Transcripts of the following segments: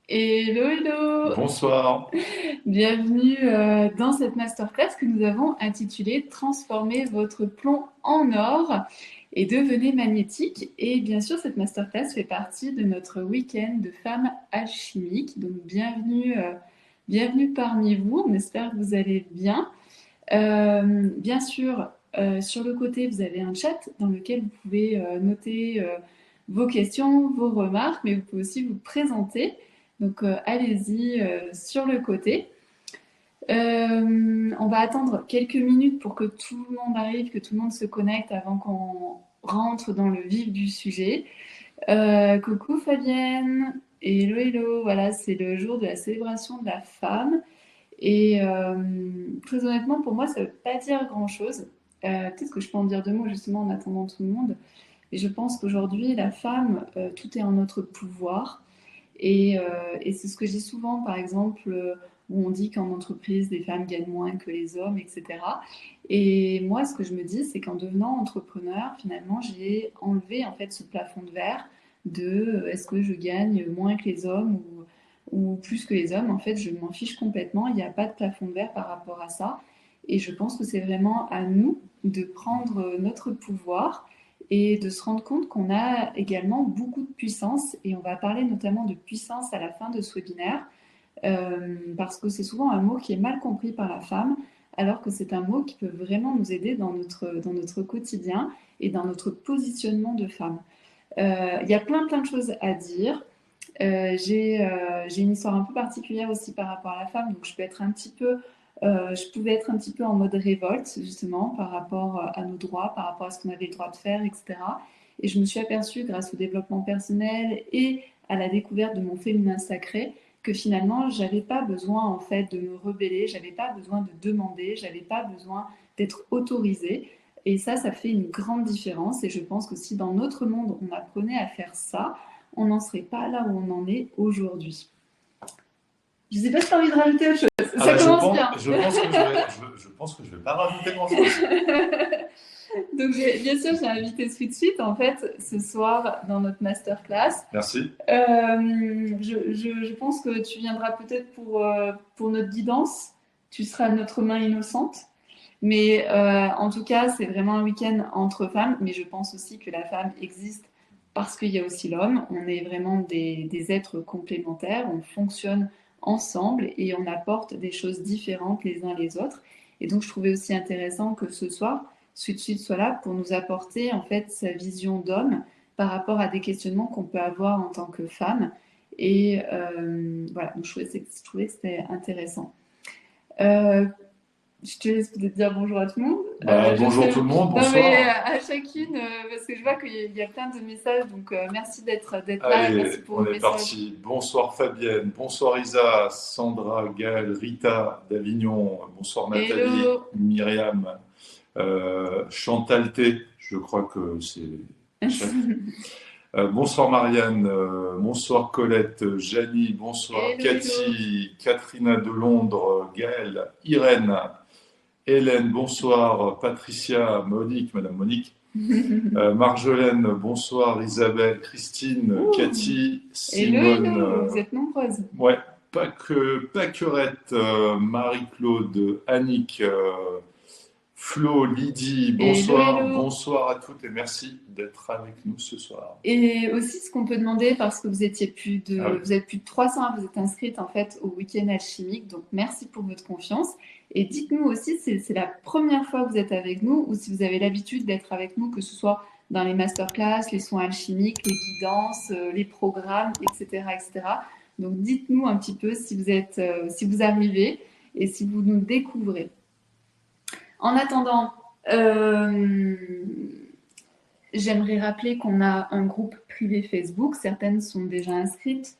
Hello, hello! Bonsoir. Bienvenue dans cette masterclass que nous avons intitulée Transformez votre plomb en or et devenez magnétique. Et bien sûr, cette masterclass fait partie de notre week-end de femmes alchimiques. Donc, bienvenue parmi vous. On espère que vous allez bien. Bien sûr, sur le côté, vous avez un chat dans lequel vous pouvez noter vos questions, vos remarques, mais vous pouvez aussi vous présenter. Donc, allez-y sur le côté. On va attendre quelques minutes pour que tout le monde arrive, que tout le monde se connecte avant qu'on rentre dans le vif du sujet. Coucou Fabienne, hello hello, voilà, c'est le jour de la célébration de la femme. Et très honnêtement, pour moi, ça ne veut pas dire grand-chose. Peut-être que je peux en dire deux mots justement en attendant tout le monde. Et je pense qu'aujourd'hui, la femme, tout est en notre pouvoir. Et c'est ce que je dis souvent, par exemple, où on dit qu'en entreprise, les femmes gagnent moins que les hommes, etc. Et moi, ce que je me dis, c'est qu'en devenant entrepreneur, finalement, j'ai enlevé en fait ce plafond de verre de est-ce que je gagne moins que les hommes ou plus que les hommes. En fait, je m'en fiche complètement. Il n'y a pas de plafond de verre par rapport à ça. Et je pense que c'est vraiment à nous de prendre notre pouvoir et de se rendre compte qu'on a également beaucoup de puissance. Et on va parler notamment de puissance à la fin de ce webinaire, parce que c'est souvent un mot qui est mal compris par la femme, alors que c'est un mot qui peut vraiment nous aider dans notre quotidien et dans notre positionnement de femme. Il y a plein de choses à dire. J'ai une histoire un peu particulière aussi par rapport à la femme, donc je pouvais être un petit peu en mode révolte justement par rapport à nos droits, par rapport à ce qu'on avait le droit de faire, etc. Et je me suis aperçue grâce au développement personnel et à la découverte de mon féminin sacré que finalement j'avais pas besoin en fait de me rebeller, j'avais pas besoin de demander, j'avais pas besoin d'être autorisée. Et ça fait une grande différence. Et je pense que si dans notre monde on apprenait à faire ça, on n'en serait pas là où on en est aujourd'hui. Je ne sais pas si tu as envie de rajouter autre chose. Ah Ça bah, commence bien. je pense que je vais pas rajouter grand-chose. Donc, bien sûr, j'ai invité Sweet Sweet, en fait, ce soir dans notre masterclass. Merci. Je pense que tu viendras peut-être pour notre guidance. Tu seras notre main innocente. Mais en tout cas, c'est vraiment un week-end entre femmes. Mais je pense aussi que la femme existe parce qu'il y a aussi l'homme. On est vraiment des êtres complémentaires. On fonctionne ensemble et on apporte des choses différentes les uns les autres. Et donc, je trouvais aussi intéressant que ce soir, Sweet Sweet soit là pour nous apporter en fait sa vision d'homme par rapport à des questionnements qu'on peut avoir en tant que femme. Et voilà, donc je trouvais que c'était intéressant. Je te laisse peut-être dire bonjour à tout le monde. Je Bonjour sais, tout le monde, non mais bonsoir. à chacune, parce que je vois qu'il y a plein de messages, donc merci d'être là et Allez, merci pour on vos est messages. parti. Bonsoir Fabienne, bonsoir Isa, Sandra, Gaël, Rita d'Avignon, bonsoir Nathalie, Hello. Myriam, Chantal T, je crois que c'est chef. Bonsoir Marianne, bonsoir Colette, Janie, bonsoir Hello, hello. Cathy, Catherine de Londres, Gaëlle, Irène, Hélène, bonsoir Patricia, Monique, Madame Monique, Marjolaine, bonsoir Isabelle, Christine, Ouh. Cathy, Hello, Simone, hello. Vous êtes nombreuses. ouais, Pâquerette, Marie-Claude, Annick, Flo, Lydie, Hello, bonsoir, hello. bonsoir à toutes et merci d'être avec nous ce soir. Et aussi, ce qu'on peut demander, parce que Ah oui. vous êtes plus de 300 à vous êtes inscrites en fait au week-end alchimique, donc merci pour votre confiance. Et dites-nous aussi si c'est la première fois que vous êtes avec nous ou si vous avez l'habitude d'être avec nous, que ce soit dans les masterclass, les soins alchimiques, les guidances, les programmes, etc., etc. Donc dites-nous un petit peu si vous arrivez et si vous nous découvrez. En attendant, euh, j'aimerais rappeler qu'on a un groupe privé Facebook. Certaines sont déjà inscrites.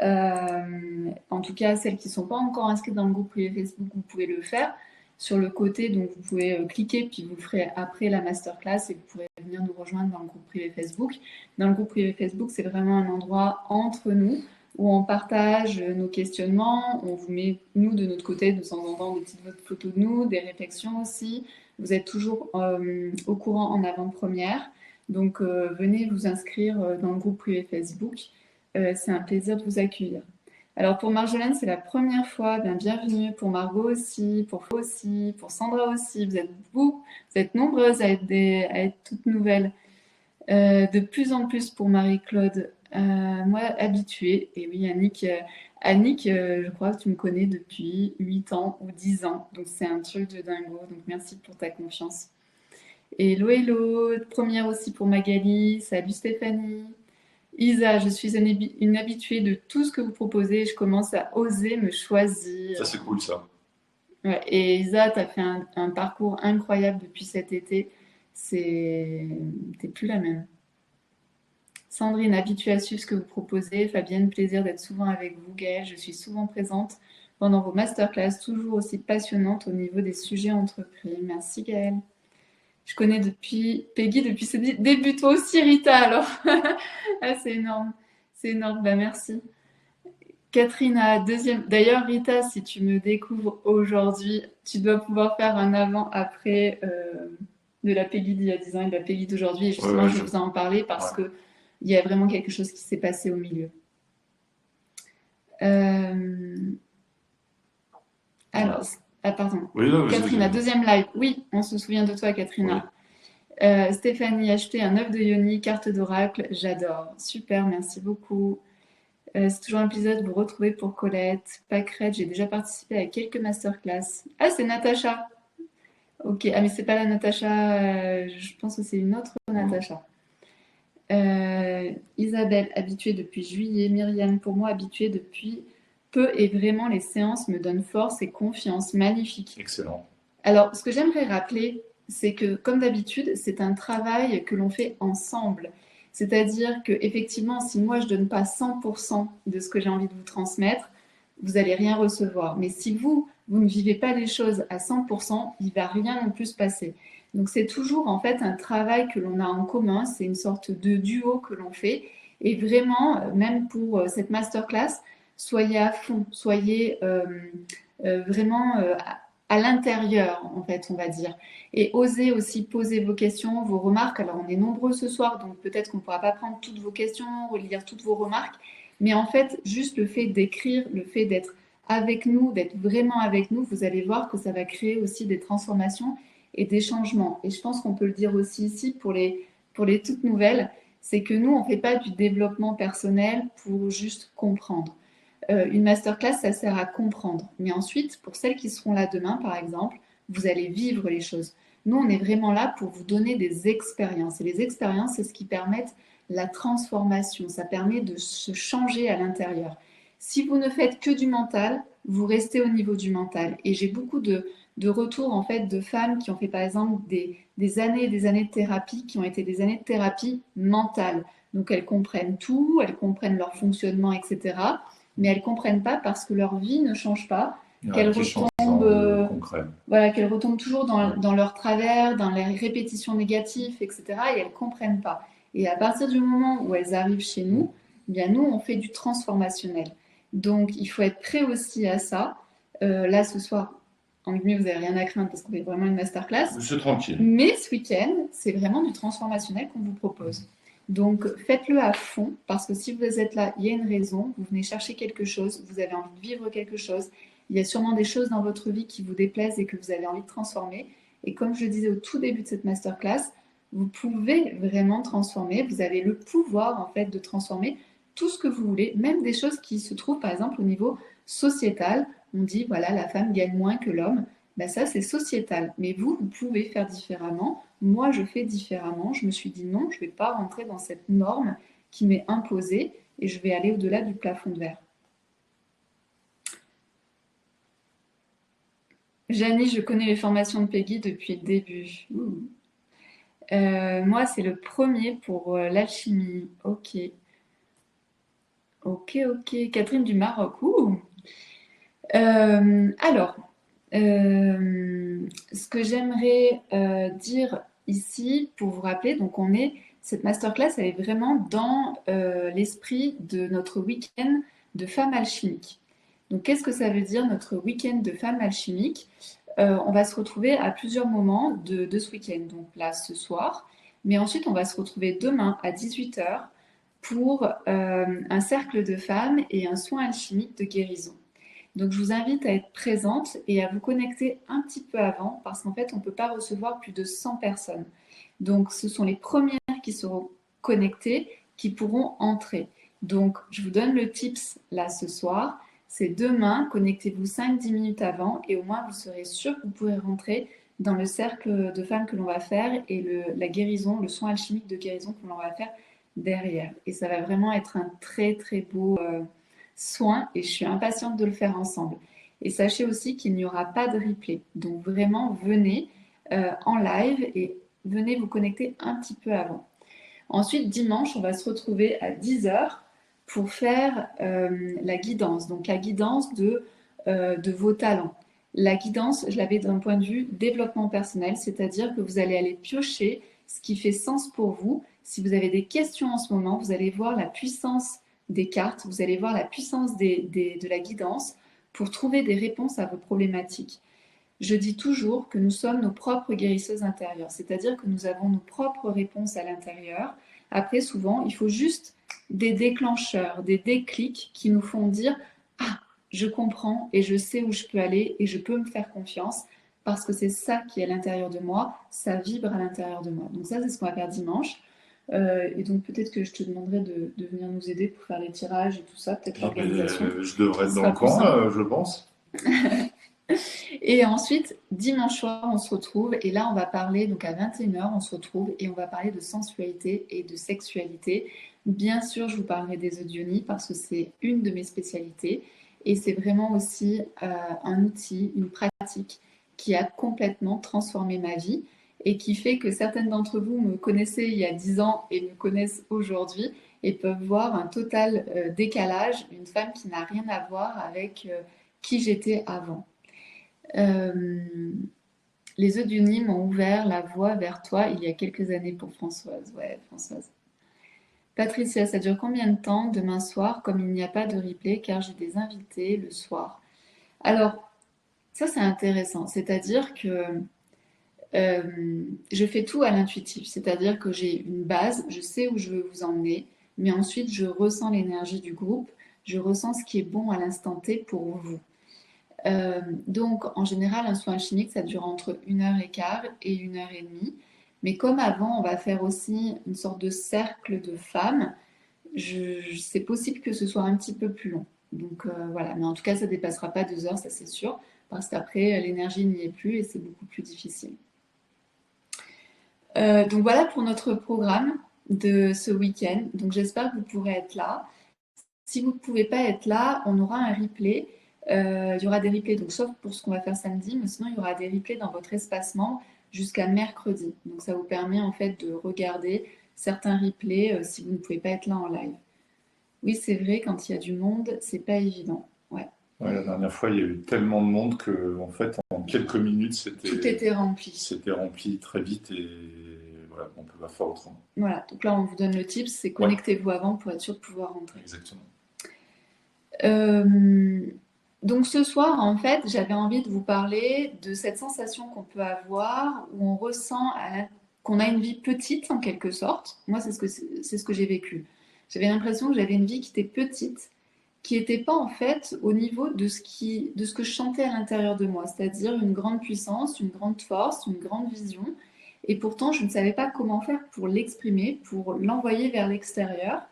En tout cas, celles qui ne sont pas encore inscrites dans le groupe privé Facebook, vous pouvez le faire. Sur le côté, donc vous pouvez cliquer, puis vous le ferez après la masterclass et vous pourrez venir nous rejoindre dans le groupe privé Facebook. Dans le groupe privé Facebook, c'est vraiment un endroit entre nous où on partage nos questionnements, on vous met, nous, de notre côté, de temps en temps, des petites photos de nous, des réflexions aussi. Vous êtes toujours au courant en avant-première. Donc, venez vous inscrire dans le groupe privé Facebook. C'est un plaisir de vous accueillir. Alors pour Marjolaine, c'est la première fois. Bien, bienvenue. Pour Margot aussi, pour Flo aussi, pour Sandra aussi. Vous êtes nombreuses à être toutes nouvelles. De plus en plus pour Marie-Claude. Moi, habituée. Et oui, Annick, je crois que tu me connais depuis 8 ans ou 10 ans. Donc c'est un truc de dingo. Donc merci pour ta confiance. Et hello, hello. Première aussi pour Magali. Salut Stéphanie. Isa, je suis une habituée de tout ce que vous proposez et je commence à oser me choisir. Ça, c'est cool, ça. Ouais, et Isa, tu as fait un parcours incroyable depuis cet été. T'es plus la même. Sandrine, habituée à suivre ce que vous proposez. Fabienne, plaisir d'être souvent avec vous. Gaëlle, je suis souvent présente pendant vos masterclass, toujours aussi passionnante au niveau des sujets entrepris. Merci Gaëlle. Je connais Peggy depuis ses débuts, toi aussi Rita alors. Ah, c'est énorme. C'est énorme, bah merci. Catherine, deuxième. D'ailleurs, Rita, si tu me découvres aujourd'hui, tu dois pouvoir faire un avant-après de la Peggy d'il y a 10 ans et de la Peggy d'aujourd'hui. Et justement, Ouais, je vais vous en parler parce ouais. que il y a vraiment quelque chose qui s'est passé au milieu. Euh, Alors, pardon. Oui, là, Katrina, deuxième live. Oui, on se souvient de toi, Katrina. Stéphanie, acheter un œuf de Yoni, carte d'oracle, j'adore. Super, merci beaucoup. C'est toujours un plaisir de vous retrouver pour Colette. Pâquerette, j'ai déjà participé à quelques masterclass. Ah, c'est Natacha. Ok, ah mais c'est pas la Natacha, je pense que c'est une autre Natacha. Isabelle, habituée depuis juillet. Myriam, pour moi, habituée depuis peu et vraiment les séances me donnent force et confiance. Magnifique. Excellent. Alors, ce que j'aimerais rappeler, c'est que, comme d'habitude, c'est un travail que l'on fait ensemble. C'est-à-dire que, effectivement, si moi je donne pas 100% de ce que j'ai envie de vous transmettre, vous n'allez rien recevoir. Mais si vous ne vivez pas les choses à 100%, il va rien non plus se passer. Donc c'est toujours en fait un travail que l'on a en commun, c'est une sorte de duo que l'on fait. Et vraiment, même pour cette masterclass, soyez à fond, soyez vraiment à l'intérieur, en fait, on va dire. Et osez aussi poser vos questions, vos remarques. Alors, on est nombreux ce soir, donc peut-être qu'on ne pourra pas prendre toutes vos questions, relire toutes vos remarques. Mais en fait, juste le fait d'écrire, le fait d'être avec nous, d'être vraiment avec nous, vous allez voir que ça va créer aussi des transformations et des changements. Et je pense qu'on peut le dire aussi ici pour les toutes nouvelles, c'est que nous, on ne fait pas du développement personnel pour juste comprendre. Une masterclass, ça sert à comprendre. Mais ensuite, pour celles qui seront là demain, par exemple, vous allez vivre les choses. Nous, on est vraiment là pour vous donner des expériences. Et les expériences, c'est ce qui permet la transformation. Ça permet de se changer à l'intérieur. Si vous ne faites que du mental, vous restez au niveau du mental. Et j'ai beaucoup de retours en fait de femmes qui ont fait par exemple des années et des années de thérapie, qui ont été des années de thérapie mentale. Donc elles comprennent tout, elles comprennent leur fonctionnement, etc. Mais elles ne comprennent pas parce que leur vie ne change pas, qu'elles retombent, voilà, qu'elles retombent toujours dans leur travers, dans les répétitions négatives, etc. Et elles ne comprennent pas. Et à partir du moment où elles arrivent chez nous, eh bien nous, on fait du transformationnel. Donc, il faut être prêt aussi à ça. Là, ce soir, en guillemets, vous n'avez rien à craindre parce qu'on fait vraiment une masterclass. C'est tranquille. Mais ce week-end, c'est vraiment du transformationnel qu'on vous propose. Donc, faites-le à fond parce que si vous êtes là, il y a une raison. Vous venez chercher quelque chose, vous avez envie de vivre quelque chose. Il y a sûrement des choses dans votre vie qui vous déplaisent et que vous avez envie de transformer. Et comme je le disais au tout début de cette masterclass, vous pouvez vraiment transformer. Vous avez le pouvoir, en fait, de transformer tout ce que vous voulez, même des choses qui se trouvent, par exemple, au niveau sociétal. On dit, voilà, la femme gagne moins que l'homme. Ben ça, c'est sociétal. Mais vous pouvez faire différemment. Moi, je fais différemment. Je me suis dit non, je ne vais pas rentrer dans cette norme qui m'est imposée et je vais aller au-delà du plafond de verre. Janie, je connais les formations de Peggy depuis le début. Moi, c'est le premier pour l'alchimie. Ok. Ok. Catherine du Maroc. Alors, ce que j'aimerais dire ici pour vous rappeler, donc cette masterclass, elle est vraiment dans l'esprit de notre week-end de femmes alchimiques. Donc, qu'est-ce que ça veut dire notre week-end de femmes alchimiques? On va se retrouver à plusieurs moments de ce week-end. Donc là, ce soir. Mais ensuite, on va se retrouver demain à 18h pour un cercle de femmes et un soin alchimique de guérison. Donc je vous invite à être présente et à vous connecter un petit peu avant parce qu'en fait on ne peut pas recevoir plus de 100 personnes. Donc ce sont les premières qui seront connectées qui pourront entrer. Donc je vous donne le tips là ce soir. C'est demain, connectez-vous 5-10 minutes avant et au moins vous serez sûr que vous pourrez rentrer dans le cercle de femmes que l'on va faire et la guérison, le soin alchimique de guérison que l'on va faire derrière. Et ça va vraiment être un très très beau soin et je suis impatiente de le faire ensemble. Et sachez aussi qu'il n'y aura pas de replay. Donc vraiment venez en live et venez vous connecter un petit peu avant. Ensuite, dimanche, on va se retrouver à 10h pour faire la guidance. Donc la guidance de vos talents. La guidance, je l'avais d'un point de vue développement personnel, c'est-à-dire que vous allez aller piocher ce qui fait sens pour vous. Si vous avez des questions en ce moment, vous allez voir la puissance des cartes, vous allez voir la puissance de la guidance pour trouver des réponses à vos problématiques. Je dis toujours que nous sommes nos propres guérisseuses intérieures, c'est-à-dire que nous avons nos propres réponses à l'intérieur. Après, souvent, il faut juste des déclencheurs, des déclics qui nous font dire « Ah, je comprends et je sais où je peux aller et je peux me faire confiance parce que c'est ça qui est à l'intérieur de moi, ça vibre à l'intérieur de moi. » Donc ça, c'est ce qu'on va faire dimanche. Et donc peut-être que je te demanderai de venir nous aider pour faire les tirages et tout ça, peut-être l'organisation. Je devrais être dans le coin, je pense. Et ensuite, dimanche soir, on se retrouve et là, on va parler, donc à 21h, on se retrouve et on va parler de sensualité et de sexualité. Bien sûr, je vous parlerai des audionies parce que c'est une de mes spécialités et c'est vraiment aussi un outil, une pratique qui a complètement transformé ma vie et qui fait que certaines d'entre vous me connaissaient il y a 10 ans et me connaissent aujourd'hui et peuvent voir un total décalage, une femme qui n'a rien à voir avec qui j'étais avant. Les audionies m'ont ouvert la voie vers toi il y a quelques années pour Françoise. Ouais, Françoise. Patricia, ça dure combien de temps demain soir comme il n'y a pas de replay car j'ai des invités le soir? Alors, ça c'est intéressant. C'est-à-dire que je fais tout à l'intuitif. C'est-à-dire que j'ai une base, je sais où je veux vous emmener, mais ensuite je ressens l'énergie du groupe, je ressens ce qui est bon à l'instant T pour vous. Donc, en général, un soin chimique, ça dure entre 1h15 et 1h30. Mais comme avant, on va faire aussi une sorte de cercle de femmes, c'est possible que ce soit un petit peu plus long. Donc voilà, mais en tout cas, ça ne dépassera pas 2 heures, ça c'est sûr, parce qu'après, l'énergie n'y est plus et c'est beaucoup plus difficile. Donc voilà pour notre programme de ce week-end. Donc j'espère que vous pourrez être là. Si vous ne pouvez pas être là, on aura un replay. Il y aura des replays, donc sauf pour ce qu'on va faire samedi, mais sinon il y aura des replays dans votre espacement jusqu'à mercredi. Donc ça vous permet en fait de regarder certains replays si vous ne pouvez pas être là en live. Oui, c'est vrai, quand il y a du monde, c'est pas évident. Ouais. Ouais, la dernière fois, il y a eu tellement de monde que, en fait, en quelques minutes, tout était rempli. C'était rempli très vite et voilà, on ne peut pas faire autrement. Voilà, donc là on vous donne le tips, c'est connectez-vous avant pour être sûr de pouvoir rentrer. Exactement. Donc ce soir, en fait, j'avais envie de vous parler de cette sensation qu'on peut avoir où on ressent qu'on a une vie petite en quelque sorte. Moi, c'est ce que j'ai vécu. J'avais l'impression que j'avais une vie qui était petite, qui n'était pas en fait au niveau de ce que je sentais à l'intérieur de moi, c'est-à-dire une grande puissance, une grande force, une grande vision. Et pourtant, je ne savais pas comment faire pour l'exprimer, pour l'envoyer vers l'extérieur.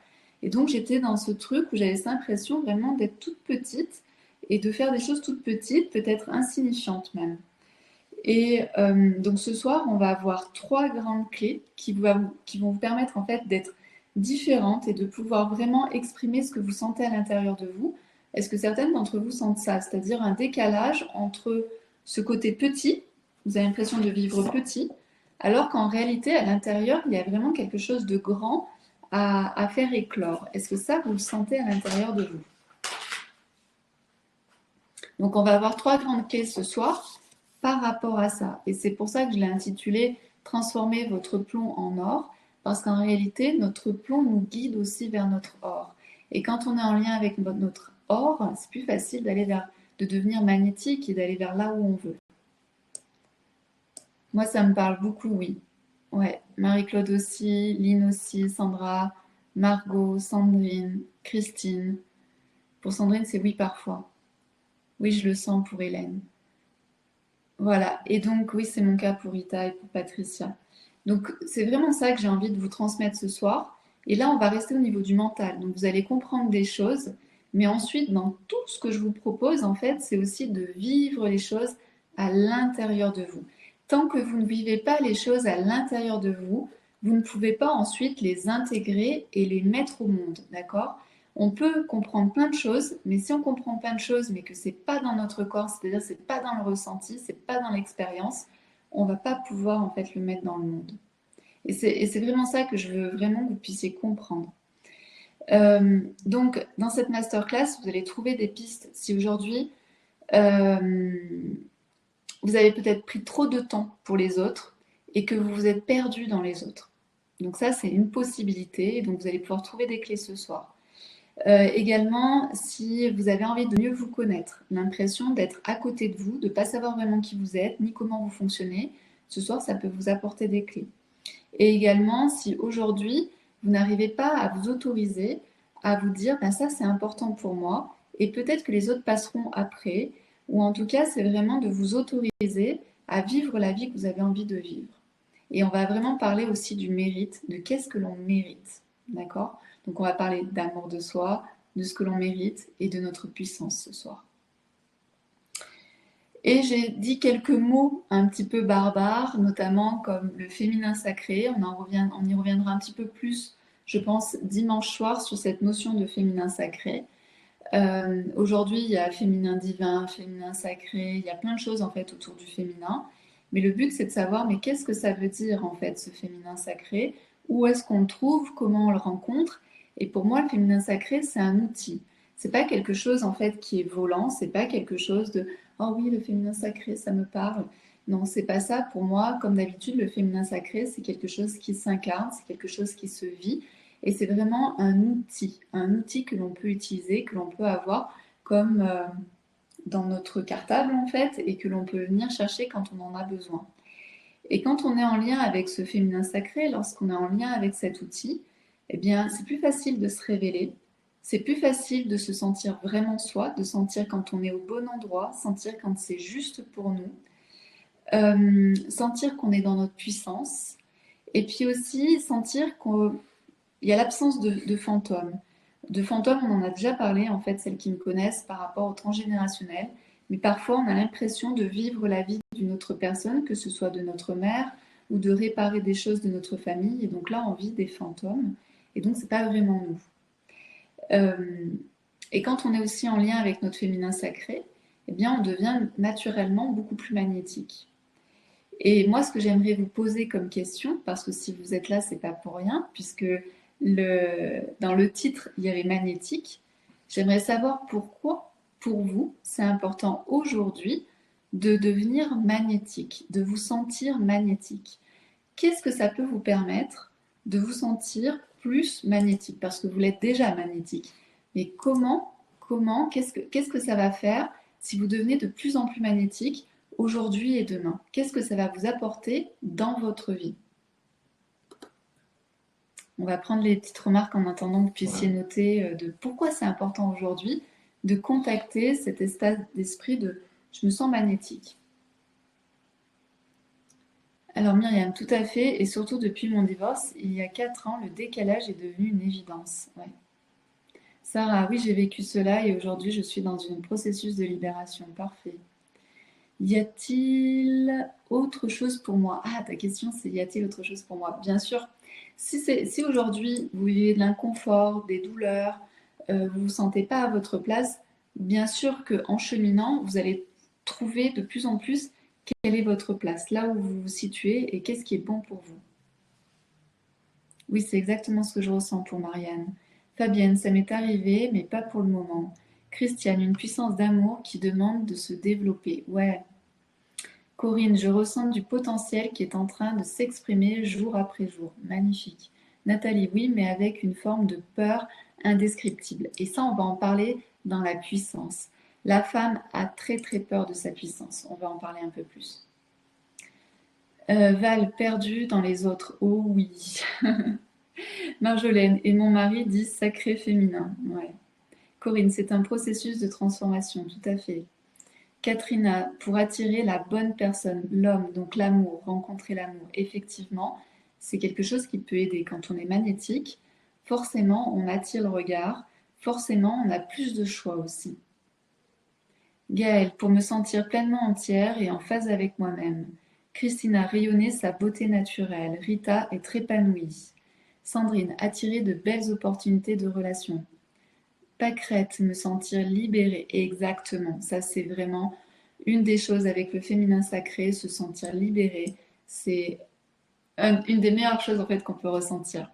Et donc, j'étais dans ce truc où j'avais cette impression vraiment d'être toute petite et de faire des choses toutes petites, peut-être insignifiantes même. Et donc ce soir, on va avoir 3 grandes clés qui vont vous permettre en fait d'être différentes et de pouvoir vraiment exprimer ce que vous sentez à l'intérieur de vous. Est-ce que certaines d'entre vous sentent ça? C'est-à-dire un décalage entre ce côté petit, vous avez l'impression de vivre petit, alors qu'en réalité, à l'intérieur, il y a vraiment quelque chose de grand à faire éclore. Est-ce que ça, vous le sentez à l'intérieur de vous? Donc, on va avoir 3 grandes clés ce soir par rapport à ça. Et c'est pour ça que je l'ai intitulé « Transformer votre plomb en or », parce qu'en réalité, notre plomb nous guide aussi vers notre or. Et quand on est en lien avec notre or, c'est plus facile de devenir magnétique et d'aller vers là où on veut. Moi, ça me parle beaucoup, oui. Ouais, Marie-Claude aussi, Lynn aussi, Sandra, Margot, Sandrine, Christine. Pour Sandrine, c'est oui parfois. Oui, je le sens pour Hélène. Voilà, et donc oui, c'est mon cas pour Rita et pour Patricia. Donc c'est vraiment ça que j'ai envie de vous transmettre ce soir. Et là, on va rester au niveau du mental. Donc vous allez comprendre des choses, mais ensuite, dans tout ce que je vous propose, en fait, c'est aussi de vivre les choses à l'intérieur de vous. Tant que vous ne vivez pas les choses à l'intérieur de vous, vous ne pouvez pas ensuite les intégrer et les mettre au monde, d'accord? On peut comprendre plein de choses, mais si on comprend plein de choses, mais que c'est pas dans notre corps, c'est-à-dire c'est pas dans le ressenti, c'est pas dans l'expérience, on va pas pouvoir en fait le mettre dans le monde. Et c'est vraiment ça que je veux vraiment que vous puissiez comprendre. Donc, dans cette masterclass, vous allez trouver des pistes. Si aujourd'hui, euh, vous avez peut-être pris trop de temps pour les autres et que vous vous êtes perdu dans les autres. Donc ça, c'est une possibilité. Et donc, vous allez pouvoir trouver des clés ce soir. Également, si vous avez envie de mieux vous connaître, l'impression d'être à côté de vous, de ne pas savoir vraiment qui vous êtes, ni comment vous fonctionnez, ce soir, ça peut vous apporter des clés. Et également, si aujourd'hui, vous n'arrivez pas à vous autoriser à vous dire, ben ça c'est important pour moi, et peut-être que les autres passeront après, ou en tout cas, c'est vraiment de vous autoriser à vivre la vie que vous avez envie de vivre. Et on va vraiment parler aussi du mérite, de qu'est-ce que l'on mérite. D'accord? Donc on va parler d'amour de soi, de ce que l'on mérite et de notre puissance ce soir. Et j'ai dit quelques mots un petit peu barbares, notamment comme le féminin sacré. On y reviendra un petit peu plus, je pense, dimanche soir sur cette notion de féminin sacré. Aujourd'hui, il y a féminin divin, féminin sacré, il y a plein de choses en fait autour du féminin. Mais le but, c'est de savoir, mais qu'est-ce que ça veut dire en fait ce féminin sacré? Où est-ce qu'on le trouve? Comment on le rencontre? Et pour moi, le féminin sacré, c'est un outil. C'est pas quelque chose en fait qui est volant. C'est pas quelque chose de oh oui, le féminin sacré, ça me parle. Non, c'est pas ça. Pour moi, comme d'habitude, le féminin sacré, c'est quelque chose qui s'incarne, c'est quelque chose qui se vit. Et c'est vraiment un outil que l'on peut utiliser, que l'on peut avoir comme dans notre cartable en fait, et que l'on peut venir chercher quand on en a besoin. Et quand on est en lien avec ce féminin sacré, lorsqu'on est en lien avec cet outil, eh bien, c'est plus facile de se révéler, c'est plus facile de se sentir vraiment soi, de sentir quand on est au bon endroit, sentir quand c'est juste pour nous, sentir qu'on est dans notre puissance, et puis aussi sentir qu'il y a l'absence de fantômes. De fantômes, on en a déjà parlé, en fait, celles qui me connaissent par rapport au transgénérationnel. Mais parfois, on a l'impression de vivre la vie d'une autre personne, que ce soit de notre mère ou de réparer des choses de notre famille. Et donc là, on vit des fantômes. Et donc, c'est pas vraiment nous. Et quand on est aussi en lien avec notre féminin sacré, eh bien, on devient naturellement beaucoup plus magnétique. Et moi, ce que j'aimerais vous poser comme question, parce que si vous êtes là, c'est pas pour rien, puisque dans le titre, il y avait magnétique. J'aimerais savoir pourquoi, pour vous, c'est important aujourd'hui de devenir magnétique, de vous sentir magnétique. Qu'est-ce que ça peut vous permettre de vous sentir plus magnétique? Parce que vous l'êtes déjà magnétique. Mais qu'est-ce que ça va faire si vous devenez de plus en plus magnétique aujourd'hui et demain? Qu'est-ce que ça va vous apporter dans votre vie? On va prendre les petites remarques en attendant que vous puissiez noter de pourquoi c'est important aujourd'hui de contacter cet état d'esprit de je me sens magnétique. Alors Myriam, tout à fait, et surtout depuis mon divorce, il y a 4 ans, le décalage est devenu une évidence. Ouais. Sarah, oui, j'ai vécu cela et aujourd'hui je suis dans un processus de libération. Parfait. Y a-t-il autre chose pour moi? Ah, ta question c'est y a-t-il autre chose pour moi? Bien sûr, si aujourd'hui vous vivez de l'inconfort, des douleurs, vous ne vous sentez pas à votre place, bien sûr qu'en cheminant, vous allez trouver de plus en plus quelle est votre place, là où vous vous situez et qu'est-ce qui est bon pour vous. Oui, c'est exactement ce que je ressens pour Marianne. Fabienne, ça m'est arrivé, mais pas pour le moment. Christiane, une puissance d'amour qui demande de se développer. Ouais. Corinne, je ressens du potentiel qui est en train de s'exprimer jour après jour. Magnifique. Nathalie, oui, mais avec une forme de peur indescriptible. Et ça, on va en parler dans la puissance. La femme a très très peur de sa puissance. On va en parler un peu plus. Val, perdue dans les autres. Oh oui. Marjolaine, et mon mari dit sacré féminin. Ouais. Corinne, c'est un processus de transformation, tout à fait. Katrina, pour attirer la bonne personne, l'homme, donc l'amour, rencontrer l'amour, effectivement, c'est quelque chose qui peut aider. Quand on est magnétique, forcément, on attire le regard, forcément, on a plus de choix aussi. Gaëlle, pour me sentir pleinement entière et en phase avec moi-même. Christina, rayonner sa beauté naturelle. Rita, être épanouie. Sandrine, attirer de belles opportunités de relations. Pâquerette, me sentir libérée. Exactement, ça c'est vraiment une des choses avec le féminin sacré, se sentir libérée. C'est une des meilleures choses en fait qu'on peut ressentir.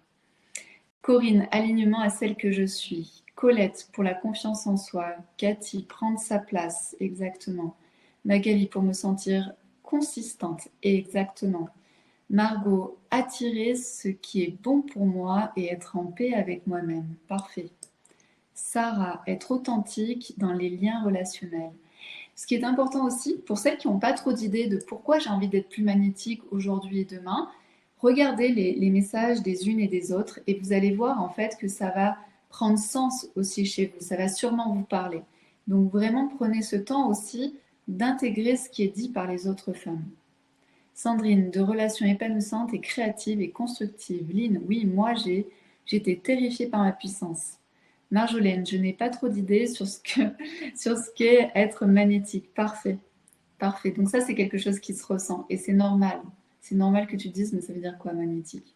Corinne, alignement à celle que je suis. Colette, pour la confiance en soi. Cathy, prendre sa place. Exactement. Magali, pour me sentir consistante. Exactement. Margot, attirer ce qui est bon pour moi et être en paix avec moi-même. Parfait. Sarah, être authentique dans les liens relationnels. Ce qui est important aussi, pour celles qui n'ont pas trop d'idées de pourquoi j'ai envie d'être plus magnétique aujourd'hui et demain, regardez les messages des unes et des autres et vous allez voir en fait que ça va prendre sens aussi chez vous, ça va sûrement vous parler. Donc vraiment prenez ce temps aussi d'intégrer ce qui est dit par les autres femmes. Sandrine, de relations épanouissantes et créatives et constructives. Lynn, oui, moi j'étais terrifiée par ma puissance. Marjolaine, je n'ai pas trop d'idées sur ce qu'est être magnétique. Parfait. Parfait. Donc ça, c'est quelque chose qui se ressent et c'est normal. C'est normal que tu te dises, mais ça veut dire quoi magnétique?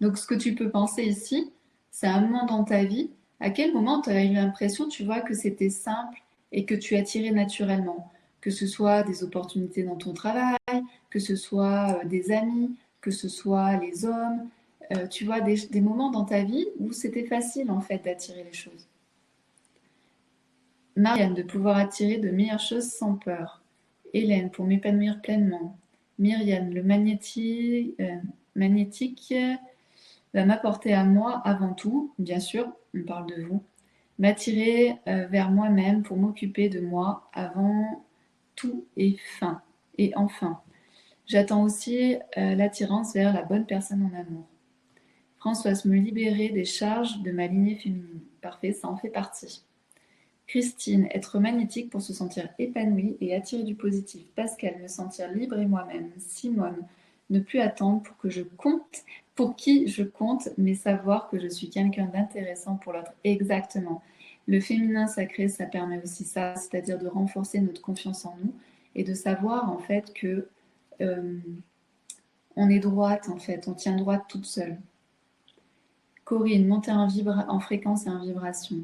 Donc ce que tu peux penser ici, c'est un moment dans ta vie, à quel moment tu as eu l'impression, tu vois, que c'était simple et que tu attirais naturellement, que ce soit des opportunités dans ton travail, que ce soit des amis, que ce soit les hommes, tu vois, des moments dans ta vie où c'était facile en fait d'attirer les choses. Marianne, de pouvoir attirer de meilleures choses sans peur. Hélène, pour m'épanouir pleinement. Myriam, le magnétique va m'apporter à moi avant tout, bien sûr, on parle de vous, m'attirer vers moi-même pour m'occuper de moi avant tout et fin. Et enfin, j'attends aussi l'attirance vers la bonne personne en amour. Françoise, me libérer des charges de ma lignée féminine. Parfait, ça en fait partie. Christine, être magnétique pour se sentir épanouie et attirer du positif. Pascal, me sentir libre et moi-même. Simone, ne plus attendre pour que je compte, pour qui je compte, mais savoir que je suis quelqu'un d'intéressant pour l'autre. Exactement. Le féminin sacré, ça permet aussi ça, c'est-à-dire de renforcer notre confiance en nous et de savoir en fait que on est droite en fait, on tient droite toute seule. Corinne, monter en fréquence et en vibration.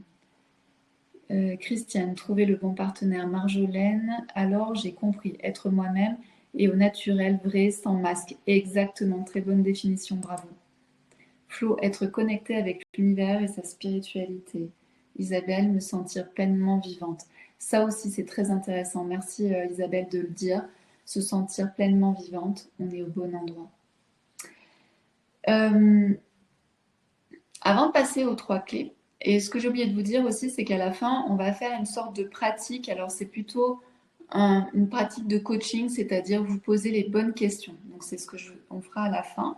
Christiane, trouver le bon partenaire. Marjolaine, alors j'ai compris, être moi-même et au naturel, vrai, sans masque. Exactement, très bonne définition, bravo. Flo, être connecté avec l'univers et sa spiritualité. Isabelle, me sentir pleinement vivante. Ça aussi, c'est très intéressant. Merci Isabelle de le dire. Se sentir pleinement vivante, on est au bon endroit. Avant de passer aux 3 clés, et ce que j'ai oublié de vous dire aussi, c'est qu'à la fin, on va faire une sorte de pratique. Alors, c'est plutôt une pratique de coaching, c'est-à-dire vous poser les bonnes questions. Donc, c'est ce qu'on fera à la fin.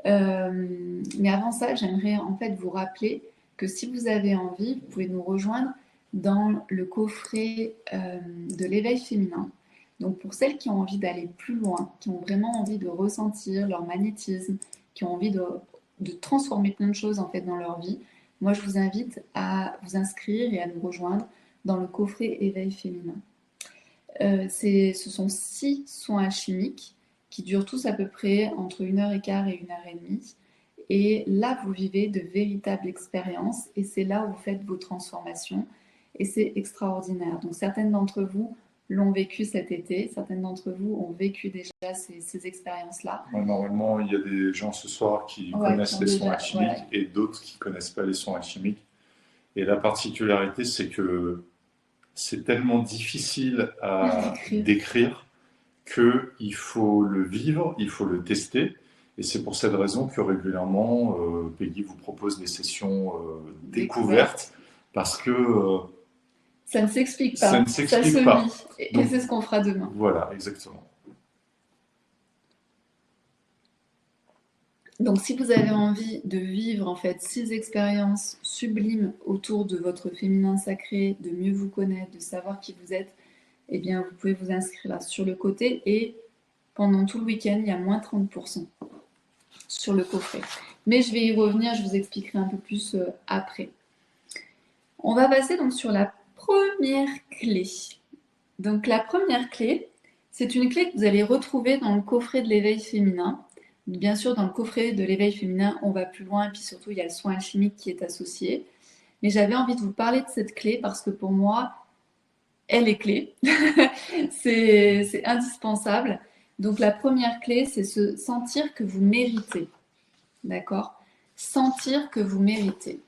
Mais avant ça, j'aimerais en fait vous rappeler que si vous avez envie, vous pouvez nous rejoindre dans le coffret de l'éveil féminin. Donc, pour celles qui ont envie d'aller plus loin, qui ont vraiment envie de ressentir leur magnétisme, qui ont envie de transformer plein de choses en fait dans leur vie, moi je vous invite à vous inscrire et à nous rejoindre dans le coffret éveil féminin. Ce sont 6 soins alchimiques qui durent tous à peu près entre 1h15 et 1h30. Et là, vous vivez de véritables expériences et c'est là où vous faites vos transformations et c'est extraordinaire. Donc certaines d'entre vous l'ont vécu cet été, certaines d'entre vous ont vécu déjà ces expériences-là. Ouais, normalement, il y a des gens ce soir qui connaissent les sons alchimiques et d'autres qui ne connaissent pas les sons alchimiques. Et la particularité, c'est que c'est tellement difficile à décrire qu'il faut le vivre, il faut le tester. Et c'est pour cette raison que régulièrement, Peggy vous propose des sessions découvertes parce que ça ne s'explique pas. Ça ne s'explique pas. Vit. Et c'est ce qu'on fera demain. Voilà, exactement. Donc, si vous avez envie de vivre en fait 6 expériences sublimes autour de votre féminin sacré, de mieux vous connaître, de savoir qui vous êtes, eh bien, vous pouvez vous inscrire là sur le côté et pendant tout le week-end, il y a moins 30% sur le coffret. Mais je vais y revenir, je vous expliquerai un peu plus après. On va passer donc sur la première clé. Donc la première clé, c'est une clé que vous allez retrouver dans le coffret de l'éveil féminin. Bien sûr, dans le coffret de l'éveil féminin, on va plus loin, et puis surtout, il y a le soin alchimique qui est associé. Mais j'avais envie de vous parler de cette clé parce que pour moi, elle est clé. C'est indispensable. Donc la première clé, c'est se sentir que vous méritez. D'accord? Sentir que vous méritez.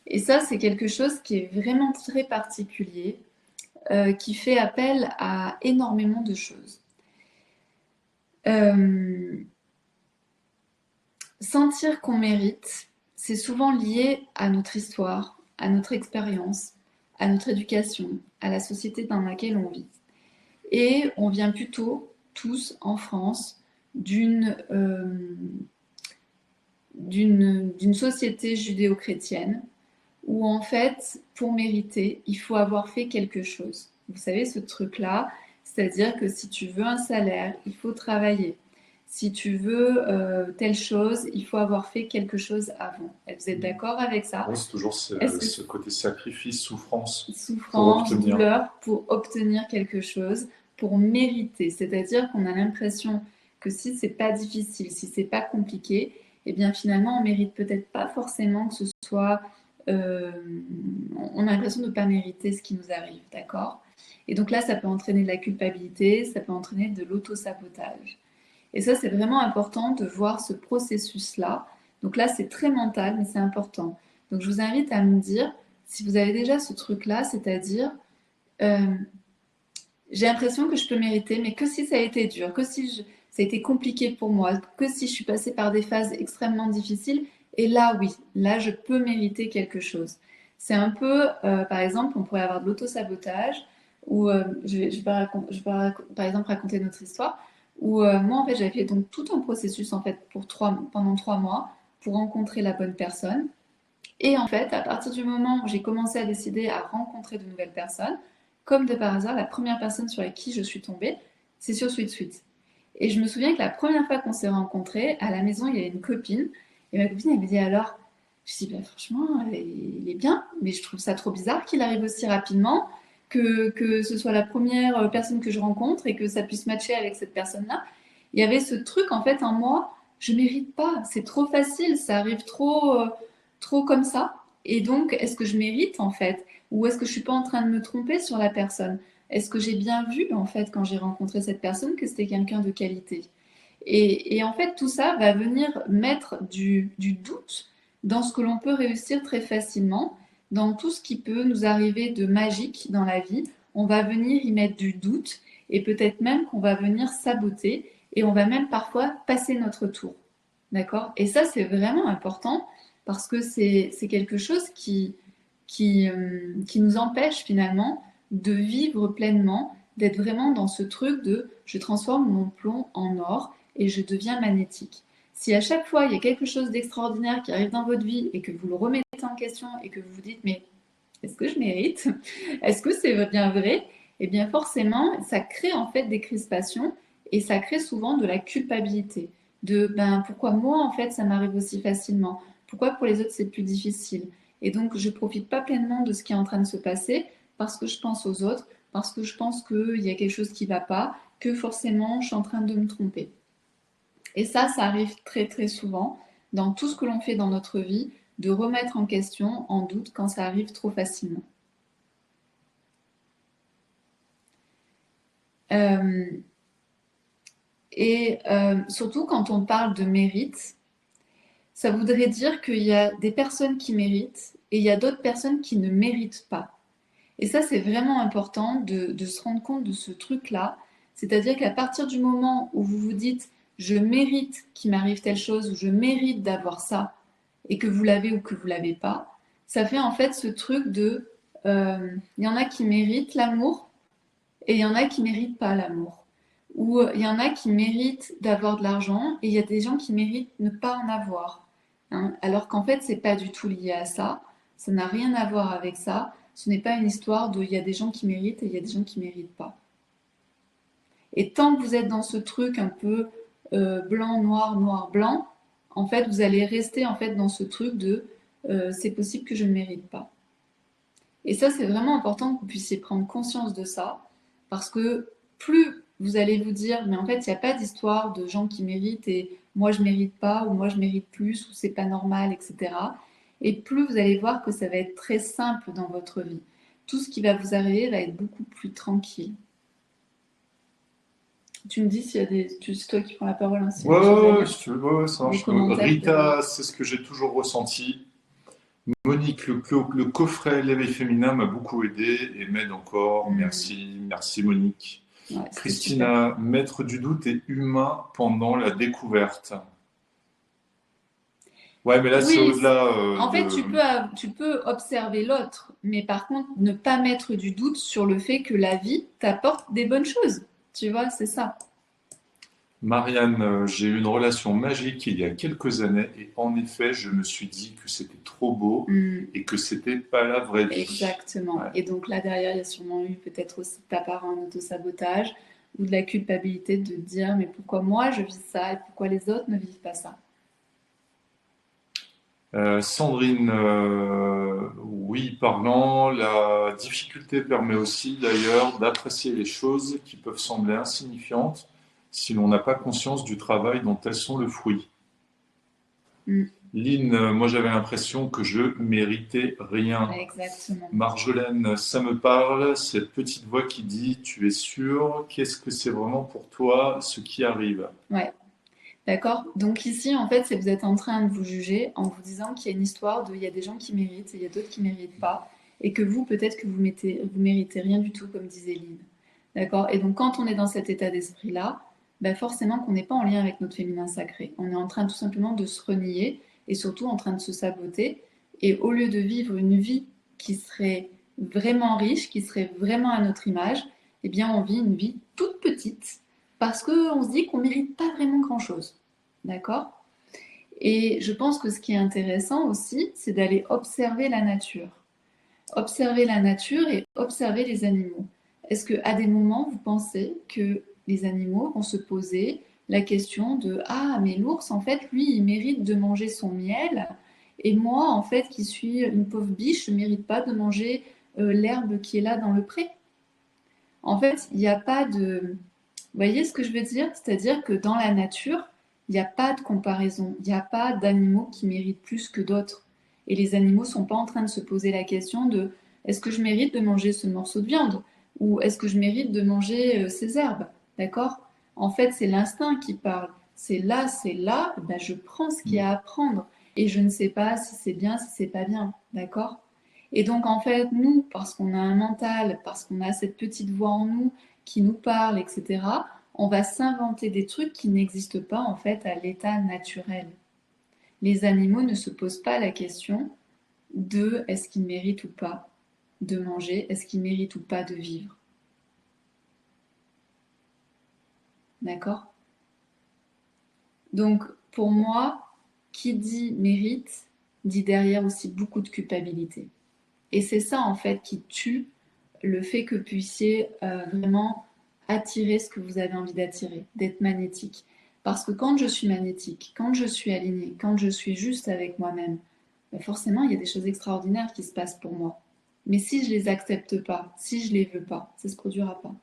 Et ça, c'est quelque chose qui est vraiment très particulier, qui fait appel à énormément de choses. Sentir qu'on mérite, c'est souvent lié à notre histoire, à notre expérience, à notre éducation, à la société dans laquelle on vit. Et on vient plutôt tous en France d'une société judéo-chrétienne où en fait, pour mériter, il faut avoir fait quelque chose. Vous savez, ce truc-là, c'est-à-dire que si tu veux un salaire, il faut travailler. Si tu veux telle chose, il faut avoir fait quelque chose avant. Vous êtes d'accord avec ça? Oui, c'est toujours ce côté sacrifice, souffrance pour douleur, pour obtenir quelque chose, pour mériter. C'est-à-dire qu'on a l'impression que si c'est pas difficile, si c'est pas compliqué, eh bien finalement on mérite peut-être pas forcément que ce soit on a l'impression de ne pas mériter ce qui nous arrive, d'accord? Et donc là, ça peut entraîner de la culpabilité, ça peut entraîner de l'auto-sabotage. Et ça, c'est vraiment important de voir ce processus-là. Donc là, c'est très mental, mais c'est important. Donc je vous invite à me dire, si vous avez déjà ce truc-là, c'est-à-dire, j'ai l'impression que je peux mériter, mais que si ça a été dur, que si ça a été compliqué pour moi, que si je suis passée par des phases extrêmement difficiles, et là, oui, là, je peux mériter quelque chose. C'est un peu, par exemple, on pourrait avoir de l'auto-sabotage, ou je vais par exemple raconter notre histoire, où moi, en fait, j'avais fait donc tout un processus en fait pendant 3 mois pour rencontrer la bonne personne. Et en fait, à partir du moment où j'ai commencé à décider à rencontrer de nouvelles personnes, comme de par hasard, la première personne sur qui je suis tombée, c'est sur Sweet Sweet. Et je me souviens que la première fois qu'on s'est rencontrés, à la maison, il y avait une copine. Et ma copine, elle me dit alors, je dis, bah, franchement, il est bien, mais je trouve ça trop bizarre qu'il arrive aussi rapidement, que ce soit la première personne que je rencontre et que ça puisse matcher avec cette personne-là. Il y avait ce truc, en fait, en moi, je mérite pas, c'est trop facile, ça arrive trop comme ça. Et donc, est-ce que je mérite, en fait? Ou est-ce que je suis pas en train de me tromper sur la personne? Est-ce que j'ai bien vu, en fait, quand j'ai rencontré cette personne, que c'était quelqu'un de qualité? Et en fait, tout ça va venir mettre du doute dans ce que l'on peut réussir très facilement, dans tout ce qui peut nous arriver de magique dans la vie. On va venir y mettre du doute et peut-être même qu'on va venir saboter et on va même parfois passer notre tour. D'accord? Et ça, c'est vraiment important parce que c'est quelque chose qui nous empêche finalement de vivre pleinement, d'être vraiment dans ce truc de je transforme mon plomb en or et je deviens magnétique. Si à chaque fois il y a quelque chose d'extraordinaire qui arrive dans votre vie et que vous le remettez en question et que vous vous dites mais est-ce que je mérite? Est-ce que c'est bien vrai? Eh bien forcément, ça crée en fait des crispations et ça crée souvent de la culpabilité. De ben pourquoi moi en fait ça m'arrive aussi facilement? Pourquoi pour les autres c'est plus difficile? Et donc je profite pas pleinement de ce qui est en train de se passer parce que je pense aux autres, parce que je pense qu'il y a quelque chose qui va pas, que forcément je suis en train de me tromper. Et ça arrive très très souvent dans tout ce que l'on fait dans notre vie, de remettre en question, en doute, quand ça arrive trop facilement. Surtout quand on parle de mérite, ça voudrait dire qu'il y a des personnes qui méritent et il y a d'autres personnes qui ne méritent pas. Et ça, c'est vraiment important de se rendre compte de ce truc-là. C'est-à-dire qu'à partir du moment où vous vous dites je mérite qu'il m'arrive telle chose ou je mérite d'avoir ça et que vous l'avez ou que vous l'avez pas, ça fait en fait ce truc de il y en a qui méritent l'amour et il y en a qui méritent pas l'amour. Où il y en a qui méritent d'avoir de l'argent et il y a des gens qui méritent de ne pas en avoir. Hein. Alors qu'en fait, c'est pas du tout lié à ça. Ça n'a rien à voir avec ça. Ce n'est pas une histoire de il y a des gens qui méritent et il y a des gens qui méritent pas. Et tant que vous êtes dans ce truc un peu blanc, noir, noir, blanc, en fait, vous allez rester en fait dans ce truc de c'est possible que je ne mérite pas. Et ça, c'est vraiment important que vous puissiez prendre conscience de ça, parce que plus vous allez vous dire, mais en fait, il n'y a pas d'histoire de gens qui méritent et moi je mérite pas, ou moi je mérite plus, ou c'est pas normal, etc. Et plus vous allez voir que ça va être très simple dans votre vie. Tout ce qui va vous arriver va être beaucoup plus tranquille. Tu me dis s'il y a des. C'est toi qui prends la parole, hein, s'il y a des choses à Ouais, dire. si tu veux, ouais, ça Des marche. commentaires peut-être. Rita, c'est ce que j'ai toujours ressenti. Monique, le coffret L'éveil féminin m'a beaucoup aidé et m'aide encore. Merci, merci Monique. Ouais, c'était super. Christina, maître du doute est humain pendant la découverte. Ouais, mais là, c'est Oui, au-delà en fait, de. tu peux observer l'autre, mais par contre, ne pas mettre du doute sur le fait que la vie t'apporte des bonnes choses. Tu vois, c'est ça. Marianne, j'ai eu une relation magique il y a quelques années et en effet, je me suis dit que c'était trop beau Hmm, et que c'était pas la vraie vie. exactement. Ouais. Et donc là, derrière, il y a sûrement eu peut-être aussi de ta part un autosabotage ou de la culpabilité de te dire, mais pourquoi moi je vis ça et pourquoi les autres ne vivent pas ça? Sandrine, oui, parlant, la difficulté permet aussi d'ailleurs d'apprécier les choses qui peuvent sembler insignifiantes si l'on n'a pas conscience du travail dont elles sont le fruit. Hmm, Lynn, moi j'avais l'impression que je méritais rien. exactement. Marjolaine, ça me parle, cette petite voix qui dit, tu es sûr, qu'est-ce que c'est vraiment pour toi ce qui arrive? Ouais. D'accord? Donc ici, en fait, c'est vous êtes en train de vous juger en vous disant qu'il y a une histoire de il y a des gens qui méritent et il y a d'autres qui méritent pas, et que vous, peut-être que vous méritez rien du tout, comme disait Lynn. D'accord? Et donc quand on est dans cet état d'esprit-là, bah forcément qu'on n'est pas en lien avec notre féminin sacré. On est en train tout simplement de se renier et surtout en train de se saboter. Et au lieu de vivre une vie qui serait vraiment riche, qui serait vraiment à notre image, eh bien on vit une vie toute petite parce qu'on se dit qu'on ne mérite pas vraiment grand-chose. D'accord? Et je pense que ce qui est intéressant aussi, c'est d'aller observer la nature. Observer la nature et observer les animaux. Est-ce qu'à des moments, vous pensez que les animaux vont se poser la question de ah, mais l'ours, en fait, lui, il mérite de manger son miel, et moi, en fait, qui suis une pauvre biche, je ne mérite pas de manger l'herbe qui est là dans le pré? En fait, il n'y a pas de. Vous voyez ce que je veux dire? C'est-à-dire que dans la nature, il n'y a pas de comparaison. Il n'y a pas d'animaux qui méritent plus que d'autres. Et les animaux ne sont pas en train de se poser la question de est-ce que je mérite de manger ce morceau de viande? Ou est-ce que je mérite de manger ces herbes? D'accord? En fait, c'est l'instinct qui parle. C'est là, ben, je prends ce qu'il y a à prendre. Et je ne sais pas si c'est bien, si c'est pas bien. D'accord? Et donc, en fait, nous, parce qu'on a un mental, parce qu'on a cette petite voix en nous qui nous parle, etc., on va s'inventer des trucs qui n'existent pas, en fait, à l'état naturel. Les animaux ne se posent pas la question de est-ce qu'ils méritent ou pas de manger, est-ce qu'ils méritent ou pas de vivre. D'accord? Donc, pour moi, qui dit mérite, dit derrière aussi beaucoup de culpabilité. Et c'est ça, en fait, qui tue le fait que vous puissiez vraiment attirer ce que vous avez envie d'attirer, d'être magnétique. Parce que quand je suis magnétique, quand je suis alignée, quand je suis juste avec moi-même, ben forcément, il y a des choses extraordinaires qui se passent pour moi. Mais si je les accepte pas, si je les veux pas, ça se produira pas.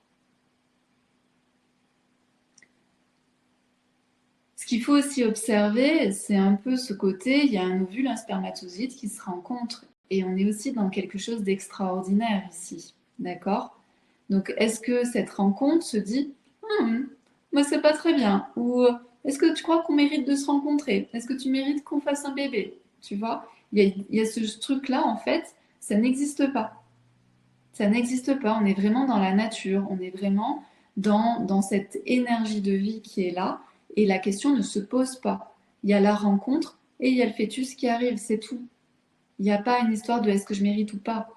Ce qu'il faut aussi observer, c'est un peu ce côté, il y a un ovule, un spermatozoïde qui se rencontrent. Et on est aussi dans quelque chose d'extraordinaire ici. D'accord? Donc, est-ce que cette rencontre se dit, moi, c'est pas très bien? Ou est-ce que tu crois qu'on mérite de se rencontrer? Est-ce que tu mérites qu'on fasse un bébé? Tu vois? Il y a ce truc-là, en fait, ça n'existe pas. Ça n'existe pas. On est vraiment dans la nature. On est vraiment dans cette énergie de vie qui est là. Et la question ne se pose pas. Il y a la rencontre et il y a le fœtus qui arrive. C'est tout. Il n'y a pas une histoire de est-ce que je mérite ou pas.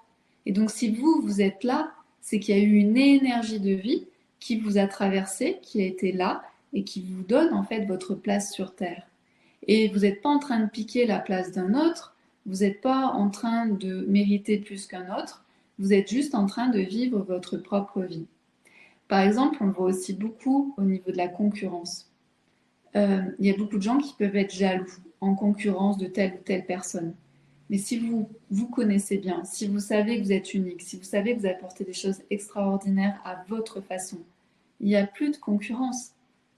Et donc, si vous êtes là, c'est qu'il y a eu une énergie de vie qui vous a traversé, qui a été là et qui vous donne en fait votre place sur Terre. Et vous n'êtes pas en train de piquer la place d'un autre, vous n'êtes pas en train de mériter plus qu'un autre, vous êtes juste en train de vivre votre propre vie. Par exemple, on le voit aussi beaucoup au niveau de la concurrence. Il y a beaucoup de gens qui peuvent être jaloux, en concurrence de telle ou telle personne. Mais si vous vous connaissez bien, si vous savez que vous êtes unique, si vous savez que vous apportez des choses extraordinaires à votre façon, il n'y a plus de concurrence.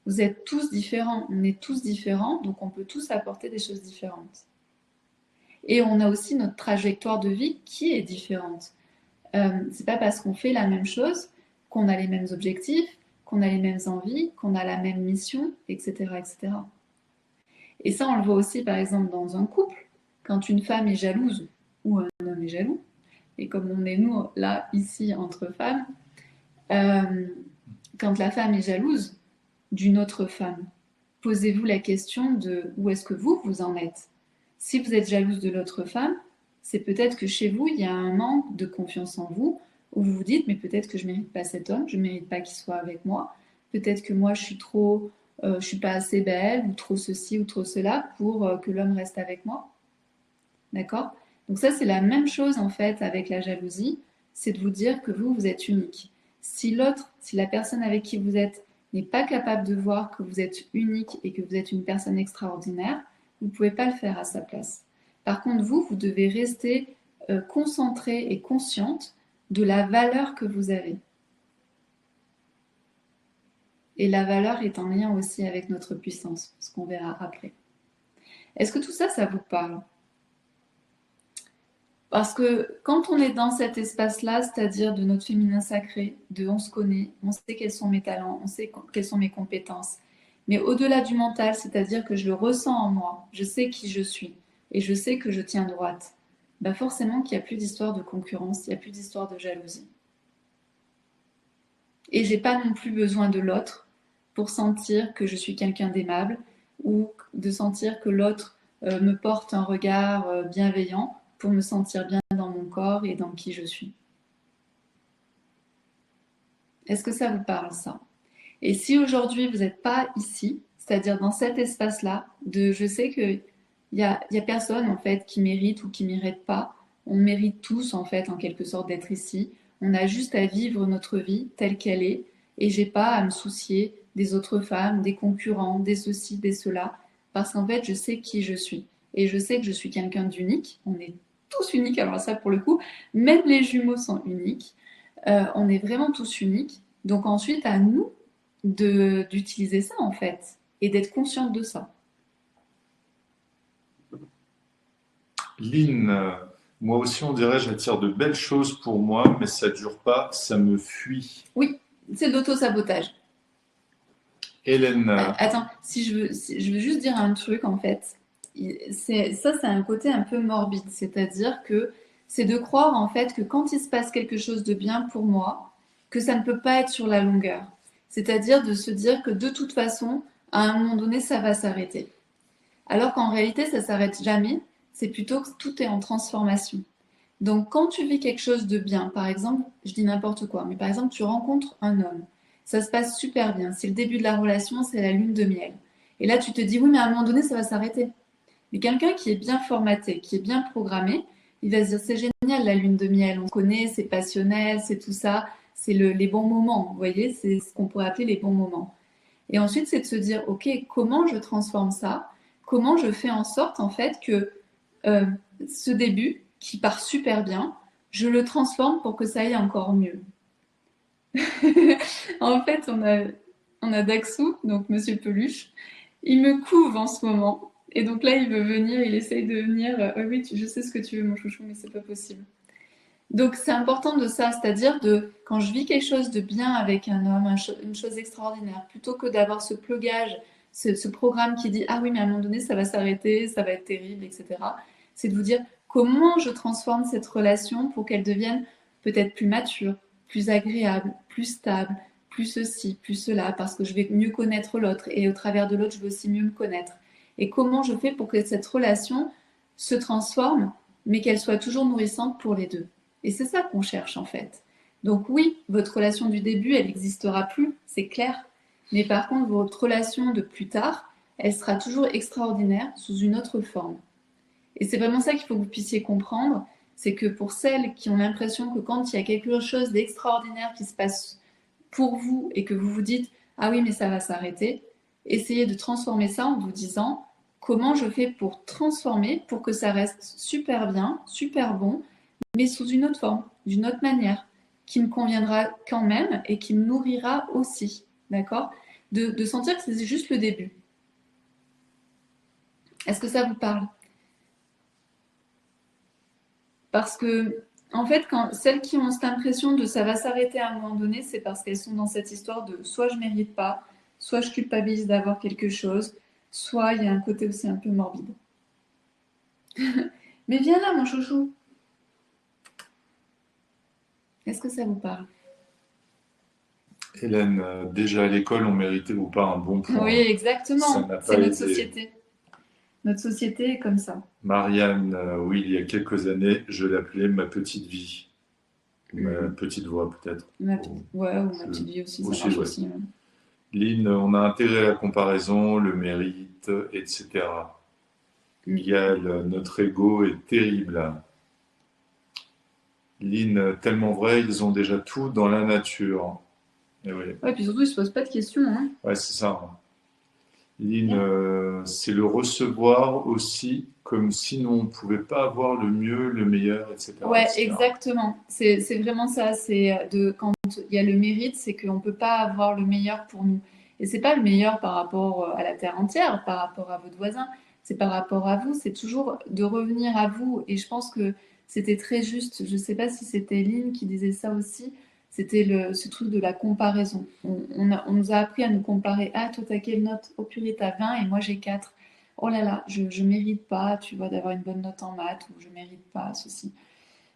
Vous êtes tous différents, on est tous différents, donc on peut tous apporter des choses différentes. Et on a aussi notre trajectoire de vie qui est différente. C'est pas parce qu'on fait la même chose qu'on a les mêmes objectifs, qu'on a les mêmes envies, qu'on a la même mission, etc., etc. Et ça, on le voit aussi, par exemple, dans un couple. Quand une femme est jalouse ou un homme est jaloux, et comme on est nous, là, ici, entre femmes, quand la femme est jalouse d'une autre femme, posez-vous la question de où est-ce que vous en êtes. Si vous êtes jalouse de l'autre femme, c'est peut-être que chez vous, il y a un manque de confiance en vous, où vous vous dites, mais peut-être que je ne mérite pas cet homme, je ne mérite pas qu'il soit avec moi, peut-être que moi je suis pas assez belle, ou trop ceci ou trop cela, pour que l'homme reste avec moi. D'accord? Donc ça, c'est la même chose en fait avec la jalousie, c'est de vous dire que vous êtes unique. Si la personne avec qui vous êtes n'est pas capable de voir que vous êtes unique et que vous êtes une personne extraordinaire, vous ne pouvez pas le faire à sa place. Par contre, vous devez rester concentrée et consciente de la valeur que vous avez. Et la valeur est en lien aussi avec notre puissance, ce qu'on verra après. Est-ce que tout ça, ça vous parle? Parce que quand on est dans cet espace-là, c'est-à-dire de notre féminin sacré, de on se connaît, on sait quels sont mes talents, on sait quelles sont mes compétences, mais au-delà du mental, c'est-à-dire que je le ressens en moi, je sais qui je suis et je sais que je tiens droite, bah forcément qu'il n'y a plus d'histoire de concurrence, il n'y a plus d'histoire de jalousie. Et j'ai pas non plus besoin de l'autre pour sentir que je suis quelqu'un d'aimable ou de sentir que l'autre me porte un regard bienveillant pour me sentir bien dans mon corps et dans qui je suis. Est-ce que ça vous parle, ça? Et si aujourd'hui vous n'êtes pas ici, c'est-à-dire dans cet espace-là, je sais qu'il y a personne en fait qui mérite ou qui ne mérite pas. On mérite tous en fait en quelque sorte d'être ici. On a juste à vivre notre vie telle qu'elle est et j'ai pas à me soucier des autres femmes, des concurrents, des ceci, des cela, parce qu'en fait je sais qui je suis et je sais que je suis quelqu'un d'unique. On est tous uniques, alors ça pour le coup, même les jumeaux sont uniques. On est vraiment tous uniques. Donc ensuite à nous d'utiliser ça en fait et d'être consciente de ça. Lynn, moi aussi on dirait j'attire de belles choses pour moi, mais ça dure pas, ça me fuit. Oui, c'est de l'auto-sabotage. Hélène. Attends, si je veux juste dire un truc en fait. C'est un côté un peu morbide, c'est-à-dire que c'est de croire en fait que quand il se passe quelque chose de bien pour moi, que ça ne peut pas être sur la longueur. C'est-à-dire de se dire que de toute façon, à un moment donné, ça va s'arrêter. Alors qu'en réalité, ça s'arrête jamais. C'est plutôt que tout est en transformation. Donc, quand tu vis quelque chose de bien, par exemple, je dis n'importe quoi, mais par exemple, tu rencontres un homme, ça se passe super bien, c'est le début de la relation, c'est la lune de miel. Et là, tu te dis, oui, mais à un moment donné, ça va s'arrêter. Mais quelqu'un qui est bien formaté, qui est bien programmé, il va se dire, c'est génial la lune de miel, on connaît, c'est passionnel, c'est tout ça, c'est les bons moments, vous voyez, c'est ce qu'on pourrait appeler les bons moments. Et ensuite, c'est de se dire, ok, comment je transforme ça? Comment je fais en sorte, en fait, que ce début, qui part super bien, je le transforme pour que ça aille encore mieux. En fait, on a Daxou, donc Monsieur Peluche, il me couve en ce moment. Et donc là, il veut venir, il essaye de venir. Oui, je sais ce que tu veux, mon chouchou, mais c'est pas possible. Donc c'est important de ça, c'est-à-dire quand je vis quelque chose de bien avec un homme, une chose extraordinaire, plutôt que d'avoir ce plugage, ce programme qui dit ah oui, mais à un moment donné, ça va s'arrêter, ça va être terrible, etc. C'est de vous dire comment je transforme cette relation pour qu'elle devienne peut-être plus mature, plus agréable, plus stable, plus ceci, plus cela, parce que je vais mieux connaître l'autre et au travers de l'autre, je vais aussi mieux me connaître. Et comment je fais pour que cette relation se transforme, mais qu'elle soit toujours nourrissante pour les deux. Et c'est ça qu'on cherche en fait. Donc oui, votre relation du début, elle n'existera plus, c'est clair. Mais par contre, votre relation de plus tard, elle sera toujours extraordinaire sous une autre forme. Et c'est vraiment ça qu'il faut que vous puissiez comprendre, c'est que pour celles qui ont l'impression que quand il y a quelque chose d'extraordinaire qui se passe pour vous et que vous vous dites ah oui mais ça va s'arrêter, essayez de transformer ça en vous disant comment je fais pour transformer pour que ça reste super bien, super bon, mais sous une autre forme, d'une autre manière, qui me conviendra quand même et qui me nourrira aussi, d'accord, de sentir que c'est juste le début. Est-ce que ça vous parle? Parce que, en fait, quand celles qui ont cette impression de ça va s'arrêter à un moment donné, c'est parce qu'elles sont dans cette histoire de soit je mérite pas, soit je culpabilise d'avoir quelque chose, soit il y a un côté aussi un peu morbide. Mais viens là, mon chouchou. Est-ce que ça vous parle? Hélène, déjà à l'école, on méritait ou pas un bon point. Oui, Ça exactement. n'a C'est pas notre aidé. société. Notre société est comme ça. Marianne, oui, il y a quelques années, je l'appelais ma petite vie. Ma petite voix, peut-être. Ouais, ou ma petite vie aussi, ça marche ouais. aussi. Lynn, on a intérêt à la comparaison, le mérite, etc. Gal, notre ego est terrible. Lynn, tellement vrai, ils ont déjà tout dans la nature. Et oui. Ouais, puis surtout, ils se posent pas de questions. Hein. Ouais, c'est ça. Lynn, c'est le recevoir aussi, comme si on ne pouvait pas avoir le mieux, le meilleur, etc. Ouais, etc. exactement. C'est vraiment ça. C'est de quand il y a le mérite, c'est qu'on ne peut pas avoir le meilleur pour nous. Et c'est pas le meilleur par rapport à la terre entière, par rapport à votre voisin. C'est par rapport à vous. C'est toujours de revenir à vous. Et je pense que c'était très juste. Je sais pas si c'était Lynn qui disait ça aussi. C'était ce truc de la comparaison. On nous a appris à nous comparer. Ah, toi, t'as quelle note? Oh purée, t'as 20 et moi j'ai 4. Oh là là, je mérite pas, tu vois, d'avoir une bonne note en maths ou je mérite pas ceci.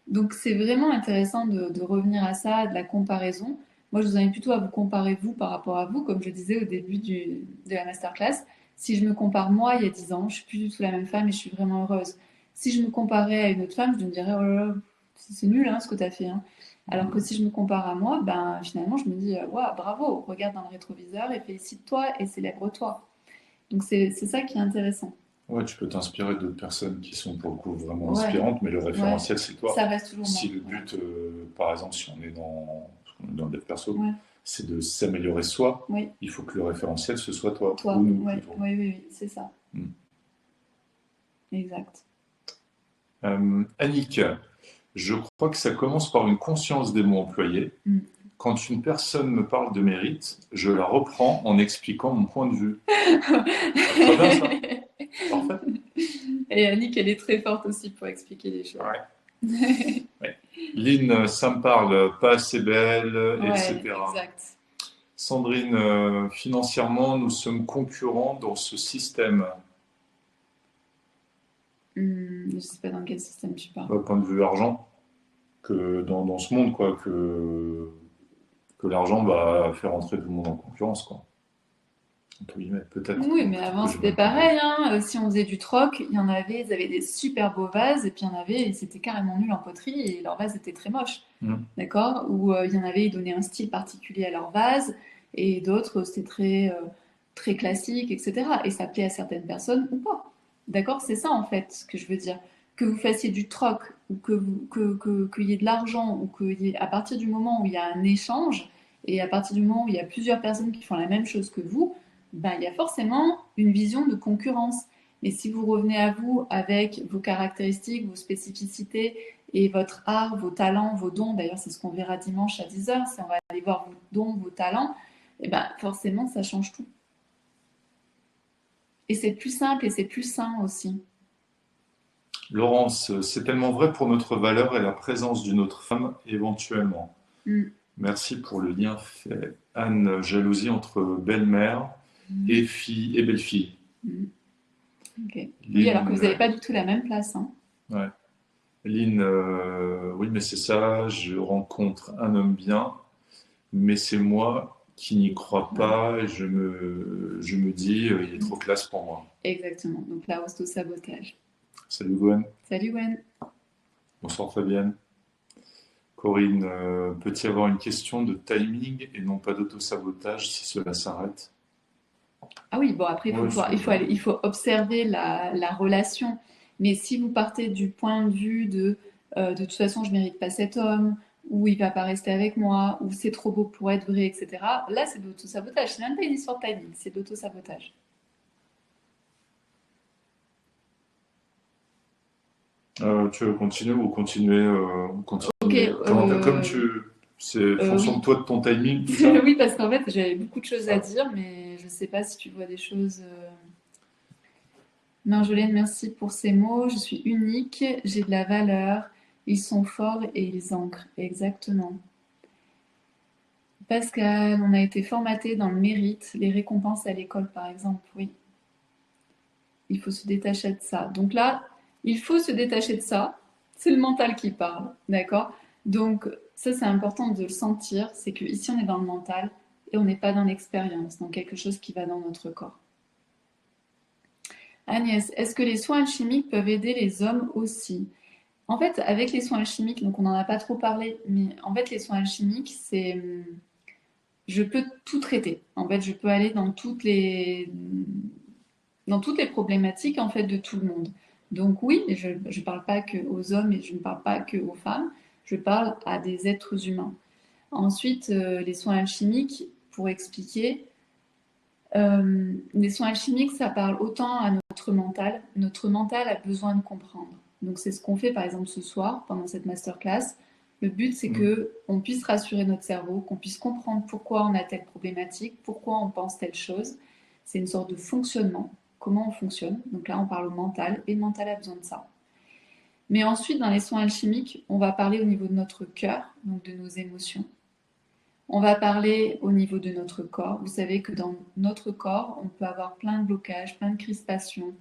Donc c'est vraiment intéressant de revenir à ça, de la comparaison. Moi, je vous invite plutôt à vous comparer vous par rapport à vous, comme je disais au début de la masterclass. Si je me compare moi il y a 10 ans, je suis plus du tout la même femme et je suis vraiment heureuse. Si je me comparais à une autre femme, je me dirais oh là là, c'est nul hein, ce que tu as fait. Hein. Alors que si je me compare à moi, ben finalement je me dis waouh, bravo, regarde dans le rétroviseur et félicite-toi et célèbre-toi. Donc c'est ça qui est intéressant. Ouais, tu peux t'inspirer d'autres personnes qui sont pour le coup vraiment inspirantes, mais le référentiel, c'est toi. Ça reste toujours si moi. le but, par exemple, si on est dans le dev perso, c'est de s'améliorer soi, il faut que le référentiel, ce soit toi. Ou nous, plutôt. Oui, c'est ça. Exact. Annick, je crois que ça commence par une conscience des mots employés. Quand une personne me parle de mérite, je la reprends en expliquant mon point de vue. Très bien ça. Parfait. Et Annick, elle est très forte aussi pour expliquer les choses. Ouais. Lynn, ça me parle, pas assez belle, etc. Exact. Sandrine, financièrement, nous sommes concurrents dans ce système. Je ne sais pas dans quel système tu parles. Au point de vue argent, que dans ce monde, quoi, que l'argent va faire entrer tout le monde en concurrence, quoi. Peut-être. Oui, mais avant c'était pareil. Hein. Si on faisait du troc, il y en avait, ils avaient des super beaux vases, et puis il y en avait, c'était carrément nul en poterie, et leurs vases étaient très moches. D'accord? Ou il y en avait, ils donnaient un style particulier à leur vase, et d'autres, c'était très classique, etc. Et ça plaît à certaines personnes ou pas. D'accord? C'est ça en fait ce que je veux dire. Que vous fassiez du troc, ou qu'il y ait de l'argent, ou à partir du moment où il y a un échange, et à partir du moment où il y a plusieurs personnes qui font la même chose que vous, ben, il y a forcément une vision de concurrence. Mais si vous revenez à vous avec vos caractéristiques, vos spécificités et votre art, vos talents, vos dons, d'ailleurs c'est ce qu'on verra dimanche à 10h, si on va aller voir vos dons, vos talents, et ben forcément ça change tout. Et c'est plus simple et c'est plus sain aussi. Laurence, c'est tellement vrai pour notre valeur et la présence d'une autre femme éventuellement. Merci pour le lien fait. Anne, jalousie entre belle-mère et fille et belle-fille. Okay. Oui, alors que vous n'avez pas du tout la même place. Hein. Ouais. Lynn, oui, mais c'est ça, je rencontre un homme bien, mais c'est moi qui n'y crois pas et je me dis, il est trop classe pour moi. Exactement, donc la hausse de sabotage. Salut Gwen. Salut Gwen. Bonsoir Fabienne. Corinne, peut-il y avoir une question de timing et non pas d'auto-sabotage si cela s'arrête? Ah oui, bon, après, Oui, il faut observer la relation. Mais si vous partez du point de vue de toute façon, je mérite pas cet homme, ou il va pas rester avec moi, ou c'est trop beau pour être vrai, etc., là, c'est de l'auto-sabotage. C'est même pas une histoire de timing, c'est de l'auto-sabotage. tu veux continuer ou continuer, Ok, comme tu... C'est fonction de oui. toi, de ton timing, tout ça? Oui, parce qu'en fait, j'avais beaucoup de choses à Ah. dire, mais je sais pas si tu vois des choses. Marjolaine, merci pour ces mots. Je suis unique, j'ai de la valeur. Ils sont forts et ils ancrent. Exactement. Pascal, on a été formaté dans le mérite, les récompenses à l'école, par exemple. Oui, il faut se détacher de ça. Donc là, il faut se détacher de ça. C'est le mental qui parle, d'accord? Donc ça, c'est important de le sentir. C'est que ici, on est dans le mental et on n'est pas dans l'expérience, dans quelque chose qui va dans notre corps. Agnès, est-ce que les soins alchimiques peuvent aider les hommes aussi? En fait, avec les soins alchimiques, donc on n'en a pas trop parlé, mais en fait, les soins alchimiques, c'est je peux tout traiter. En fait, je peux aller dans toutes les problématiques en fait de tout le monde. Donc oui, je ne parle pas que aux hommes et je ne parle pas que aux femmes, je parle à des êtres humains. Ensuite, les soins alchimiques, pour expliquer, les soins alchimiques, ça parle autant à notre mental. Notre mental a besoin de comprendre. Donc c'est ce qu'on fait par exemple ce soir pendant cette masterclass. Le but c'est que on puisse rassurer notre cerveau, qu'on puisse comprendre pourquoi on a telle problématique, pourquoi on pense telle chose. C'est une sorte de fonctionnement, comment on fonctionne. Donc là on parle au mental et le mental a besoin de ça. Mais ensuite dans les soins alchimiques, on va parler au niveau de notre cœur, donc de nos émotions. On va parler au niveau de notre corps. Vous savez que dans notre corps, on peut avoir plein de blocages, plein de crispations,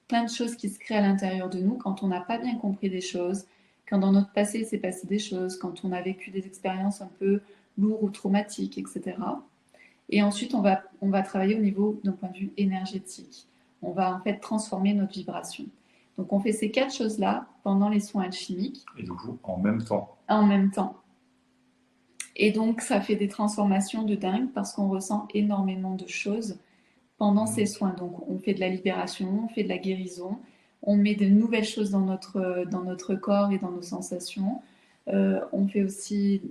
plein de choses qui se créent à l'intérieur de nous quand on n'a pas bien compris des choses, quand dans notre passé il s'est passé des choses, quand on a vécu des expériences un peu lourdes ou traumatiques, etc. Et ensuite, on va travailler au niveau d'un point de vue énergétique. On va en fait transformer notre vibration. Donc on fait ces quatre choses-là pendant les soins alchimiques. Et du coup, en même temps. En même temps. Et donc, ça fait des transformations de dingue parce qu'on ressent énormément de choses pendant ces soins. Donc, on fait de la libération, on fait de la guérison, on met de nouvelles choses dans notre corps et dans nos sensations. On fait aussi.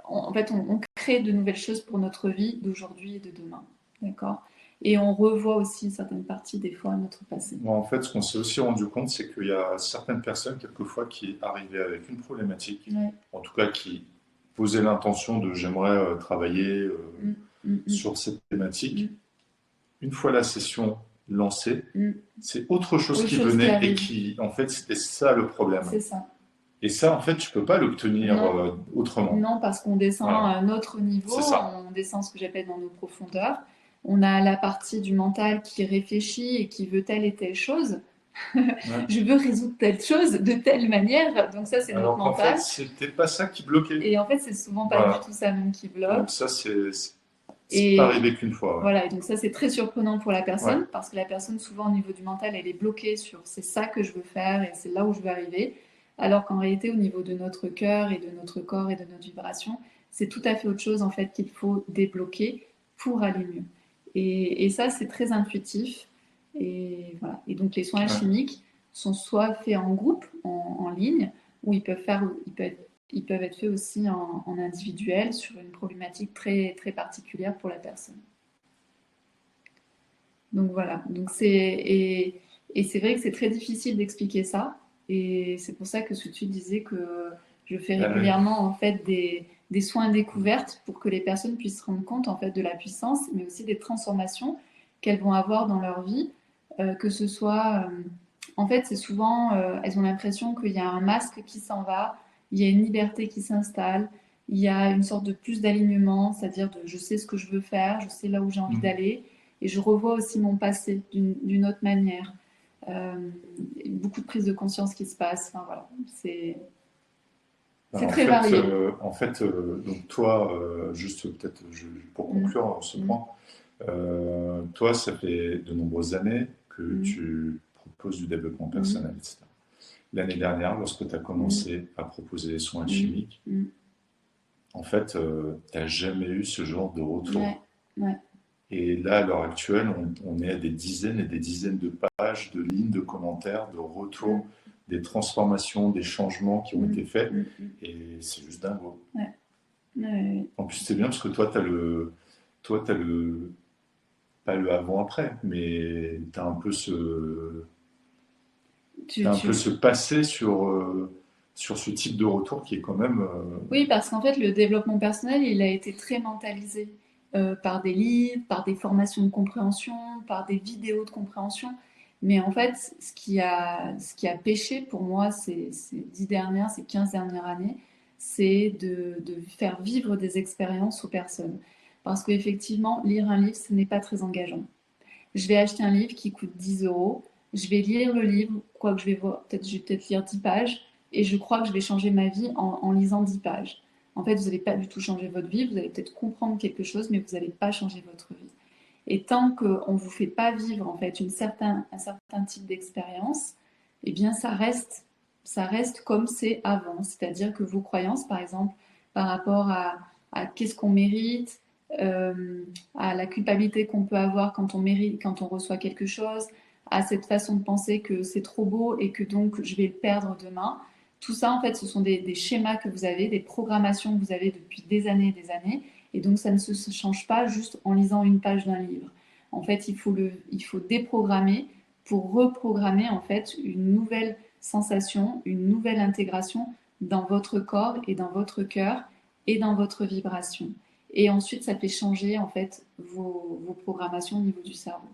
En fait, on crée de nouvelles choses pour notre vie d'aujourd'hui et de demain. D'accord? Et on revoit aussi certaines parties, des fois, notre passé. Bon, en fait, ce qu'on s'est aussi rendu compte, c'est qu'il y a certaines personnes, quelquefois, qui arrivaient avec une problématique, Ouais. en tout cas qui posaient l'intention de j'aimerais travailler sur cette thématique. Une fois la session lancée, c'est autre chose qui venait et qui, en fait, c'était ça le problème. C'est ça. Et ça, en fait, tu peux pas l'obtenir autrement. Non, parce qu'on descend à un autre niveau, on descend ce que j'appelle dans nos profondeurs. On a la partie du mental qui réfléchit et qui veut telle et telle chose. Je veux résoudre telle chose de telle manière, donc ça c'est notre mental. En fait, c'était pas ça qui bloquait. Et en fait, c'est souvent pas du tout ça même qui bloque. Donc ça, c'est pas arrivé qu'une fois. Ouais. Voilà, et donc ça c'est très surprenant pour la personne, parce que la personne souvent au niveau du mental, elle est bloquée sur c'est ça que je veux faire et c'est là où je veux arriver. Alors qu'en réalité, au niveau de notre cœur et de notre corps et de notre vibration, c'est tout à fait autre chose en fait qu'il faut débloquer pour aller mieux. Et ça, c'est très intuitif. Et voilà. Et donc les soins alchimiques sont soit faits en groupe, en ligne, ou ils peuvent être faits aussi en individuel sur une problématique très, très particulière pour la personne. Donc voilà. Et c'est vrai que c'est très difficile d'expliquer ça. Et c'est pour ça que tout de suite disais que je fais régulièrement en fait des soins découvertes pour que les personnes puissent se rendre compte en fait de la puissance, mais aussi des transformations qu'elles vont avoir dans leur vie, que ce soit en fait c'est souvent elles ont l'impression qu'il y a un masque qui s'en va, il y a une liberté qui s'installe, il y a une sorte de plus d'alignement, c'est-à-dire de je sais ce que je veux faire, je sais là où j'ai envie d'aller, et je revois aussi mon passé d'une autre manière. Beaucoup de prise de conscience qui se passe. Enfin, voilà, c'est très varié. En fait, donc toi, juste peut-être pour conclure ce point, toi, ça fait de nombreuses années que tu proposes du développement personnel, etc. l'année dernière, lorsque tu as commencé à proposer les soins alchimiques, en fait, tu n'as jamais eu ce genre de retour. Ouais, ouais. Et là, à l'heure actuelle, on est à des dizaines et des dizaines de pages, de lignes de commentaires, de retours, des transformations, des changements qui ont été faits. Et c'est juste dingo. Ouais. Ouais. En plus, c'est bien parce que toi, tu as pas le avant-après, mais tu as un peu ce passé sur ce type de retour qui est quand même. Oui, parce qu'en fait, le développement personnel, il a été très mentalisé par des livres, par des formations de compréhension, par des vidéos de compréhension. Mais en fait, ce qui a péché pour moi ces 15 dernières années, c'est de faire vivre des expériences aux personnes. Parce qu'effectivement, lire un livre, ce n'est pas très engageant. Je vais acheter un livre qui coûte 10 euros, je vais lire le livre, quoi que je vais voir, je vais peut-être lire 10 pages, et je crois que je vais changer ma vie en lisant 10 pages. En fait, vous n'allez pas du tout changer votre vie, vous allez peut-être comprendre quelque chose, mais vous n'allez pas changer votre vie. Et tant qu'on ne vous fait pas vivre en fait un certain type d'expérience, eh bien ça reste comme c'est avant. C'est-à-dire que vos croyances, par exemple, par rapport à qu'est-ce qu'on mérite, à la culpabilité qu'on peut avoir quand on mérite, quand on reçoit quelque chose, à cette façon de penser que c'est trop beau et que donc je vais le perdre demain. Tout ça, en fait, ce sont des schémas que vous avez, des programmations que vous avez depuis des années et des années. Et donc, ça ne se change pas juste en lisant une page d'un livre. En fait, il faut déprogrammer pour reprogrammer en fait une nouvelle sensation, une nouvelle intégration dans votre corps et dans votre cœur et dans votre vibration. Et ensuite, ça fait changer en fait vos programmations au niveau du cerveau.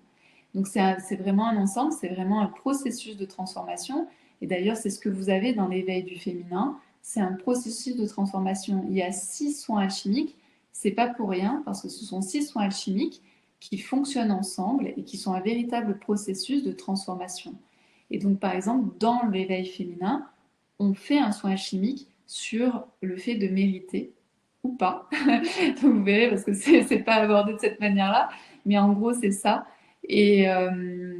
Donc c'est vraiment un ensemble, c'est vraiment un processus de transformation. Et d'ailleurs, c'est ce que vous avez dans l'éveil du féminin. C'est un processus de transformation. Il y a 6 soins alchimiques. C'est pas pour rien parce que ce sont 6 soins alchimiques qui fonctionnent ensemble et qui sont un véritable processus de transformation. Et donc, par exemple, dans l'éveil féminin, on fait un soin alchimique sur le fait de mériter ou pas. Donc, vous verrez, parce que c'est pas abordé de cette manière-là, mais en gros, c'est ça. Et, euh,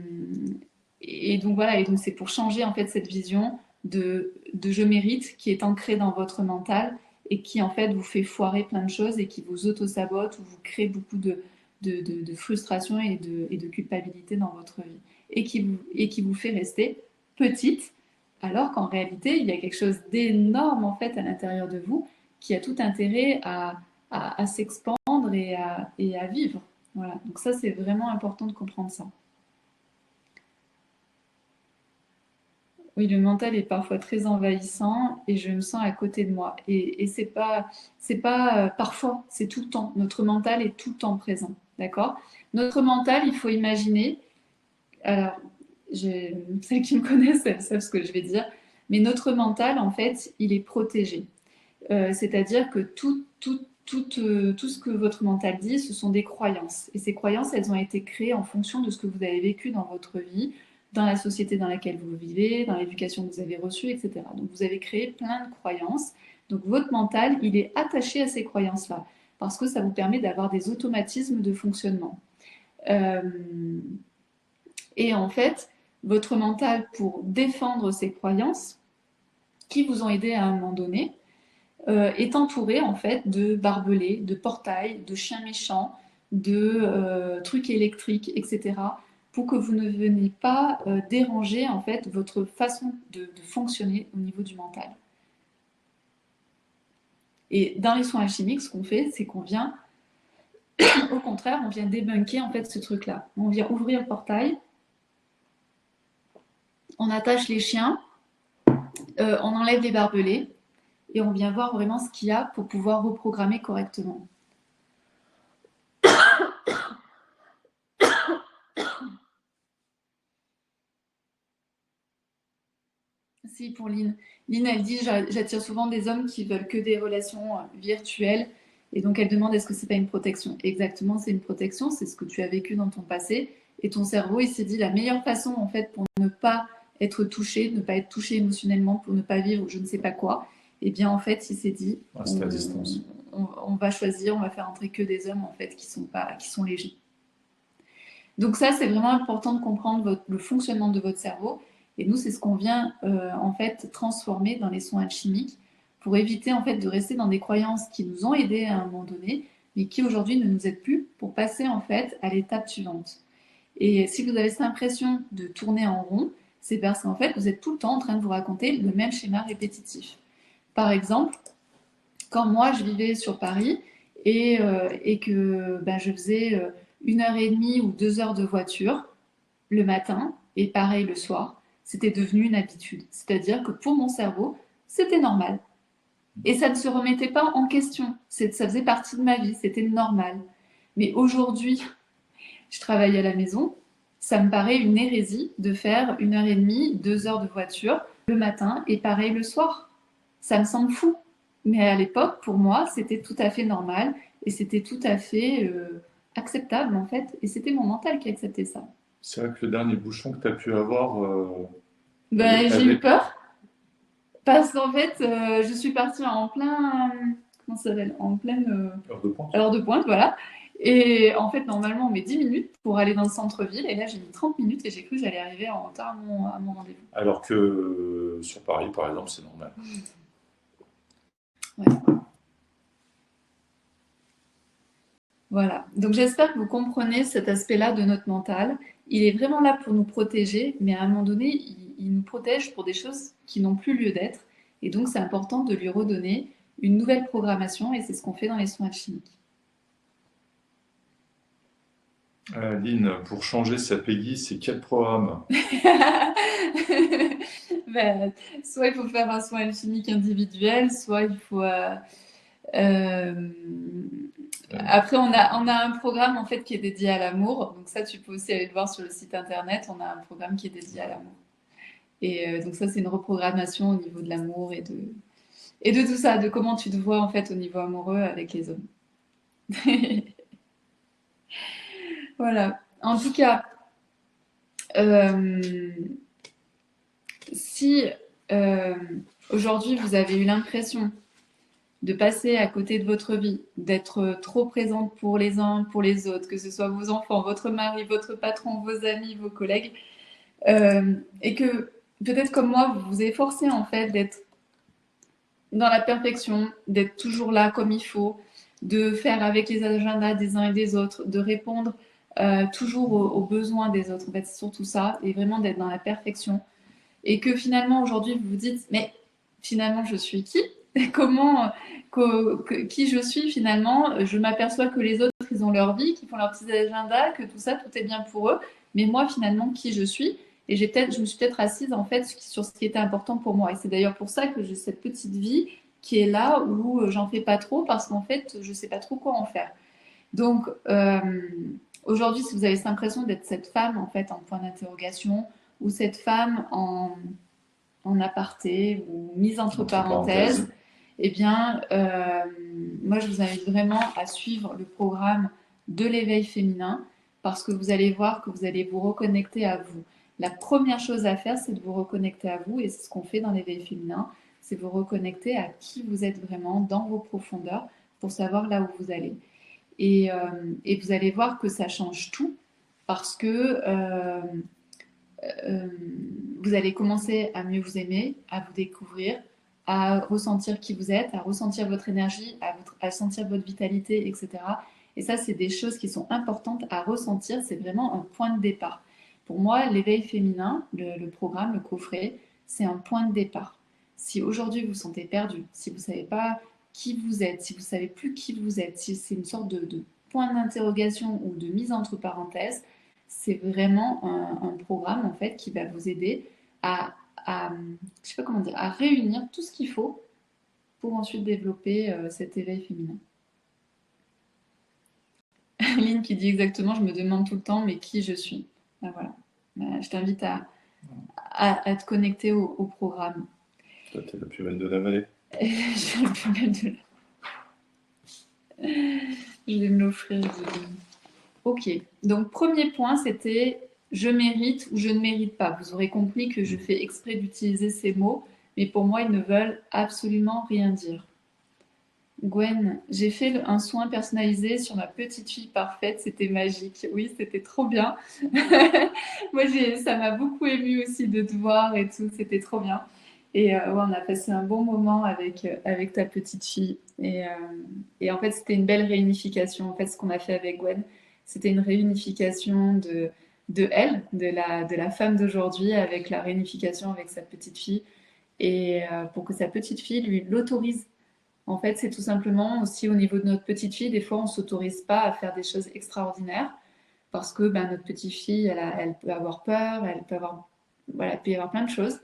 et donc voilà, et donc c'est pour changer en fait cette vision de je mérite qui est ancrée dans votre mental et qui en fait vous fait foirer plein de choses et qui vous auto-sabote ou vous crée beaucoup de frustration et de culpabilité dans votre vie et qui vous fait rester petite alors qu'en réalité il y a quelque chose d'énorme en fait à l'intérieur de vous qui a tout intérêt à s'expandre et à vivre. Voilà, donc ça c'est vraiment important de comprendre ça. Oui, le mental est parfois très envahissant et je me sens à côté de moi. Et c'est pas parfois, c'est tout le temps. Notre mental est tout le temps présent, d'accord? Notre mental, il faut imaginer. Alors, celles qui me connaissent, elles savent ce que je vais dire. Mais notre mental, en fait, il est protégé. C'est-à-dire que tout ce que votre mental dit, ce sont des croyances. Et ces croyances, elles ont été créées en fonction de ce que vous avez vécu dans votre vie, dans la société dans laquelle vous vivez, dans l'éducation que vous avez reçue, etc. Donc vous avez créé plein de croyances. Donc votre mental, il est attaché à ces croyances-là, parce que ça vous permet d'avoir des automatismes de fonctionnement. Euh, et en fait, votre mental, pour défendre ces croyances, qui vous ont aidé à un moment donné, est entouré en fait de barbelés, de portails, de chiens méchants, de trucs électriques, etc. pour que vous ne veniez pas déranger en fait votre façon de fonctionner au niveau du mental. Et dans les soins alchimiques, ce qu'on fait, c'est qu'on vient, au contraire, on vient débunker en fait ce truc-là. On vient ouvrir le portail, on attache les chiens, on enlève les barbelés et on vient voir vraiment ce qu'il y a pour pouvoir reprogrammer correctement. Si, pour Lynn. Lynn, elle dit, j'attire souvent des hommes qui veulent que des relations virtuelles. Et donc, elle demande, est-ce que c'est pas une protection? Exactement, c'est une protection. C'est ce que tu as vécu dans ton passé. Et ton cerveau, il s'est dit, la meilleure façon, en fait, pour ne pas être touché, ne pas être touché émotionnellement, pour ne pas vivre je ne sais pas quoi, eh bien, en fait, il s'est dit, c'est à distance. On va choisir, on va faire entrer que des hommes, en fait, qui sont légers. Donc ça, c'est vraiment important de comprendre le fonctionnement de votre cerveau. Et nous, c'est ce qu'on vient en fait transformer dans les soins alchimiques pour éviter en fait de rester dans des croyances qui nous ont aidés à un moment donné, mais qui aujourd'hui ne nous aident plus pour passer en fait à l'étape suivante. Et si vous avez cette impression de tourner en rond, c'est parce qu'en fait, vous êtes tout le temps en train de vous raconter le même schéma répétitif. Par exemple, quand moi, je vivais sur Paris et que je faisais 1 heure et demie ou 2 heures de voiture le matin et pareil le soir, c'était devenu une habitude. C'est-à-dire que pour mon cerveau, c'était normal. Et ça ne se remettait pas en question. Ça faisait partie de ma vie, c'était normal. Mais aujourd'hui, je travaille à la maison, ça me paraît une hérésie de faire 1 heure et demie, 2 heures de voiture le matin et pareil le soir. Ça me semble fou. Mais à l'époque, pour moi, c'était tout à fait normal et c'était tout à fait acceptable en fait. Et c'était mon mental qui acceptait ça. C'est vrai que le dernier bouchon que tu as pu avoir J'ai eu peur parce qu'en fait, je suis partie en plein, comment ça s'appelle, en pleine heure de pointe, voilà. Et en fait, normalement, on met 10 minutes pour aller dans le centre-ville. Et là, j'ai mis 30 minutes et j'ai cru que j'allais arriver en retard à mon rendez-vous. Alors que sur Paris, par exemple, c'est normal. Ouais. Voilà. Donc, j'espère que vous comprenez cet aspect-là de notre mental. Il est vraiment là pour nous protéger, mais à un moment donné, il nous protège pour des choses qui n'ont plus lieu d'être. Et donc, c'est important de lui redonner une nouvelle programmation. Et c'est ce qu'on fait dans les soins alchimiques. Lynn, pour changer sa Peggy, c'est quel programme? Soit il faut faire un soin alchimique individuel, soit il faut. Après, on a un programme en fait qui est dédié à l'amour. Donc ça, tu peux aussi aller le voir sur le site internet. On a un programme qui est dédié à l'amour. Et donc ça, c'est une reprogrammation au niveau de l'amour et de tout ça, de comment tu te vois en fait au niveau amoureux avec les hommes. Voilà. En tout cas, si aujourd'hui vous avez eu l'impression de passer à côté de votre vie, d'être trop présente pour les uns, pour les autres, que ce soit vos enfants, votre mari, votre patron, vos amis, vos collègues, et que peut-être comme moi, vous vous efforcez en fait d'être dans la perfection, d'être toujours là comme il faut, de faire avec les agendas des uns et des autres, de répondre toujours aux besoins des autres. En fait, c'est surtout ça, et vraiment d'être dans la perfection. Et que finalement, aujourd'hui, vous vous dites, mais finalement, je suis qui? Comment, qui je suis finalement? Je m'aperçois que les autres, ils ont leur vie, qu'ils font leurs petits agendas, que tout ça, tout est bien pour eux. Mais moi, finalement, qui je suis? Et je me suis peut-être assise en fait sur ce qui était important pour moi. Et c'est d'ailleurs pour ça que j'ai cette petite vie qui est là où j'en fais pas trop parce qu'en fait, je sais pas trop quoi en faire. Donc, aujourd'hui, si vous avez cette impression d'être cette femme en fait en point d'interrogation ou cette femme en aparté ou mise entre parenthèses, eh bien, moi, je vous invite vraiment à suivre le programme de l'éveil féminin parce que vous allez voir que vous allez vous reconnecter à vous. La première chose à faire, c'est de vous reconnecter à vous et c'est ce qu'on fait dans l'éveil féminin, c'est vous reconnecter à qui vous êtes vraiment dans vos profondeurs pour savoir là où vous allez. Et vous allez voir que ça change tout parce que vous allez commencer à mieux vous aimer, à vous découvrir, à ressentir qui vous êtes, à ressentir votre énergie, à sentir votre vitalité, etc. Et ça, c'est des choses qui sont importantes à ressentir. C'est vraiment un point de départ. Pour moi, l'éveil féminin, le programme, le coffret, c'est un point de départ. Si aujourd'hui vous vous sentez perdu, si vous ne savez pas qui vous êtes, si vous ne savez plus qui vous êtes, si c'est une sorte de point d'interrogation ou de mise entre parenthèses, c'est vraiment un programme en fait qui va vous aider je sais pas comment dire, à réunir tout ce qu'il faut pour ensuite développer cet éveil féminin. Lynn qui dit exactement, je me demande tout le temps, mais qui je suis. Ben voilà. Je t'invite à te connecter au programme. Toi, t'es la plus belle de la vallée. Je suis la plus belle de la... Je vais me l'offrir. Ok, donc premier point, c'était je mérite ou je ne mérite pas. Vous aurez compris que je fais exprès d'utiliser ces mots, mais pour moi, ils ne veulent absolument rien dire. Gwen, j'ai fait un soin personnalisé sur ma petite fille parfaite, c'était magique. Oui, c'était trop bien. Moi, ça m'a beaucoup émue aussi de te voir et tout, c'était trop bien. Et ouais, on a passé un bon moment avec ta petite fille. Et en fait, c'était une belle réunification. En fait, ce qu'on a fait avec Gwen, c'était une réunification de elle, de la femme d'aujourd'hui, avec la réunification avec sa petite fille. Et pour que sa petite fille lui l'autorise. En fait, c'est tout simplement aussi au niveau de notre petite fille, des fois on ne s'autorise pas à faire des choses extraordinaires parce que ben, notre petite fille, elle peut avoir peur, elle peut avoir, voilà, il peut y avoir plein de choses.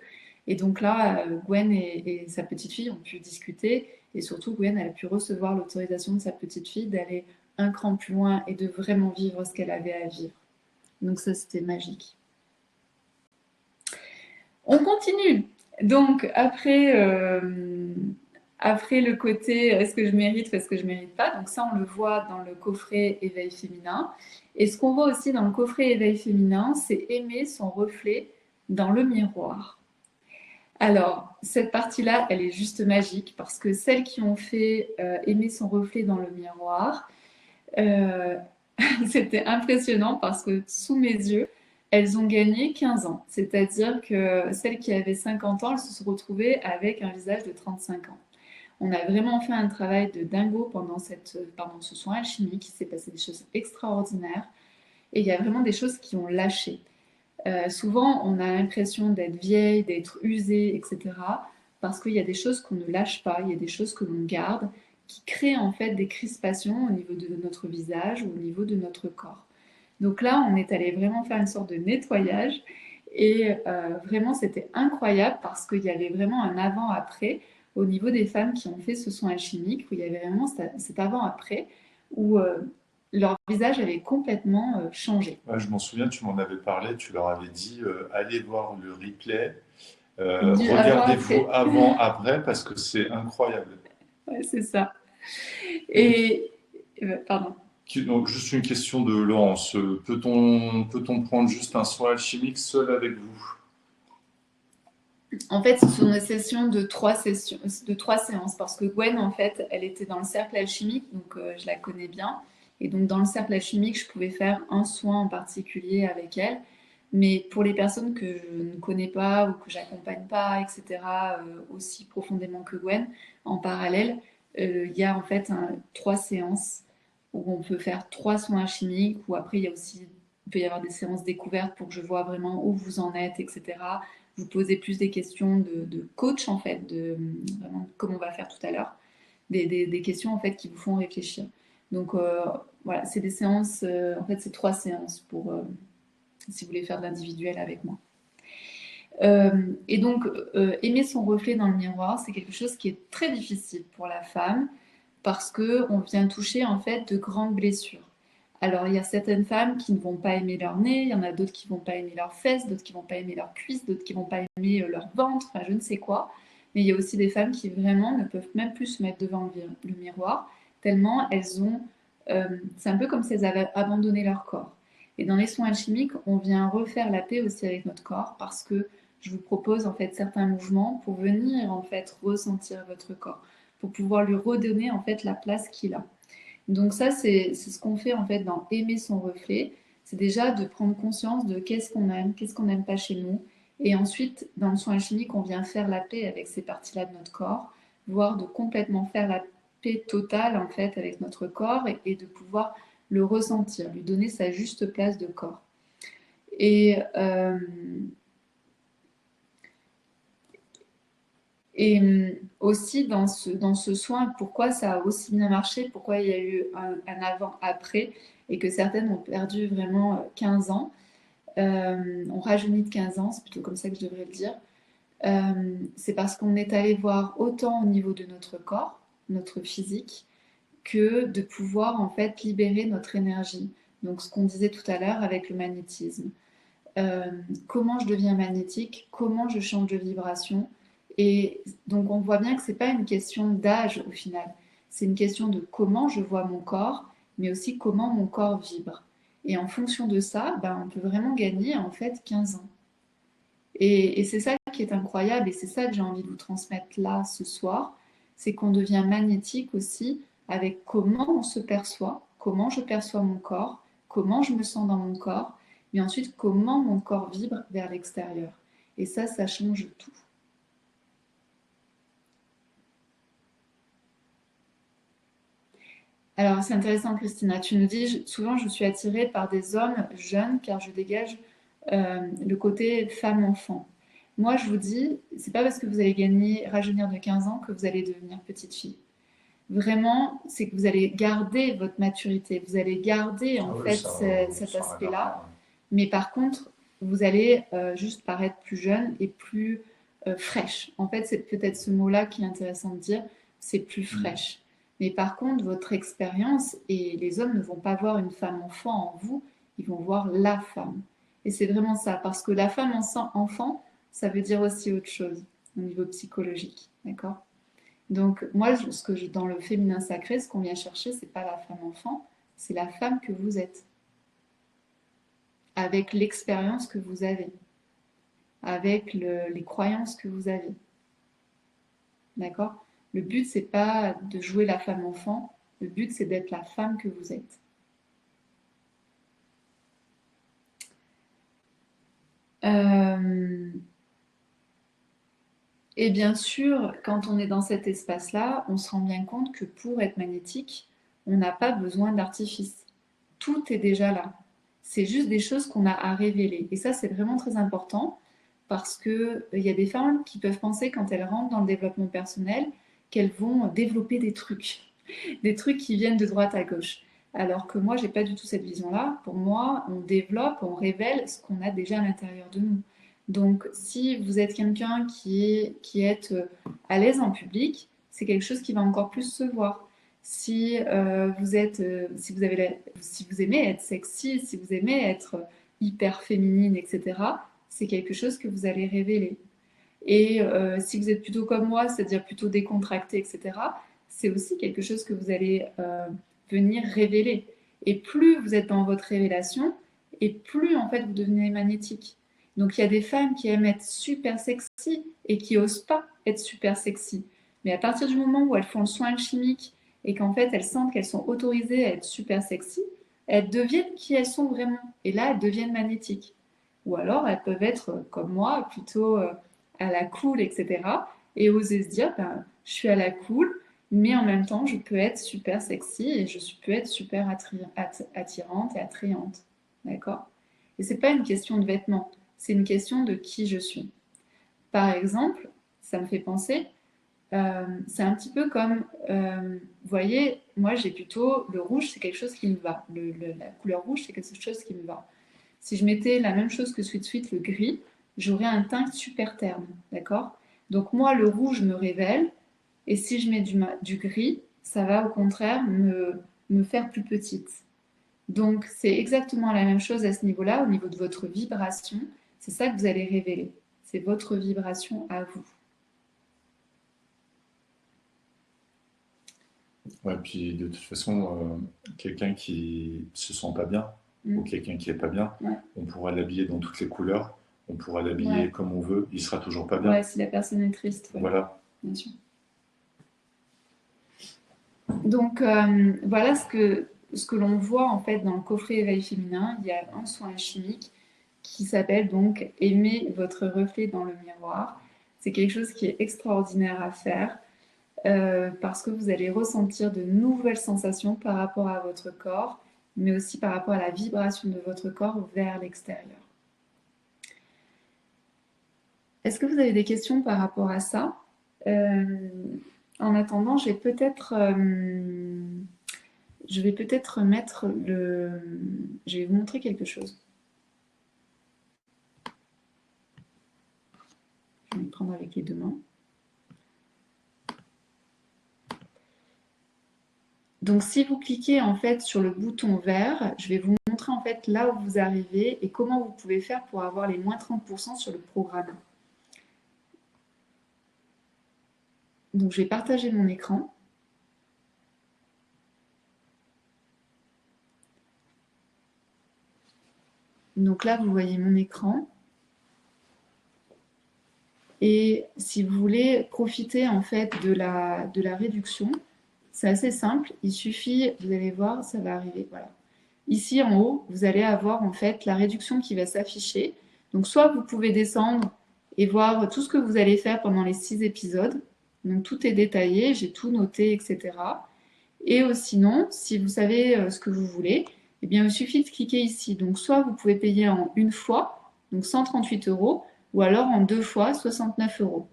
Et donc là, Gwen et sa petite fille ont pu discuter et surtout Gwen, elle a pu recevoir l'autorisation de sa petite fille d'aller un cran plus loin et de vraiment vivre ce qu'elle avait à vivre. Donc ça, c'était magique. On continue. Donc après le côté est-ce que je mérite ou est-ce que je mérite pas, donc ça on le voit dans le coffret éveil féminin. Et ce qu'on voit aussi dans le coffret éveil féminin, c'est aimer son reflet dans le miroir. Alors, cette partie-là, elle est juste magique parce que celles qui ont fait aimer son reflet dans le miroir, euh, c'était impressionnant parce que sous mes yeux, elles ont gagné 15 ans. C'est-à-dire que celles qui avaient 50 ans, elles se sont retrouvées avec un visage de 35 ans. On a vraiment fait un travail de dingo pendant ce soin alchimique. Il s'est passé des choses extraordinaires. Et il y a vraiment des choses qui ont lâché. Souvent, on a l'impression d'être vieille, d'être usée, etc. Parce qu'il y a des choses qu'on ne lâche pas, il y a des choses que l'on garde, qui créent en fait des crispations au niveau de notre visage ou au niveau de notre corps. Donc là, on est allé vraiment faire une sorte de nettoyage. Et vraiment, c'était incroyable parce qu'il y avait vraiment un avant-après au niveau des femmes qui ont fait ce soin alchimique, où il y avait vraiment cet avant-après, où leur visage avait complètement changé. Ouais, je m'en souviens, tu m'en avais parlé, tu leur avais dit allez voir le replay, Du regardez-vous avant-après. avant, après, parce que c'est incroyable. Ouais, c'est ça. Et Et, pardon. donc, juste une question de Laurence, peut-on prendre juste un soin alchimique seul avec vous? En fait, ce sont des sessions de trois séances, parce que Gwen, en fait, elle était dans le cercle alchimique, donc je la connais bien. Et donc, dans le cercle alchimique, je pouvais faire un soin en particulier avec elle. Mais pour les personnes que je ne connais pas ou que j'accompagne pas, etc., aussi profondément que Gwen, en parallèle, il y a en fait trois séances où on peut faire trois soins alchimiques, ou après, il peut y avoir des séances découvertes pour que je vois vraiment où vous en êtes, etc. Vous posez plus des questions de coach, en fait, vraiment, comme on va faire tout à l'heure, des questions, en fait, qui vous font réfléchir. Donc, voilà, c'est des séances, en fait, c'est trois séances pour, si vous voulez faire de l'individuel avec moi. Et donc, aimer son reflet dans le miroir, c'est quelque chose qui est très difficile pour la femme parce qu'on vient toucher en fait de grandes blessures. Alors, il y a certaines femmes qui ne vont pas aimer leur nez, il y en a d'autres qui ne vont pas aimer leurs fesses, d'autres qui ne vont pas aimer leurs cuisses, d'autres qui ne vont pas aimer leur ventre, enfin, je ne sais quoi. Mais il y a aussi des femmes qui vraiment ne peuvent même plus se mettre devant le miroir, tellement elles ont... c'est un peu comme si elles avaient abandonné leur corps. Et dans les soins alchimiques, on vient refaire la paix aussi avec notre corps parce que je vous propose en fait certains mouvements pour venir en fait ressentir votre corps, pour pouvoir lui redonner en fait la place qu'il a. Donc ça, c'est ce qu'on fait en fait dans aimer son reflet. C'est déjà de prendre conscience de qu'est-ce qu'on n'aime pas chez nous. Et ensuite, dans le soin alchimique, on vient faire la paix avec ces parties-là de notre corps, voire de complètement faire la paix totale en fait avec notre corps et de pouvoir le ressentir, lui donner sa juste place de corps. Et Et aussi dans ce soin, pourquoi ça a aussi bien marché, pourquoi il y a eu un avant-après et que certaines ont perdu vraiment 15 ans, ont rajeuni de 15 ans, c'est plutôt comme ça que je devrais le dire, c'est parce qu'on est allé voir autant au niveau de notre corps, notre physique, que de pouvoir en fait libérer notre énergie. Donc ce qu'on disait tout à l'heure avec le magnétisme. Comment je deviens magnétique, comment je change de vibration. Et donc on voit bien que c'est pas une question d'âge au final, c'est une question de comment je vois mon corps, mais aussi comment mon corps vibre. Et en fonction de ça, ben, on peut vraiment gagner en fait 15 ans. Et c'est ça qui est incroyable et c'est ça que j'ai envie de vous transmettre là ce soir, c'est qu'on devient magnétique aussi avec comment on se perçoit, comment je perçois mon corps, comment je me sens dans mon corps, mais ensuite comment mon corps vibre vers l'extérieur. Et ça change tout. Alors, c'est intéressant, Christina. Tu nous dis, souvent, je suis attirée par des hommes jeunes car je dégage le côté femme-enfant. Moi, je vous dis, c'est pas parce que vous allez rajeunir de 15 ans que vous allez devenir petite fille. Vraiment, c'est que vous allez garder votre maturité, vous allez garder en fait cet aspect-là. Mais par contre, vous allez juste paraître plus jeune et plus fraîche. En fait, c'est peut-être ce mot-là qui est intéressant de dire, c'est plus fraîche. Mais par contre, votre expérience, et les hommes ne vont pas voir une femme enfant en vous, ils vont voir la femme. Et c'est vraiment ça, parce que la femme enfant, ça veut dire aussi autre chose au niveau psychologique, d'accord? Donc moi, dans le féminin sacré, ce qu'on vient chercher, c'est pas la femme enfant, c'est la femme que vous êtes, avec l'expérience que vous avez, avec les croyances que vous avez, d'accord? Le but, c'est pas de jouer la femme enfant, le but, c'est d'être la femme que vous êtes. Et bien sûr, quand on est dans cet espace-là, on se rend bien compte que pour être magnétique, on n'a pas besoin d'artifice. Tout est déjà là. C'est juste des choses qu'on a à révéler. Et ça, c'est vraiment très important parce qu'il y a des femmes qui peuvent penser quand elles rentrent dans le développement personnel qu'elles vont développer des trucs qui viennent de droite à gauche. Alors que moi, j'ai pas du tout cette vision-là. Pour moi, on développe, on révèle ce qu'on a déjà à l'intérieur de nous. Donc, si vous êtes quelqu'un qui est à l'aise en public, c'est quelque chose qui va encore plus se voir. Si si vous aimez être sexy, si vous aimez être hyper féminine, etc., c'est quelque chose que vous allez révéler. Et si vous êtes plutôt comme moi, c'est-à-dire plutôt décontracté, etc., c'est aussi quelque chose que vous allez venir révéler. Et plus vous êtes dans votre révélation, et plus en fait vous devenez magnétique. Donc il y a des femmes qui aiment être super sexy et qui osent pas être super sexy. Mais à partir du moment où elles font le soin alchimique et qu'en fait elles sentent qu'elles sont autorisées à être super sexy, elles deviennent qui elles sont vraiment. Et là, elles deviennent magnétiques. Ou alors elles peuvent être comme moi, plutôt à la cool, etc. Et oser se dire, ben, je suis à la cool, mais en même temps, je peux être super sexy et peux être super attirante et attrayante. D'accord? Et c'est pas une question de vêtements, c'est une question de qui je suis. Par exemple, ça me fait penser, c'est un petit peu comme, vous voyez, moi j'ai plutôt, le rouge c'est quelque chose qui me va, la couleur rouge c'est quelque chose qui me va. Si je mettais la même chose que Sweet, le gris, j'aurais un teint super terne, d'accord? Donc moi, le rouge me révèle, et si je mets du gris, ça va au contraire me faire plus petite. Donc c'est exactement la même chose à ce niveau-là, au niveau de votre vibration, c'est ça que vous allez révéler. C'est votre vibration à vous. Ouais, puis de toute façon, quelqu'un qui se sent pas bien ou quelqu'un qui est pas bien, on pourra l'habiller dans toutes les couleurs, on pourra l'habiller comme on veut, il sera toujours pas bien. Ouais, si la personne est triste. Voilà. Bien sûr. Donc voilà ce que l'on voit en fait dans le coffret éveil féminin. Il y a un soin chimique qui s'appelle donc aimer votre reflet dans le miroir. C'est quelque chose qui est extraordinaire à faire parce que vous allez ressentir de nouvelles sensations par rapport à votre corps, mais aussi par rapport à la vibration de votre corps vers l'extérieur. Est-ce que vous avez des questions par rapport à ça? En attendant, je vais peut-être mettre le... Je vais vous montrer quelque chose. Je vais le prendre avec les deux mains. Donc, si vous cliquez en fait sur le bouton vert, je vais vous montrer en fait là où vous arrivez et comment vous pouvez faire pour avoir les moins 30% sur le programme. Donc, je vais partager mon écran. Donc là, vous voyez mon écran. Et si vous voulez profiter en fait de la réduction, c'est assez simple. Il suffit, vous allez voir, ça va arriver. Voilà. Ici en haut, vous allez avoir en fait la réduction qui va s'afficher. Donc soit vous pouvez descendre et voir tout ce que vous allez faire pendant les 6 épisodes. Donc tout est détaillé, j'ai tout noté, etc. Et sinon, si vous savez ce que vous voulez, eh bien, il suffit de cliquer ici. Donc soit vous pouvez payer en une fois, donc 138 €, ou alors en 2 fois, 69 €.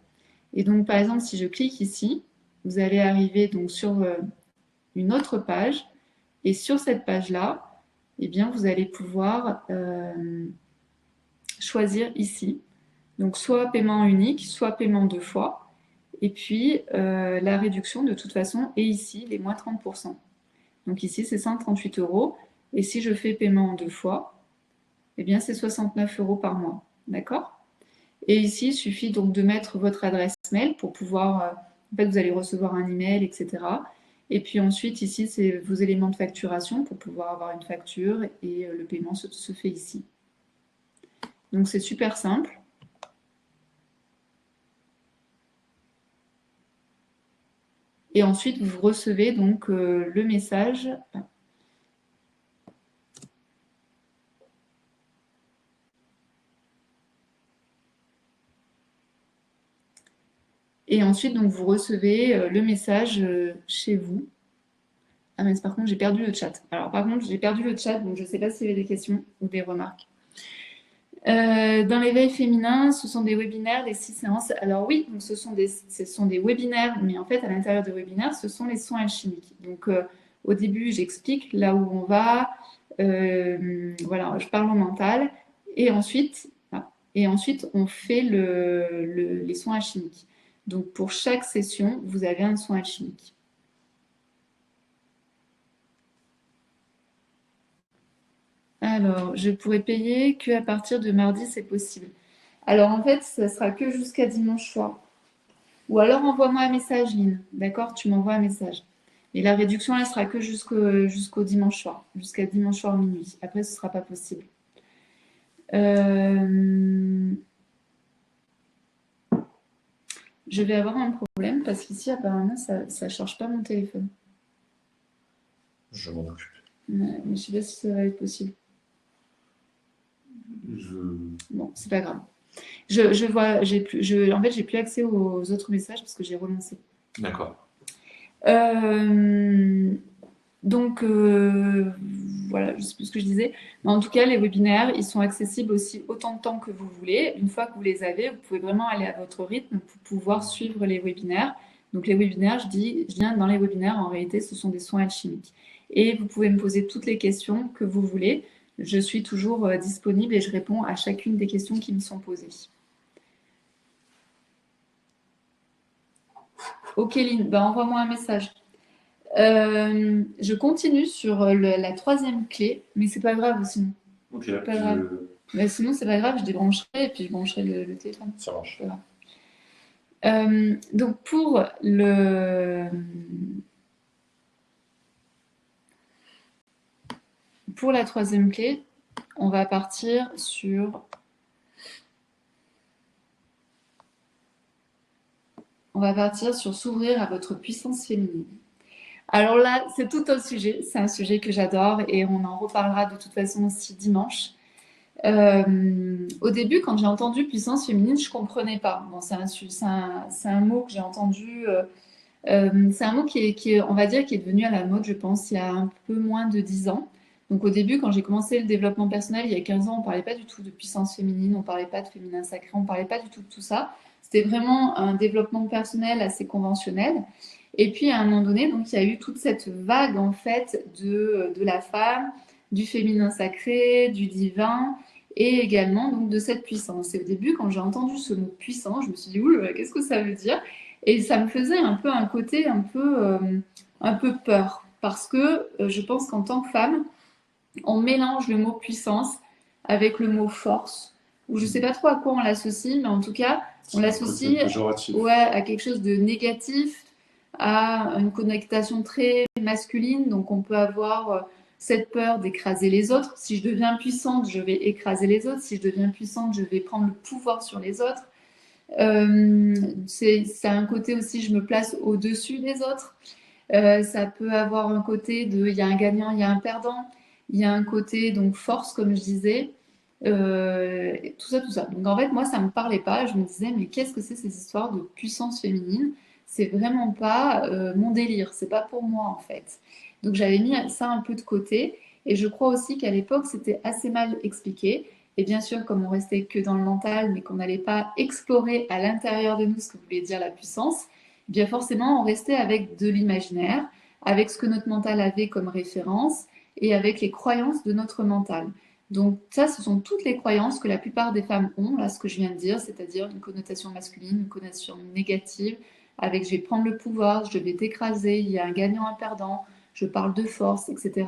Et donc par exemple, si je clique ici, vous allez arriver donc sur une autre page. Et sur cette page-là, eh bien, vous allez pouvoir choisir ici. Donc, soit paiement unique, soit paiement 2 fois. Et puis, la réduction, de toute façon, est ici, les moins 30%. Donc ici, c'est 138 €. Et si je fais paiement en 2 fois, eh bien, c'est 69 € par mois. D'accord? Et ici, il suffit donc de mettre votre adresse mail pour pouvoir... en fait, vous allez recevoir un email, etc. Et puis ensuite, ici, c'est vos éléments de facturation pour pouvoir avoir une facture et le paiement se fait ici. Donc, c'est super simple. Et ensuite, vous recevez donc le message. Et ensuite, donc, vous recevez le message chez vous. Ah, mais par contre, j'ai perdu le chat. Alors, par contre, j'ai perdu le chat, donc je ne sais pas s'il y avait des questions ou des remarques. Dans l'éveil féminin, ce sont des webinaires, des 6 séances. Alors oui, donc ce sont des webinaires, mais en fait, à l'intérieur des webinaires, ce sont les soins alchimiques. Donc, au début, j'explique là où on va. Voilà, je parle en mental. Et ensuite, on fait les soins alchimiques. Donc, pour chaque session, vous avez un soin alchimique. Alors, je pourrais payer qu'à partir de mardi, c'est possible. Alors, en fait, ça sera que jusqu'à dimanche soir. Ou alors, envoie-moi un message, Lynn. D'accord? Tu m'envoies un message. Et la réduction, elle sera que jusqu'au dimanche soir. Jusqu'à dimanche soir minuit. Après, ce ne sera pas possible. Je vais avoir un problème parce qu'ici, apparemment, ça ne charge pas mon téléphone. Je m'en occupe. Mais je ne sais pas si ça va être possible. Bon, c'est pas grave. Je vois, en fait, j'ai plus accès aux autres messages parce que j'ai relancé. D'accord. Donc, voilà, je ne sais plus ce que je disais. Mais en tout cas, les webinaires, ils sont accessibles aussi autant de temps que vous voulez. Une fois que vous les avez, vous pouvez vraiment aller à votre rythme pour pouvoir suivre les webinaires. Donc, les webinaires, je viens dans les webinaires, en réalité, ce sont des soins alchimiques. Et vous pouvez me poser toutes les questions que vous voulez. Je suis toujours disponible et je réponds à chacune des questions qui me sont posées. Ok, Lynn, bah, envoie-moi un message. Je continue sur la 3e clé, mais c'est pas grave sinon. Ok. Pas grave. Mais sinon, c'est pas grave, je débrancherai et puis je brancherai le téléphone. Ça marche. Donc pour la 3e clé, on va partir sur s'ouvrir à votre puissance féminine. Alors là, c'est tout un sujet. C'est un sujet que j'adore et on en reparlera de toute façon aussi dimanche. Au début, quand j'ai entendu puissance féminine, je comprenais pas. Bon, c'est un mot que j'ai entendu. C'est un mot qui est, on va dire, qui est devenu à la mode, je pense, il y a un peu moins de 10 ans. Donc au début, quand j'ai commencé le développement personnel, il y a 15 ans, on parlait pas du tout de puissance féminine, on parlait pas de féminin sacré, on parlait pas du tout de tout ça. C'était vraiment un développement personnel assez conventionnel. Et puis à un moment donné, donc il y a eu toute cette vague en fait de la femme, du féminin sacré, du divin et également donc de cette puissance. Et au début, quand j'ai entendu ce mot puissant, je me suis dit oula, qu'est-ce que ça veut dire? Et ça me faisait un peu un côté un peu peur parce que je pense qu'en tant que femme, on mélange le mot puissance avec le mot force. Ou je sais pas trop à quoi on l'associe, mais en tout cas, on l'associe à quelque chose de négatif, à une connotation très masculine. Donc on peut avoir cette peur d'écraser les autres. Si je deviens puissante, je vais écraser les autres. Si je deviens puissante, je vais prendre le pouvoir sur les autres. C'est un côté aussi, je me place au-dessus des autres. Ça peut avoir un côté de, il y a un gagnant, il y a un perdant. Il y a un côté donc force, comme je disais. Tout ça, tout ça. Donc en fait, moi, ça me parlait pas. Je me disais, mais qu'est-ce que c'est ces histoires de puissance féminine? C'est vraiment pas mon délire. C'est pas pour moi en fait. Donc j'avais mis ça un peu de côté. Et je crois aussi qu'à l'époque, c'était assez mal expliqué. Et bien sûr, comme on restait que dans le mental, mais qu'on n'allait pas explorer à l'intérieur de nous ce que voulait dire la puissance, eh bien forcément, on restait avec de l'imaginaire, avec ce que notre mental avait comme référence et avec les croyances de notre mental. Donc ça, ce sont toutes les croyances que la plupart des femmes ont, là, ce que je viens de dire, c'est-à-dire une connotation masculine, une connotation négative, avec je vais prendre le pouvoir, je vais t'écraser, il y a un gagnant, un perdant, je parle de force, etc.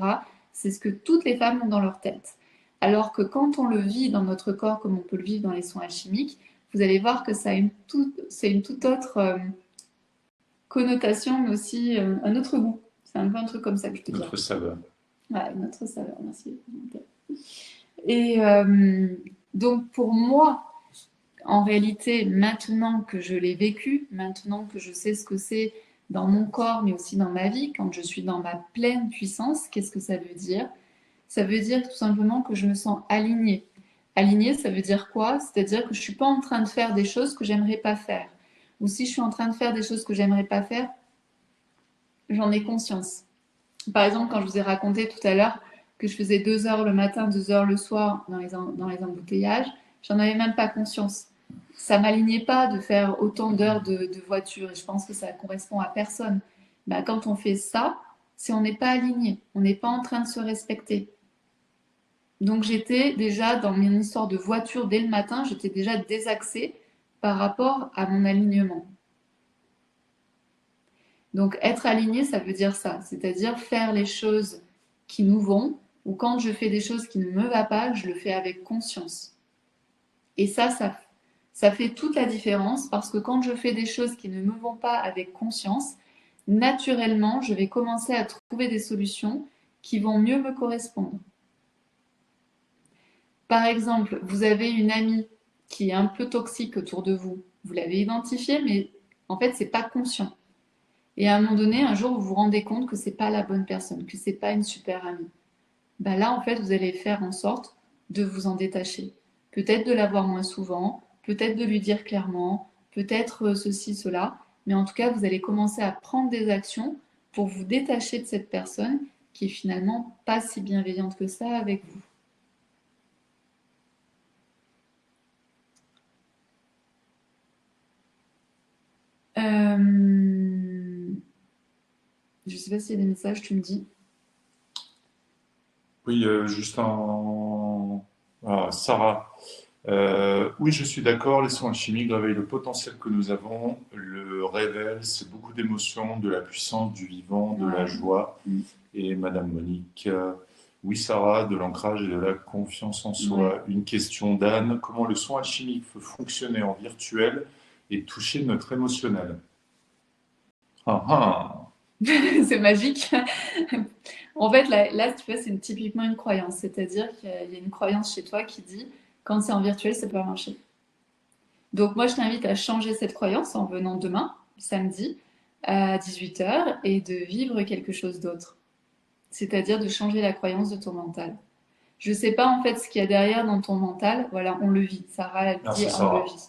C'est ce que toutes les femmes ont dans leur tête. Alors que quand on le vit dans notre corps, comme on peut le vivre dans les soins alchimiques, vous allez voir que ça a c'est une toute autre connotation, mais aussi un autre goût. C'est un peu un truc comme ça que je te dis. Notre saveur. Ouais, notre saveur, merci. Et donc pour moi, en réalité, maintenant que je l'ai vécu, maintenant que je sais ce que c'est dans mon corps, mais aussi dans ma vie, quand je suis dans ma pleine puissance, qu'est-ce que ça veut dire? Ça veut dire tout simplement que je me sens alignée. Alignée, ça veut dire quoi? C'est-à-dire que je ne suis pas en train de faire des choses que j'aimerais pas faire. Ou si je suis en train de faire des choses que j'aimerais pas faire, j'en ai conscience. Par exemple, quand je vous ai raconté tout à l'heure que je faisais 2 heures le matin, 2 heures le soir dans les embouteillages, j'en avais même pas conscience. Ça m'alignait pas de faire autant d'heures de voiture et je pense que ça correspond à personne. Bah, quand on fait ça, c'est on n'est pas aligné, on n'est pas en train de se respecter. Donc j'étais déjà dans mon histoire de voiture dès le matin, j'étais déjà désaxée par rapport à mon alignement. Donc être aligné, ça veut dire ça, c'est-à-dire faire les choses qui nous vont, ou quand je fais des choses qui ne me vont pas, je le fais avec conscience. Et ça fait toute la différence parce que quand je fais des choses qui ne me vont pas avec conscience, naturellement, je vais commencer à trouver des solutions qui vont mieux me correspondre. Par exemple, vous avez une amie qui est un peu toxique autour de vous. Vous l'avez identifiée, mais en fait, c'est pas conscient. Et à un moment donné, un jour, vous vous rendez compte que c'est pas la bonne personne, que c'est pas une super amie. Bah là, en fait, vous allez faire en sorte de vous en détacher. Peut-être de la voir moins souvent, peut-être de lui dire clairement, peut-être ceci, cela, mais en tout cas, vous allez commencer à prendre des actions pour vous détacher de cette personne qui est finalement pas si bienveillante que ça avec vous. Je sais pas s'il y a des messages, tu me dis. Oui, juste en... Ah, Sarah. Oui, je suis d'accord, les soins alchimiques réveillent le potentiel que nous avons, le révèlent, c'est beaucoup d'émotions, de la puissance, du vivant, de la Ouais. joie. Et Madame Monique, oui, Sarah, de l'ancrage et de la confiance en soi. Ouais. Une question d'Anne, comment le soin alchimique peut fonctionner en virtuel et toucher notre émotionnel? Ah ah! C'est magique. En fait, là, tu vois, c'est typiquement une croyance. C'est-à-dire qu'il y a une croyance chez toi qui dit, quand c'est en virtuel, ça peut pas marcher. Donc moi, je t'invite à changer cette croyance en venant demain, samedi, à 18h, et de vivre quelque chose d'autre. C'est-à-dire de changer la croyance de ton mental. Je ne sais pas en fait ce qu'il y a derrière dans ton mental. Voilà, on le vit. Sarah, elle dit, Merci on le Sarah. vit.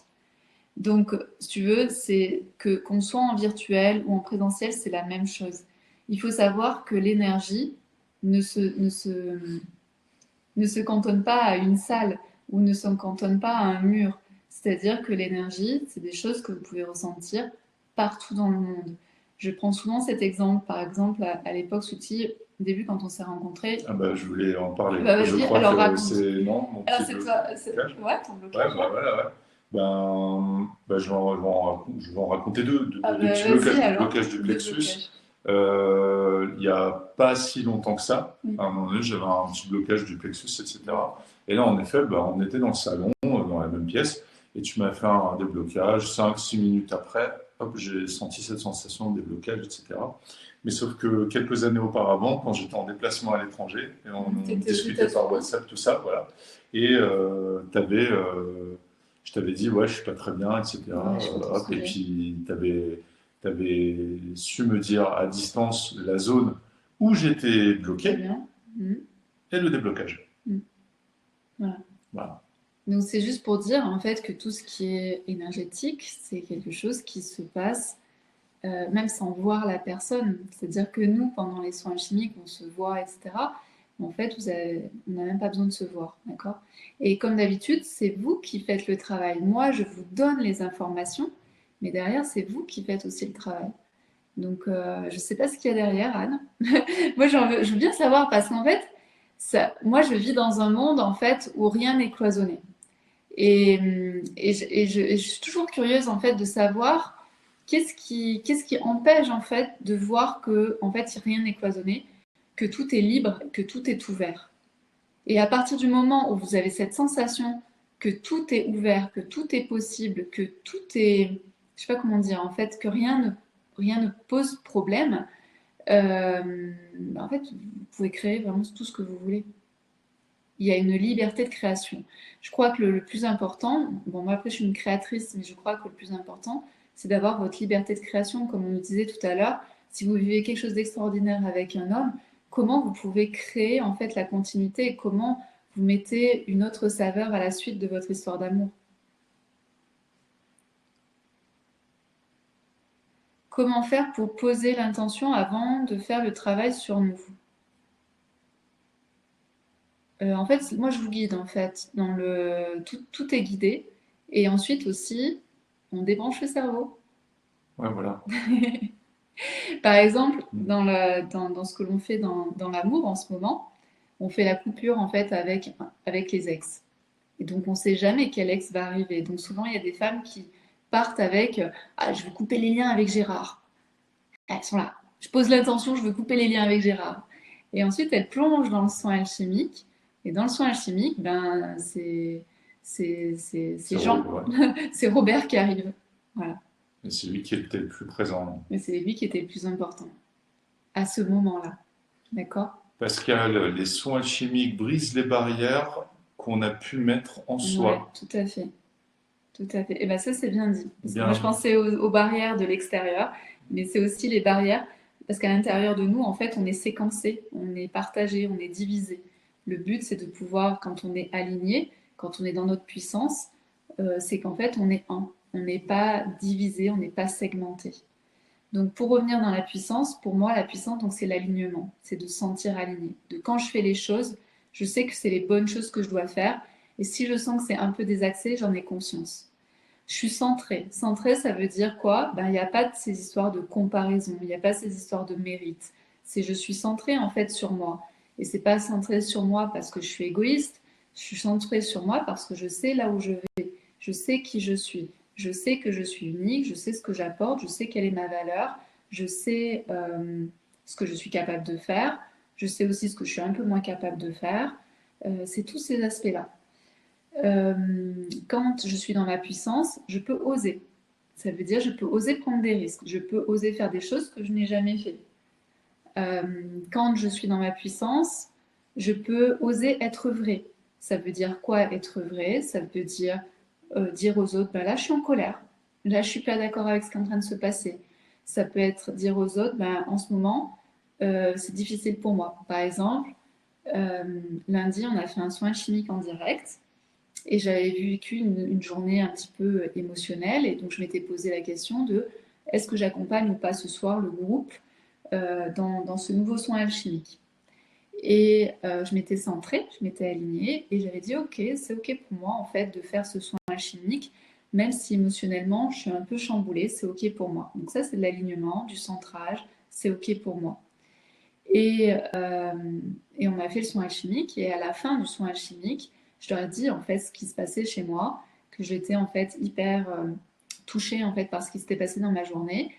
Donc, si tu veux, c'est que qu'on soit en virtuel ou en présentiel, c'est la même chose. Il faut savoir que l'énergie ne se cantonne pas à une salle ou ne se cantonne pas à un mur. C'est-à-dire que l'énergie, c'est des choses que vous pouvez ressentir partout dans le monde. Je prends souvent cet exemple, par exemple, à l'époque, Souti, au début, quand on s'est rencontrés. Ah bah, je voulais en parler. Bah Je vas-y, crois alors que raconte. c'est non, mon Alors petit c'est toi, blocage. ouais, ton Ouais, blocage bah là. voilà, ouais. Je vais en raconter Ah deux bah petits vas-y blocages. Le alors, blocage du deux plexus. blocages. Il n'y a pas si longtemps que ça. Oui. À un moment donné, j'avais un petit blocage du plexus, etc. Et là, en effet, bah, on était dans le salon, dans la même pièce, et tu m'as fait un déblocage. 5, 6 minutes après, hop, j'ai senti cette sensation de déblocage, etc. Mais sauf que quelques années auparavant, quand j'étais en déplacement à l'étranger, et on T'étais aux discutait par États-Unis? WhatsApp, tout ça, voilà. Et tu avais je t'avais dit, ouais, je suis pas très bien, Ouais, etc. je peux te Hop, et soulager. puis t'avais su me dire à distance la zone où j'étais Très bloqué bien. Mm. et le déblocage. Mm. Voilà. Voilà. Donc c'est juste pour dire en fait que tout ce qui est énergétique, c'est quelque chose qui se passe même sans voir la personne. C'est-à-dire que nous, pendant les soins chimiques, on se voit, etc. En fait, on n'a même pas besoin de se voir, d'accord? Et comme d'habitude, c'est vous qui faites le travail. Moi, je vous donne les informations, mais derrière, c'est vous qui faites aussi le travail. Donc, je ne sais pas ce qu'il y a derrière, Anne. Moi, je veux bien savoir parce qu'en fait, moi, je vis dans un monde en fait où rien n'est cloisonné. Et je suis toujours curieuse en fait de savoir qu'est-ce qui empêche en fait de voir que en fait rien n'est cloisonné, que tout est libre, que tout est ouvert. Et à partir du moment où vous avez cette sensation que tout est ouvert, que tout est possible, que tout est, je sais pas comment dire, en fait, que rien ne pose problème, en fait, vous pouvez créer vraiment tout ce que vous voulez. Il y a une liberté de création. Je crois que le plus important, bon, moi après je suis une créatrice, mais je crois que le plus important, c'est d'avoir votre liberté de création. Comme on nous disait tout à l'heure, si vous vivez quelque chose d'extraordinaire avec un homme, comment vous pouvez créer en fait la continuité et comment vous mettez une autre saveur à la suite de votre histoire d'amour. Comment faire pour poser l'intention avant de faire le travail sur nous? En fait, moi je vous guide en fait. Tout est guidé. Et ensuite aussi, on débranche le cerveau. Ouais, voilà. Par exemple, Mm. dans ce que l'on fait dans l'amour en ce moment, on fait la coupure en fait avec les ex. Et donc on ne sait jamais quel ex va arriver. Donc souvent il y a des femmes qui partent avec ah, je veux couper les liens avec Gérard. Elles sont là. Je pose l'intention, je veux couper les liens avec Gérard. Et ensuite elles plongent dans le soin alchimique. Et dans le soin alchimique, ben c'est C'est Jean, ouais. c'est Robert qui arrive. Voilà. Et c'est lui qui était le plus présent. Mais c'est lui qui était le plus important à ce moment-là. D'accord? Pascal, les soins chimiques brisent les barrières qu'on a pu mettre en Ouais, soi. tout à fait. Tout à fait. Et ben ça, c'est bien dit. Parce que moi, je Bien, pensais aux barrières de l'extérieur, mais c'est aussi les barrières, parce qu'à l'intérieur de nous, en fait, on est séquencé, on est partagé, on est divisé. Le but, c'est de pouvoir, quand on est aligné, quand on est dans notre puissance, c'est qu'en fait, on est un. On n'est pas divisé, on n'est pas segmenté. Donc, pour revenir dans la puissance, pour moi, la puissance, donc, c'est l'alignement, c'est de se sentir aligné. De quand je fais les choses, je sais que c'est les bonnes choses que je dois faire, et si je sens que c'est un peu désaxé, j'en ai conscience. Je suis centrée. Centrée, ça veut dire quoi? Ben, il n'y a pas de ces histoires de comparaison, il n'y a pas ces histoires de mérite. C'est je suis centrée en fait sur moi. Et c'est pas centrée sur moi parce que je suis égoïste, je suis centrée sur moi parce que je sais là où je vais, je sais qui je suis, je sais que je suis unique, je sais ce que j'apporte, je sais quelle est ma valeur, je sais ce que je suis capable de faire, je sais aussi ce que je suis un peu moins capable de faire. C'est tous ces aspects-là. Quand je suis dans ma puissance, je peux oser. Ça veut dire je peux oser prendre des risques, je peux oser faire des choses que je n'ai jamais fait. Euh, quand je suis dans ma puissance, je peux oser être vrai. Ça veut dire quoi être vrai? Ça veut dire dire aux autres, bah là je suis en colère, là je suis pas d'accord avec ce qui est en train de se passer. Ça peut être dire aux autres, bah, en ce moment c'est difficile pour moi. Par exemple, euh, lundi on a fait un soin chimique en direct et j'avais vécu une journée un petit peu émotionnelle et donc je m'étais posé la question de est-ce que j'accompagne ou pas ce soir le groupe dans ce nouveau soin alchimique. Et je m'étais centrée, je m'étais alignée et j'avais dit ok, c'est ok pour moi en fait de faire ce soin alchimique, même si émotionnellement je suis un peu chamboulée, c'est ok pour moi. Donc ça c'est de l'alignement, du centrage, c'est ok pour moi. Et, euh, et on a fait le soin alchimique et à la fin du soin alchimique, je leur ai dit en fait ce qui se passait chez moi, que j'étais en fait hyper touchée en fait par ce qui s'était passé dans ma journée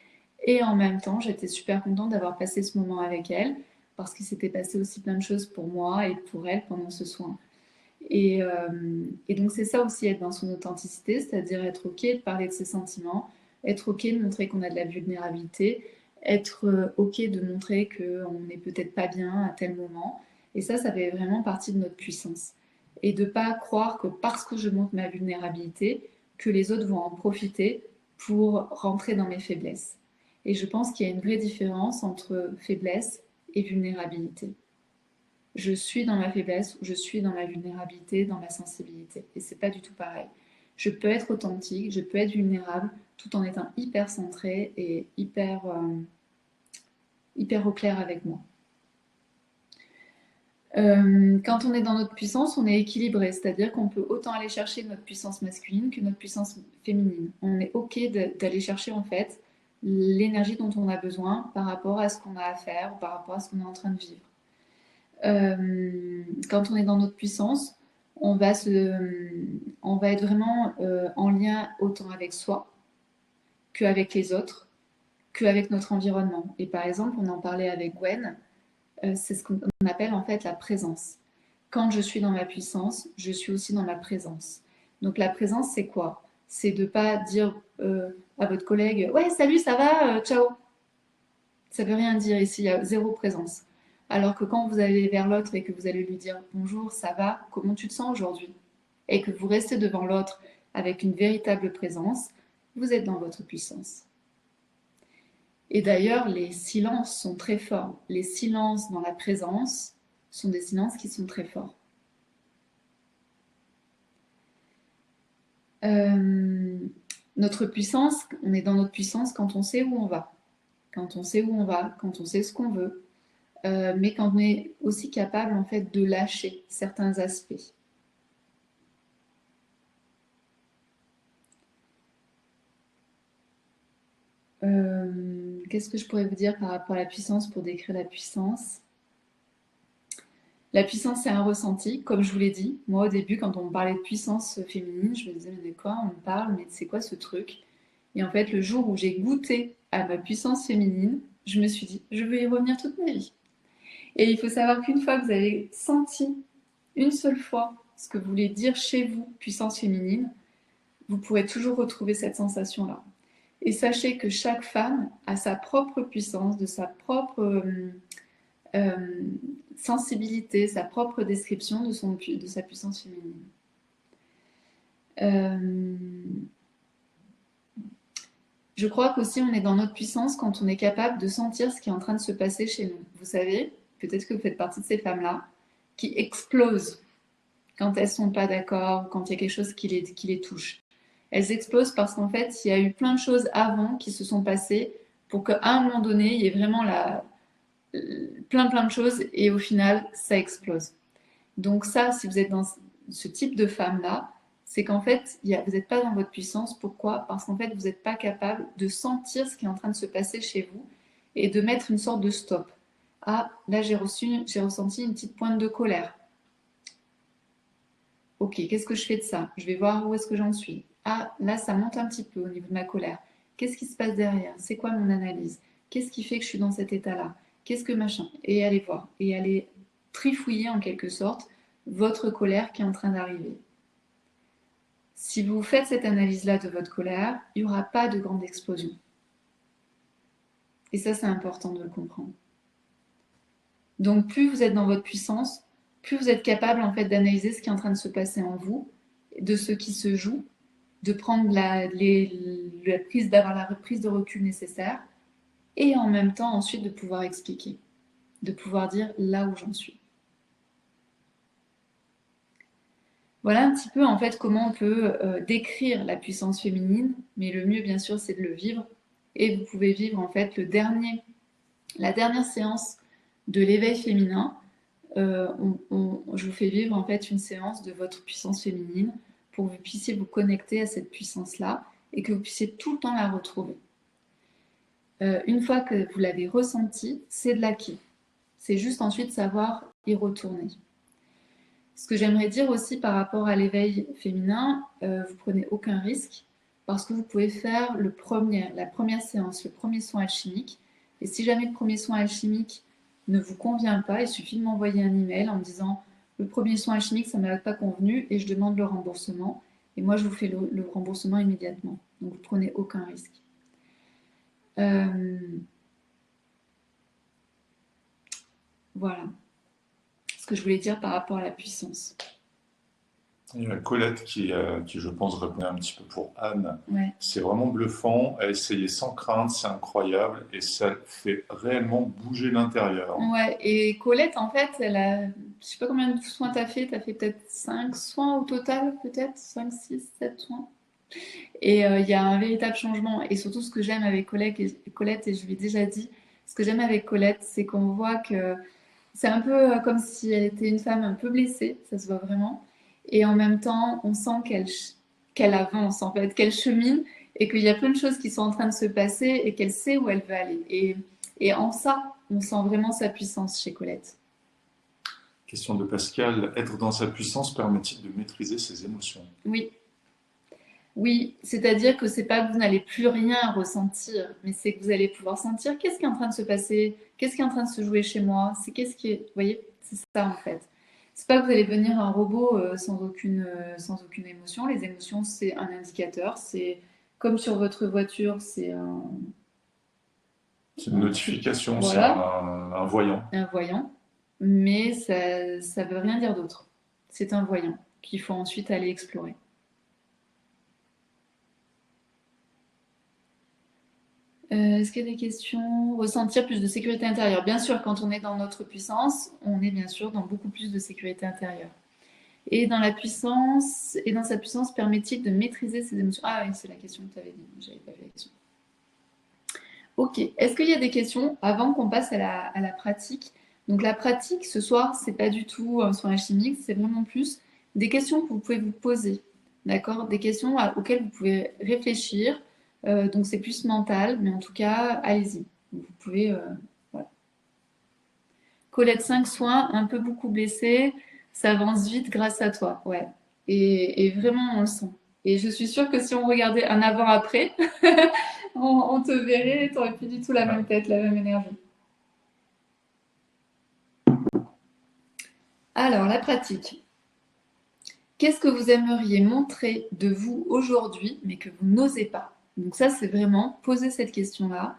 et en même temps j'étais super contente d'avoir passé ce moment avec elle parce qu'il s'était passé aussi plein de choses pour moi et pour elle pendant ce soin. Et donc c'est ça aussi être dans son authenticité, c'est-à-dire être ok de parler de ses sentiments, être ok de montrer qu'on a de la vulnérabilité, être ok de montrer qu'on n'est peut-être pas bien à tel moment. Et ça fait vraiment partie de notre puissance. Et de pas croire que parce que je montre ma vulnérabilité, que les autres vont en profiter pour rentrer dans mes faiblesses. Et je pense qu'il y a une vraie différence entre faiblesse et vulnérabilité. Je suis dans ma faiblesse ou je suis dans ma vulnérabilité, dans ma sensibilité. Et c'est pas du tout pareil. Je peux être authentique, je peux être vulnérable tout en étant hyper centrée et hyper au clair avec moi. Quand on est dans notre puissance, on est équilibré, c'est-à-dire qu'on peut autant aller chercher notre puissance masculine que notre puissance féminine. On est OK d'aller chercher en fait l'énergie dont on a besoin par rapport à ce qu'on a à faire ou par rapport à ce qu'on est en train de vivre. Quand on est dans notre puissance, on va être vraiment en lien autant avec soi qu'avec les autres, qu'avec notre environnement. Et par exemple, on en parlait avec Gwen, c'est ce qu'on appelle en fait la présence. Quand je suis dans ma puissance, je suis aussi dans ma présence. Donc la présence, c'est quoi? C'est de ne pas dire à votre collègue « Ouais, salut, ça va, ciao ». Ça ne veut rien dire ici, il y a zéro présence. Alors que quand vous allez vers l'autre et que vous allez lui dire « Bonjour, ça va, comment tu te sens aujourd'hui ?» et que vous restez devant l'autre avec une véritable présence, vous êtes dans votre puissance. Et d'ailleurs, les silences sont très forts. Les silences dans la présence sont des silences qui sont très forts. Notre puissance, on est dans notre puissance quand on sait où on va. Quand on sait où on va, quand on sait ce qu'on veut, mais quand on est aussi capable en fait de lâcher certains aspects. Qu'est-ce que je pourrais vous dire par rapport à la puissance pour décrire la puissance? La puissance, c'est un ressenti, comme je vous l'ai dit. Moi, au début, quand on me parlait de puissance féminine, je me disais, mais de quoi on me parle? Mais c'est quoi ce truc? Et en fait, le jour où j'ai goûté à ma puissance féminine, je me suis dit, je veux y revenir toute ma vie. Et il faut savoir qu'une fois que vous avez senti une seule fois ce que voulait dire chez vous puissance féminine, vous pourrez toujours retrouver cette sensation-là. Et sachez que chaque femme a sa propre puissance, de sa propre sensibilité, sa propre description de sa puissance féminine. Je crois qu'aussi on est dans notre puissance quand on est capable de sentir ce qui est en train de se passer chez nous. Vous savez, peut-être que vous faites partie de ces femmes-là qui explosent quand elles ne sont pas d'accord, quand il y a quelque chose qui les touche. Elles explosent parce qu'en fait, il y a eu plein de choses avant qui se sont passées pour qu'à un moment donné, il y ait vraiment plein de choses et au final, ça explose. Donc ça, si vous êtes dans ce type de femme-là, c'est qu'en fait, vous n'êtes pas dans votre puissance. Pourquoi? Parce qu'en fait, vous n'êtes pas capable de sentir ce qui est en train de se passer chez vous et de mettre une sorte de stop. Ah, là, j'ai ressenti une petite pointe de colère. Ok, qu'est-ce que je fais de ça? Je vais voir où est-ce que j'en suis. Ah, là, ça monte un petit peu au niveau de ma colère. Qu'est-ce qui se passe derrière? C'est quoi mon analyse? Qu'est-ce qui fait que je suis dans cet état-là? Qu'est-ce que machin? Et allez voir. Et allez trifouiller en quelque sorte votre colère qui est en train d'arriver. Si vous faites cette analyse-là de votre colère, il n'y aura pas de grande explosion. Et ça, c'est important de le comprendre. Donc, plus vous êtes dans votre puissance, plus vous êtes capable en fait d'analyser ce qui est en train de se passer en vous, de ce qui se joue, de prendre d'avoir la reprise de recul nécessaire, et en même temps ensuite de pouvoir expliquer, de pouvoir dire là où j'en suis. Voilà un petit peu en fait comment on peut décrire la puissance féminine, mais le mieux bien sûr c'est de le vivre. Et vous pouvez vivre en fait la dernière séance de l'éveil féminin. Je vous fais vivre en fait une séance de votre puissance féminine pour que vous puissiez vous connecter à cette puissance-là et que vous puissiez tout le temps la retrouver. Une fois que vous l'avez ressentie, c'est de l'acquis. C'est juste ensuite savoir y retourner. Ce que j'aimerais dire aussi par rapport à l'éveil féminin, vous prenez aucun risque parce que vous pouvez faire la première séance, le premier soin alchimique. Et si jamais le premier soin alchimique ne vous convient pas, il suffit de m'envoyer un email en me disant le premier soin alchimique, ça ne m'a pas convenu et je demande le remboursement. Et moi, je vous fais le remboursement immédiatement. Donc, vous prenez aucun risque. Voilà ce que je voulais dire par rapport à la puissance. Il y a Colette qui, je pense, revenait un petit peu pour Anne. Ouais. C'est vraiment bluffant. À essayer sans crainte, c'est incroyable et ça fait réellement bouger l'intérieur. Ouais, et Colette, en fait, je sais pas combien de soins t'as fait. T'as fait peut-être 5 soins au total, peut-être 5, 6, 7 soins. Et il y a un véritable changement. Et surtout, ce que j'aime avec Colette, et je lui ai déjà dit, ce que j'aime avec Colette, c'est qu'on voit que c'est un peu comme si elle était une femme un peu blessée, ça se voit vraiment. Et en même temps, on sent qu'elle avance, en fait, qu'elle chemine et qu'il y a plein de choses qui sont en train de se passer et qu'elle sait où elle veut aller. Et en ça, on sent vraiment sa puissance chez Colette. Question de Pascal, être dans sa puissance permet-il de maîtriser ses émotions? Oui, oui, c'est-à-dire que c'est pas que vous n'allez plus rien ressentir, mais c'est que vous allez pouvoir sentir qu'est-ce qui est en train de se passer, qu'est-ce qui est en train de se jouer chez moi, c'est qu'est-ce qui est, vous voyez, c'est ça en fait. C'est pas que vous allez devenir un robot sans aucune émotion. Les émotions, c'est un indicateur, c'est comme sur votre voiture, C'est une notification, c'est voilà, un voyant. un voyant, mais ça veut rien dire d'autre. C'est un voyant qu'il faut ensuite aller explorer. Est-ce qu'il y a des questions? Ressentir plus de sécurité intérieure. Bien sûr, quand on est dans notre puissance, on est bien sûr dans beaucoup plus de sécurité intérieure. Et dans sa puissance, permet-il de maîtriser ses émotions? Ah oui, c'est la question que tu avais dit. J'avais pas vu la question. Ok. Est-ce qu'il y a des questions avant qu'on passe à la pratique? Donc la pratique ce soir, c'est pas du tout un soin chimique, c'est vraiment plus des questions que vous pouvez vous poser, d'accord? Des questions auxquelles vous pouvez réfléchir. Donc c'est plus mental, mais en tout cas, allez-y. Vous pouvez. Voilà. Colette 5 soins, un peu beaucoup blessée, ça avance vite grâce à toi, ouais. Et vraiment, on le sent. Et je suis sûre que si on regardait un avant-après, on te verrait, tu n'aurais plus du tout la même tête, la même énergie. Alors, la pratique. Qu'est-ce que vous aimeriez montrer de vous aujourd'hui, mais que vous n'osez pas? Donc ça, c'est vraiment poser cette question-là.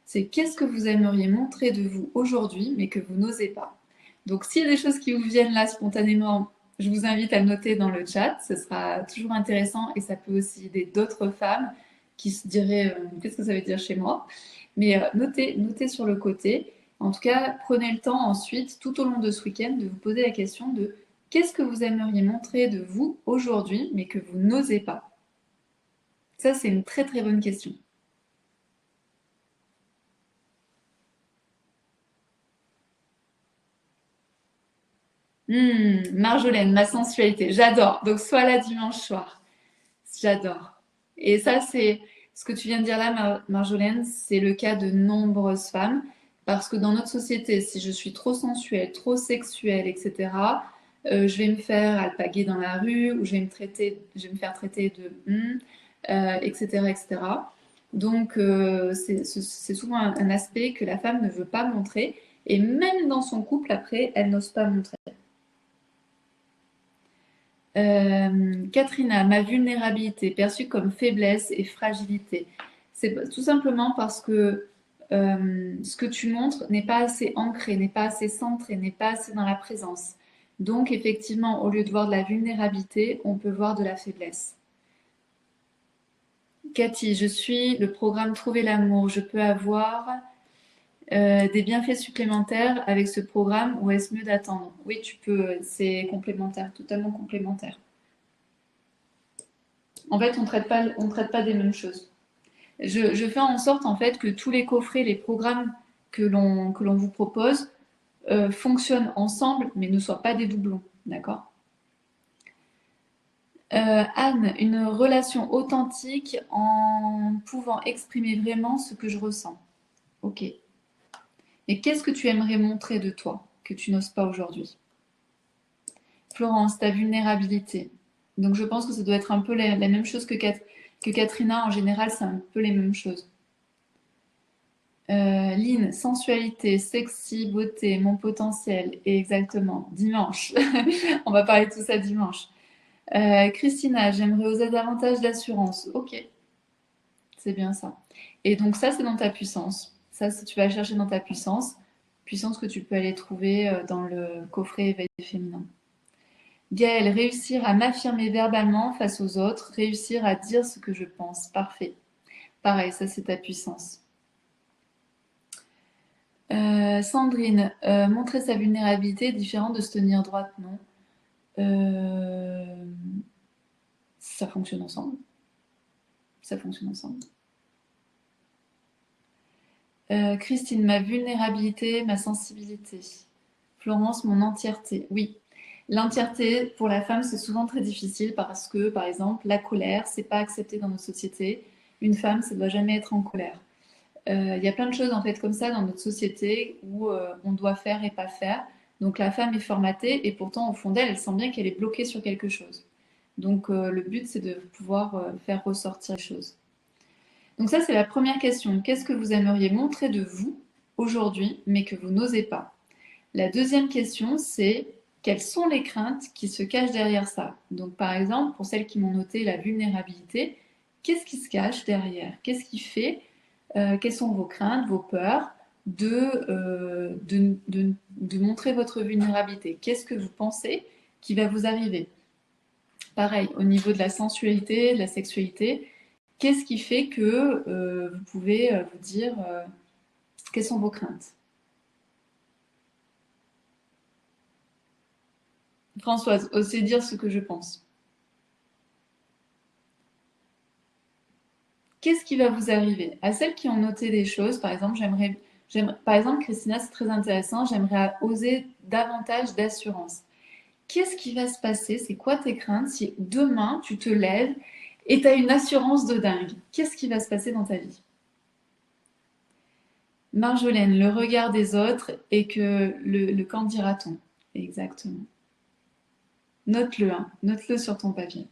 C'est qu'est-ce que vous aimeriez montrer de vous aujourd'hui, mais que vous n'osez pas? Donc s'il y a des choses qui vous viennent là spontanément, je vous invite à le noter dans le chat. Ce sera toujours intéressant et ça peut aussi aider d'autres femmes qui se diraient qu'est-ce que ça veut dire chez moi? Mais notez sur le côté. En tout cas, prenez le temps ensuite, tout au long de ce week-end, de vous poser la question de qu'est-ce que vous aimeriez montrer de vous aujourd'hui, mais que vous n'osez pas? Ça, c'est une très très bonne question. Marjolaine, ma sensualité, j'adore. Donc, soit là dimanche soir, j'adore. Et ça, c'est ce que tu viens de dire là, Marjolaine, c'est le cas de nombreuses femmes. Parce que dans notre société, si je suis trop sensuelle, trop sexuelle, etc., je vais me faire alpaguer dans la rue ou je vais me faire traiter de etc., etc. Donc, c'est souvent un aspect que la femme ne veut pas montrer. Et même dans son couple, après, elle n'ose pas montrer. Katrina, ma vulnérabilité perçue comme faiblesse et fragilité. C'est tout simplement parce que ce que tu montres n'est pas assez ancré, n'est pas assez centré, n'est pas assez dans la présence. Donc effectivement, au lieu de voir de la vulnérabilité, on peut voir de la faiblesse. Cathy, je suis le programme Trouver l'amour. Je peux avoir des bienfaits supplémentaires avec ce programme ou est-ce mieux d'attendre? Oui, tu peux, c'est complémentaire, totalement complémentaire. En fait, on traite pas des mêmes choses. Je fais en sorte en fait que tous les coffrets, les programmes que l'on vous propose fonctionnent ensemble, mais ne soient pas des doublons, d'accord? Anne, une relation authentique en pouvant exprimer vraiment ce que je ressens. Ok. Et qu'est-ce que tu aimerais montrer de toi que tu n'oses pas aujourd'hui? Florence, ta vulnérabilité. Donc je pense que ça doit être un peu la même chose que Katrina. En général, c'est un peu les mêmes choses. Lynn, sensualité, sexy, beauté, mon potentiel. Et exactement, dimanche. On va parler de tout ça dimanche. Christina, j'aimerais oser davantage d'assurance. Ok, c'est bien ça. Et donc ça, c'est dans ta puissance. Ça, si tu vas chercher dans ta puissance que tu peux aller trouver dans le coffret éveil féminin. Gaëlle, réussir à m'affirmer verbalement face aux autres, réussir à dire ce que je pense. Parfait. Pareil, ça c'est ta puissance. Sandrine, montrer sa vulnérabilité est différent de se tenir droite, non? Ça fonctionne ensemble. Ça fonctionne ensemble. Christine, ma vulnérabilité, ma sensibilité. Florence, mon entièreté. Oui, l'entièreté pour la femme, c'est souvent très difficile parce que, par exemple, la colère, c'est pas accepté dans notre société. Une femme, ça doit jamais être en colère. Il y a plein de choses en fait comme ça dans notre société où on doit faire et pas faire. Donc la femme est formatée et pourtant au fond d'elle, elle sent bien qu'elle est bloquée sur quelque chose. Donc le but c'est de pouvoir faire ressortir les choses. Donc ça c'est la première question. Qu'est-ce que vous aimeriez montrer de vous aujourd'hui mais que vous n'osez pas? La deuxième question c'est quelles sont les craintes qui se cachent derrière ça? Donc par exemple pour celles qui m'ont noté la vulnérabilité, qu'est-ce qui se cache derrière? Qu'est-ce qui fait quelles sont vos craintes, vos peurs de montrer votre vulnérabilité? Qu'est-ce que vous pensez qui va vous arriver? Pareil, au niveau de la sensualité, de la sexualité, qu'est-ce qui fait que vous pouvez vous dire quelles sont vos craintes? Françoise, osez dire ce que je pense. Qu'est-ce qui va vous arriver? À celles qui ont noté des choses, par exemple, par exemple, Christina, c'est très intéressant, j'aimerais oser davantage d'assurance. Qu'est-ce qui va se passer? C'est quoi tes craintes si demain tu te lèves et tu as une assurance de dingue? Qu'est-ce qui va se passer dans ta vie? Marjolaine, le regard des autres et que le qu'en dira-t-on? Exactement. Note-le, hein. Note-le sur ton papier.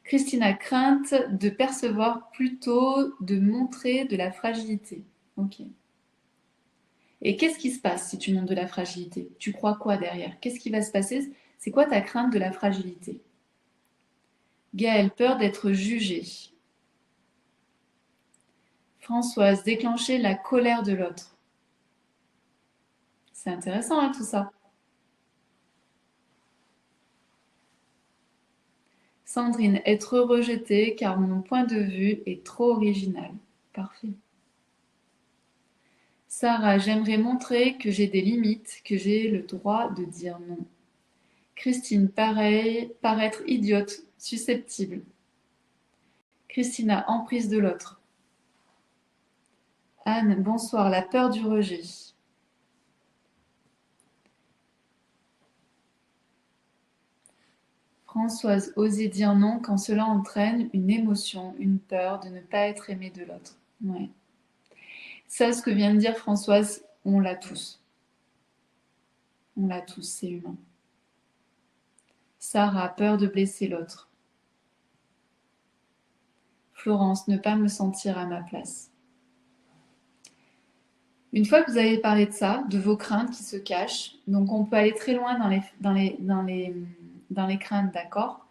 Christina, crainte de percevoir plutôt de montrer de la fragilité. Ok. Et qu'est-ce qui se passe si tu montres de la fragilité? Tu crois quoi derrière? Qu'est-ce qui va se passer? C'est quoi ta crainte de la fragilité? Gaëlle, peur d'être jugée. Françoise, déclencher la colère de l'autre. C'est intéressant, hein, tout ça. Sandrine, être rejetée car mon point de vue est trop original. Parfait. Sarah, j'aimerais montrer que j'ai des limites, que j'ai le droit de dire non. Christine, pareil, paraître idiote, susceptible. Christina, emprise de l'autre. Anne, bonsoir, la peur du rejet. Françoise, oser dire non quand cela entraîne une émotion, une peur de ne pas être aimé de l'autre. Ouais. Ça, ce que vient de dire Françoise, on l'a tous. On l'a tous, c'est humain. Sarah, peur de blesser l'autre. Florence, ne pas me sentir à ma place. Une fois que vous avez parlé de ça, de vos craintes qui se cachent, donc on peut aller très loin dans les craintes, d'accord?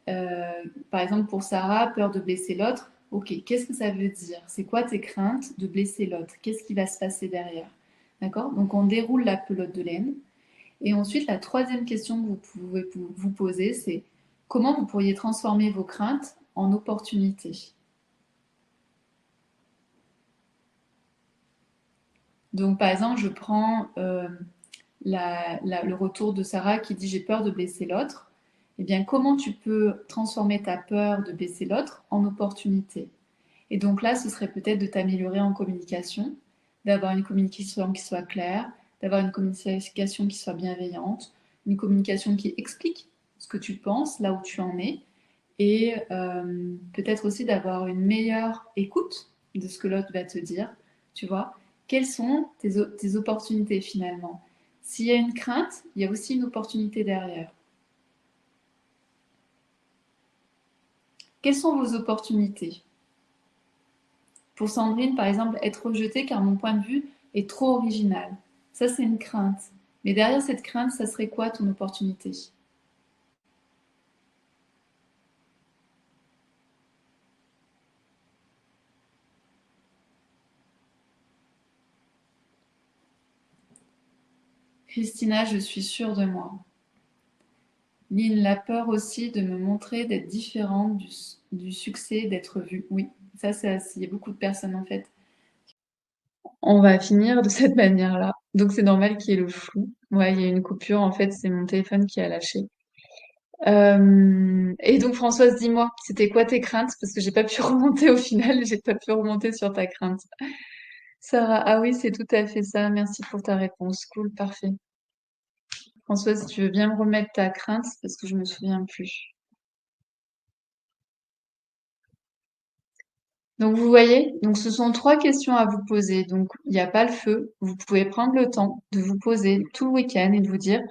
Par exemple, pour Sarah, peur de blesser l'autre. Ok, qu'est-ce que ça veut dire? C'est quoi tes craintes de blesser l'autre? Qu'est-ce qui va se passer derrière? D'accord? Donc on déroule la pelote de laine. Et ensuite, la troisième question que vous pouvez vous poser, c'est comment vous pourriez transformer vos craintes en opportunités? Donc, par exemple, je prends le retour de Sarah qui dit j'ai peur de blesser l'autre. Eh bien, comment tu peux transformer ta peur de blesser l'autre en opportunité? Et donc là, ce serait peut-être de t'améliorer en communication, d'avoir une communication qui soit claire, d'avoir une communication qui soit bienveillante, une communication qui explique ce que tu penses, là où tu en es, et peut-être aussi d'avoir une meilleure écoute de ce que l'autre va te dire, tu vois. Quelles sont tes opportunités finalement? S'il y a une crainte, il y a aussi une opportunité derrière. Quelles sont vos opportunités? Pour Sandrine, par exemple, être rejetée car mon point de vue est trop original. Ça, c'est une crainte. Mais derrière cette crainte, ça serait quoi ton opportunité? Christina, je suis sûre de moi. Lynn, la peur aussi de me montrer, d'être différente du succès, d'être vue. Oui, ça, il y a beaucoup de personnes en fait. On va finir de cette manière-là. Donc c'est normal qu'il y ait le flou. Ouais, il y a une coupure. En fait, c'est mon téléphone qui a lâché. Et donc Françoise, dis-moi, c'était quoi tes craintes? Parce que j'ai pas pu remonter au final, j'ai pas pu remonter sur ta crainte. Sarah, ah oui, c'est tout à fait ça. Merci pour ta réponse. Cool, parfait. Françoise, si tu veux bien me remettre ta crainte, parce que je me souviens plus. Donc vous voyez, donc ce sont 3 questions à vous poser. Donc il n'y a pas le feu. Vous pouvez prendre le temps de vous poser tout le week-end et de vous dire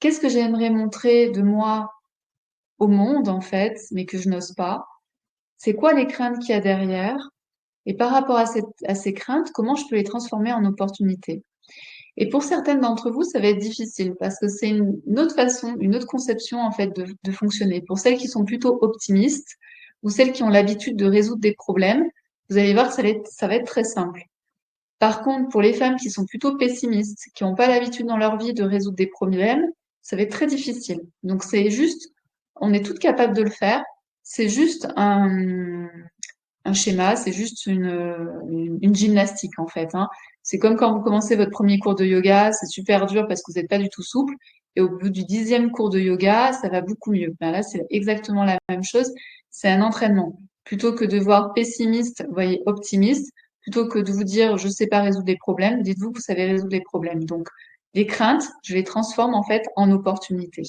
qu'est-ce que j'aimerais montrer de moi au monde en fait, mais que je n'ose pas. C'est quoi les craintes qu'il y a derrière? Et par rapport à ces craintes, comment je peux les transformer en opportunités? Et pour certaines d'entre vous, ça va être difficile parce que c'est une autre façon, une autre conception en fait de fonctionner. Pour celles qui sont plutôt optimistes ou celles qui ont l'habitude de résoudre des problèmes, vous allez voir que ça va être très simple. Par contre, pour les femmes qui sont plutôt pessimistes, qui n'ont pas l'habitude dans leur vie de résoudre des problèmes, ça va être très difficile. Donc c'est juste, on est toutes capables de le faire. C'est juste un schéma, c'est juste une gymnastique en fait, hein. C'est comme quand vous commencez votre premier cours de yoga, c'est super dur parce que vous n'êtes pas du tout souple. Et au bout du 10e cours de yoga, ça va beaucoup mieux. Ben là, c'est exactement la même chose. C'est un entraînement. Plutôt que de voir pessimiste, vous voyez optimiste. Plutôt que de vous dire je sais pas résoudre les problèmes, dites-vous que vous savez résoudre les problèmes. Donc, les craintes, je les transforme en fait en opportunités.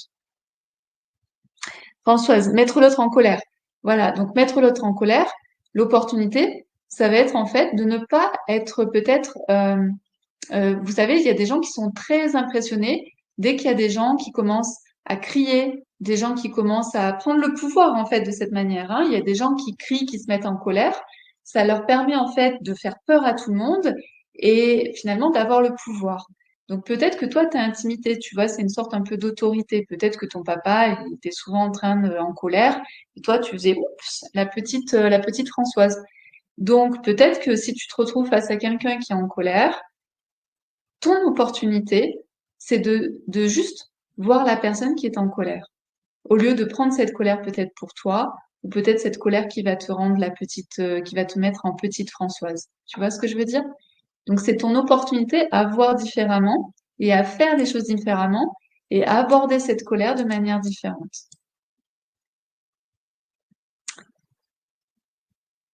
Françoise, mettre l'autre en colère. Voilà, donc mettre l'autre en colère, l'opportunité, ça va être en fait de ne pas être peut-être, vous savez, il y a des gens qui sont très impressionnés dès qu'il y a des gens qui commencent à crier, des gens qui commencent à prendre le pouvoir en fait de cette manière, hein. Il y a des gens qui crient, qui se mettent en colère. Ça leur permet en fait de faire peur à tout le monde et finalement d'avoir le pouvoir. Donc peut-être que toi, tu as intimité, tu vois, c'est une sorte un peu d'autorité. Peut-être que ton papa, il était souvent en colère, et toi, tu faisais, oups, la petite Françoise. Donc peut-être que si tu te retrouves face à quelqu'un qui est en colère, ton opportunité, c'est de juste voir la personne qui est en colère. Au lieu de prendre cette colère peut-être pour toi, ou peut-être cette colère qui va te rendre qui va te mettre en petite Françoise. Tu vois ce que je veux dire? Donc c'est ton opportunité à voir différemment et à faire des choses différemment et à aborder cette colère de manière différente.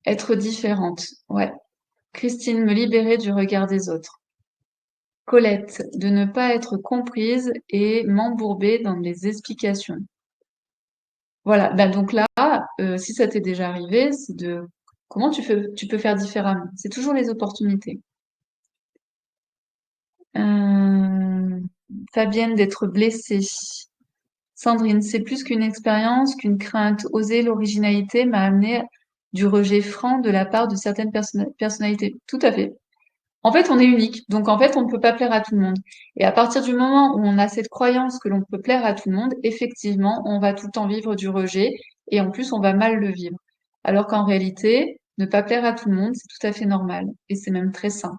Être différente, ouais. Christine, me libérer du regard des autres. Colette, de ne pas être comprise et m'embourber dans les explications. Voilà, bah donc là, si ça t'est déjà arrivé, c'est de comment tu peux faire différemment. C'est toujours les opportunités. Euh, Fabienne, d'être blessée. Sandrine, c'est plus qu'une expérience, qu'une crainte. Oser l'originalité m'a amené du rejet franc de la part de certaines personnalités. Tout à fait. En fait, on est unique, donc en fait, on ne peut pas plaire à tout le monde. Et à partir du moment où on a cette croyance que l'on peut plaire à tout le monde, effectivement, on va tout le temps vivre du rejet et en plus, on va mal le vivre. Alors qu'en réalité, ne pas plaire à tout le monde, c'est tout à fait normal et c'est même très sain.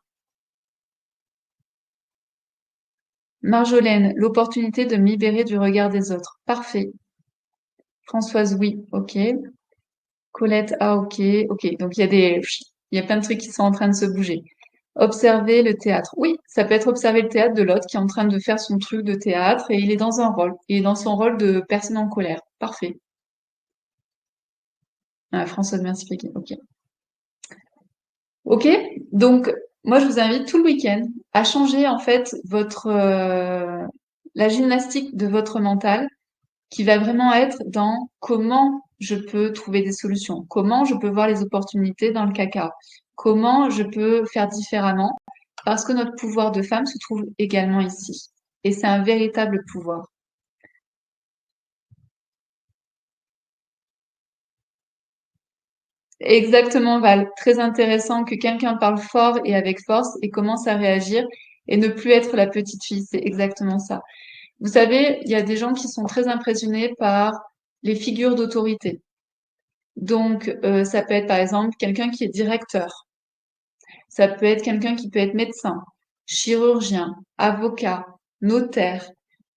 Marjolaine, l'opportunité de me libérer du regard des autres. Parfait. Françoise, oui, ok. Colette, ah ok, ok. Donc il y a plein de trucs qui sont en train de se bouger. Observer le théâtre. Oui, ça peut être observer le théâtre de l'autre qui est en train de faire son truc de théâtre et il est dans un rôle. Il est dans son rôle de personne en colère. Parfait. Ah, François de Merci, ok. Ok, donc moi je vous invite tout le week-end à changer en fait la gymnastique de votre mental qui va vraiment être dans comment je peux trouver des solutions, comment je peux voir les opportunités dans le caca, comment je peux faire différemment, parce que notre pouvoir de femme se trouve également ici. Et c'est un véritable pouvoir. Exactement, Val. Très intéressant que quelqu'un parle fort et avec force et commence à réagir et ne plus être la petite fille. C'est exactement ça. Vous savez, il y a des gens qui sont très impressionnés par les figures d'autorité. Donc, ça peut être par exemple quelqu'un qui est directeur. Ça peut être quelqu'un qui peut être médecin, chirurgien, avocat, notaire.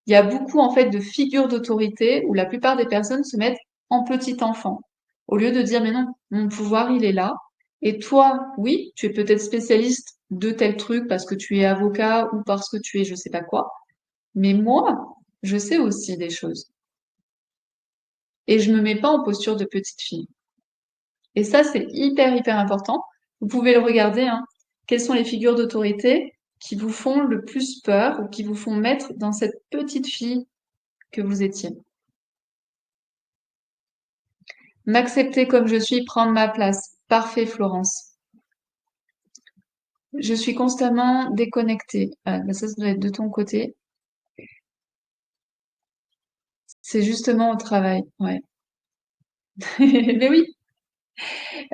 Il y a beaucoup en fait de figures d'autorité où la plupart des personnes se mettent en petit enfant, au lieu de dire mais non, mon pouvoir il est là. Et toi, oui, tu es peut-être spécialiste de tel truc parce que tu es avocat ou parce que tu es je sais pas quoi, mais moi, je sais aussi des choses. Et je me mets pas en posture de petite fille. Et ça, c'est hyper, hyper important. Vous pouvez le regarder, hein. Quelles sont les figures d'autorité qui vous font le plus peur ou qui vous font mettre dans cette petite fille que vous étiez? M'accepter comme je suis, prendre ma place. Parfait, Florence. Je suis constamment déconnectée. Ah, bah ça doit être de ton côté. C'est justement au travail, ouais. Mais oui.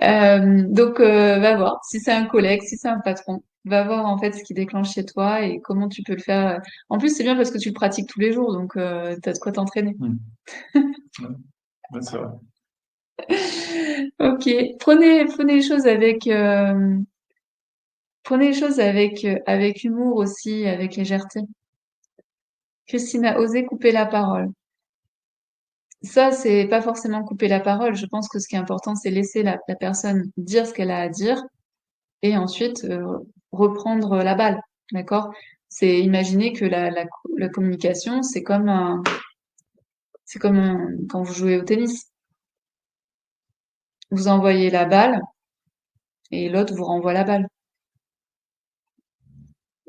Va voir. Si c'est un collègue, si c'est un patron, va voir en fait ce qui déclenche chez toi et comment tu peux le faire. En plus, c'est bien parce que tu le pratiques tous les jours, donc t'as de quoi t'entraîner. Mm. Ouais, c'est vrai. Ok. Prenez les choses avec humour aussi, avec légèreté. Christine a osé couper la parole. Ça, c'est pas forcément couper la parole. Je pense que ce qui est important, c'est laisser la personne dire ce qu'elle a à dire et ensuite reprendre la balle. D'accord? C'est imaginer que la communication, quand vous jouez au tennis. Vous envoyez la balle et l'autre vous renvoie la balle.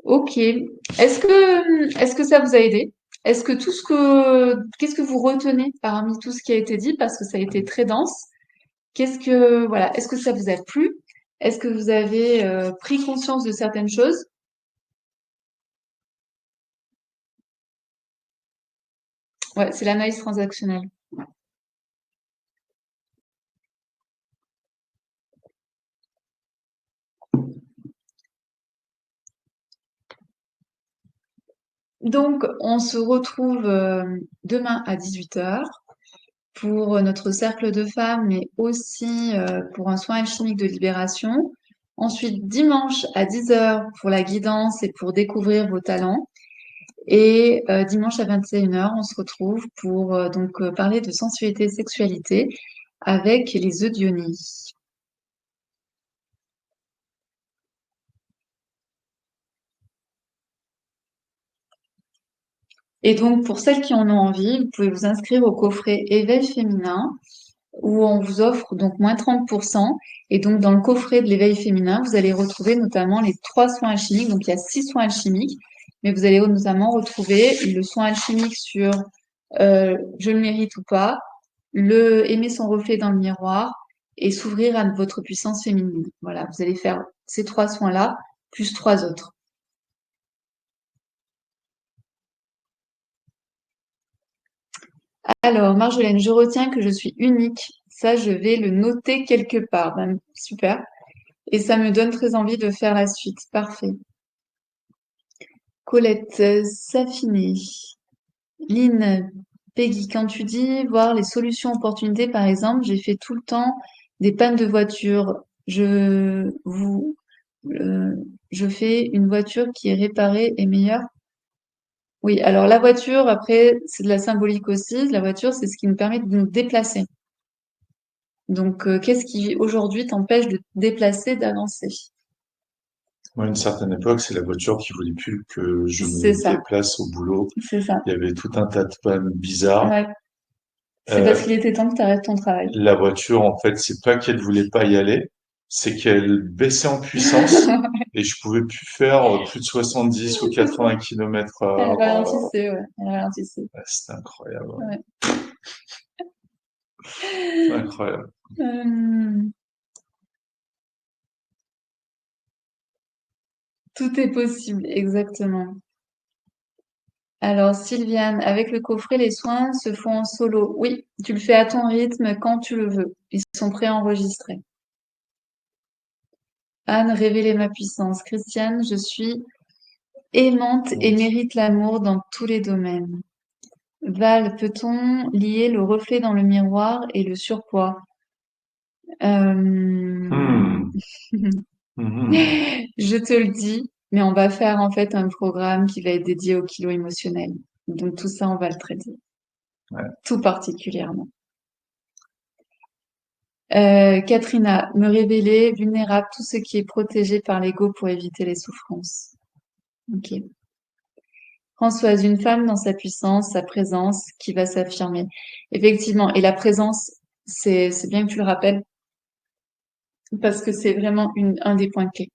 Ok. Est-ce que ça vous a aidé? Qu'est-ce que vous retenez parmi tout ce qui a été dit? Parce que ça a été très dense. Voilà, est-ce que ça vous a plu? Est-ce que vous avez pris conscience de certaines choses? Ouais, c'est l'analyse transactionnelle. Donc, on se retrouve demain à 18h pour notre cercle de femmes, mais aussi pour un soin alchimique de libération. Ensuite, dimanche à 10h pour la guidance et pour découvrir vos talents. Et dimanche à 21h, on se retrouve pour parler de sensualité et sexualité avec les œufs d'Ionie. Et donc, pour celles qui en ont envie, vous pouvez vous inscrire au coffret Éveil féminin où on vous offre donc moins 30%. Et donc, dans le coffret de l'éveil féminin, vous allez retrouver notamment les 3 soins alchimiques. Donc, il y a 6 soins alchimiques, mais vous allez notamment retrouver le soin alchimique sur je le mérite ou pas, le aimer son reflet dans le miroir et s'ouvrir à votre puissance féminine. Voilà, vous allez faire ces 3 soins-là, plus 3 autres. Alors, Marjolaine, je retiens que je suis unique. Ça, je vais le noter quelque part. Ben, super. Et ça me donne très envie de faire la suite. Parfait. Colette, s'affiner. Lynn, Peggy, quand tu dis voir les solutions opportunités, par exemple, j'ai fait tout le temps des pannes de voiture. Euh, je fais une voiture qui est réparée et meilleure. Oui, alors la voiture, après, c'est de la symbolique aussi. La voiture, c'est ce qui nous permet de nous déplacer. Donc, qu'est-ce qui aujourd'hui t'empêche de te déplacer, d'avancer? Moi, à une certaine époque, c'est la voiture qui voulait plus que je C'est me ça, déplace au boulot. c'est ça. Il y avait tout un tas de pannes bizarres. Ouais. C'est parce Euh, qu'il était temps que tu arrêtes ton travail. la voiture, en fait, c'est pas qu'elle voulait pas y aller, c'est qu'elle baissait en puissance et je pouvais plus faire plus de 70 ou C'est ça. 80 kilomètres Elle heure. ralentissait, ouais. Elle ralentissait. Ouais, c'était incroyable. Ouais. C'est incroyable. Euh, tout est possible, exactement. Alors, Sylviane, avec le coffret, les soins se font en solo. Oui, tu le fais à ton rythme quand tu le veux. Ils sont préenregistrés. Anne, révéler ma puissance. Christiane, je suis aimante et mérite l'amour dans tous les domaines. Val, peut-on lier le reflet dans le miroir et le surpoids? Euh, Hmm. Mhm. Je te le dis, mais on va faire en fait un programme qui va être dédié au kilo émotionnel. Donc tout ça, on va le traiter. Ouais. Tout particulièrement. Katrina, me révéler vulnérable, tout ce qui est protégé par l'ego pour éviter les souffrances. Ok. Françoise, une femme dans sa puissance, sa présence, qui va s'affirmer. Effectivement, et la présence, c'est bien que tu le rappelles, parce que c'est vraiment un des points clés.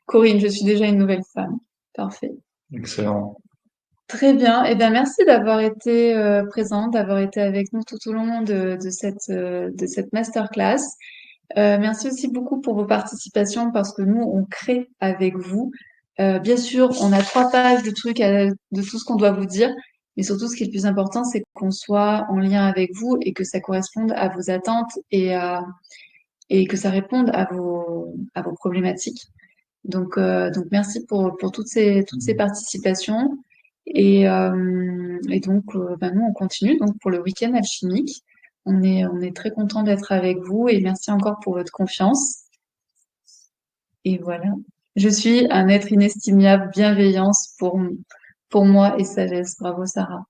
Corinne, je suis déjà une nouvelle femme. Parfait. Excellent. Très bien. Eh bien, merci d'avoir été présente, d'avoir été avec nous tout au long de cette masterclass. Merci aussi beaucoup pour vos participations parce que nous, on crée avec vous. Bien sûr, on a 3 pages de trucs, de tout ce qu'on doit vous dire, mais surtout, ce qui est le plus important, c'est qu'on soit en lien avec vous et que ça corresponde à vos attentes et que ça réponde à vos problématiques. Donc merci pour toutes ces participations. Et donc, nous, on continue donc pour le week-end alchimique. On est très content d'être avec vous et merci encore pour votre confiance. Et voilà. Je suis un être inestimable, bienveillance pour moi et sagesse. Bravo, Sarah.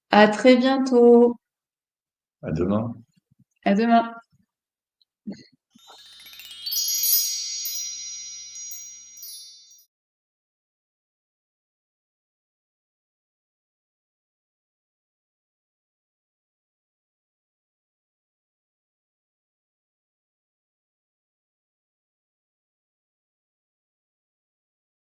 À très bientôt. À demain. À demain.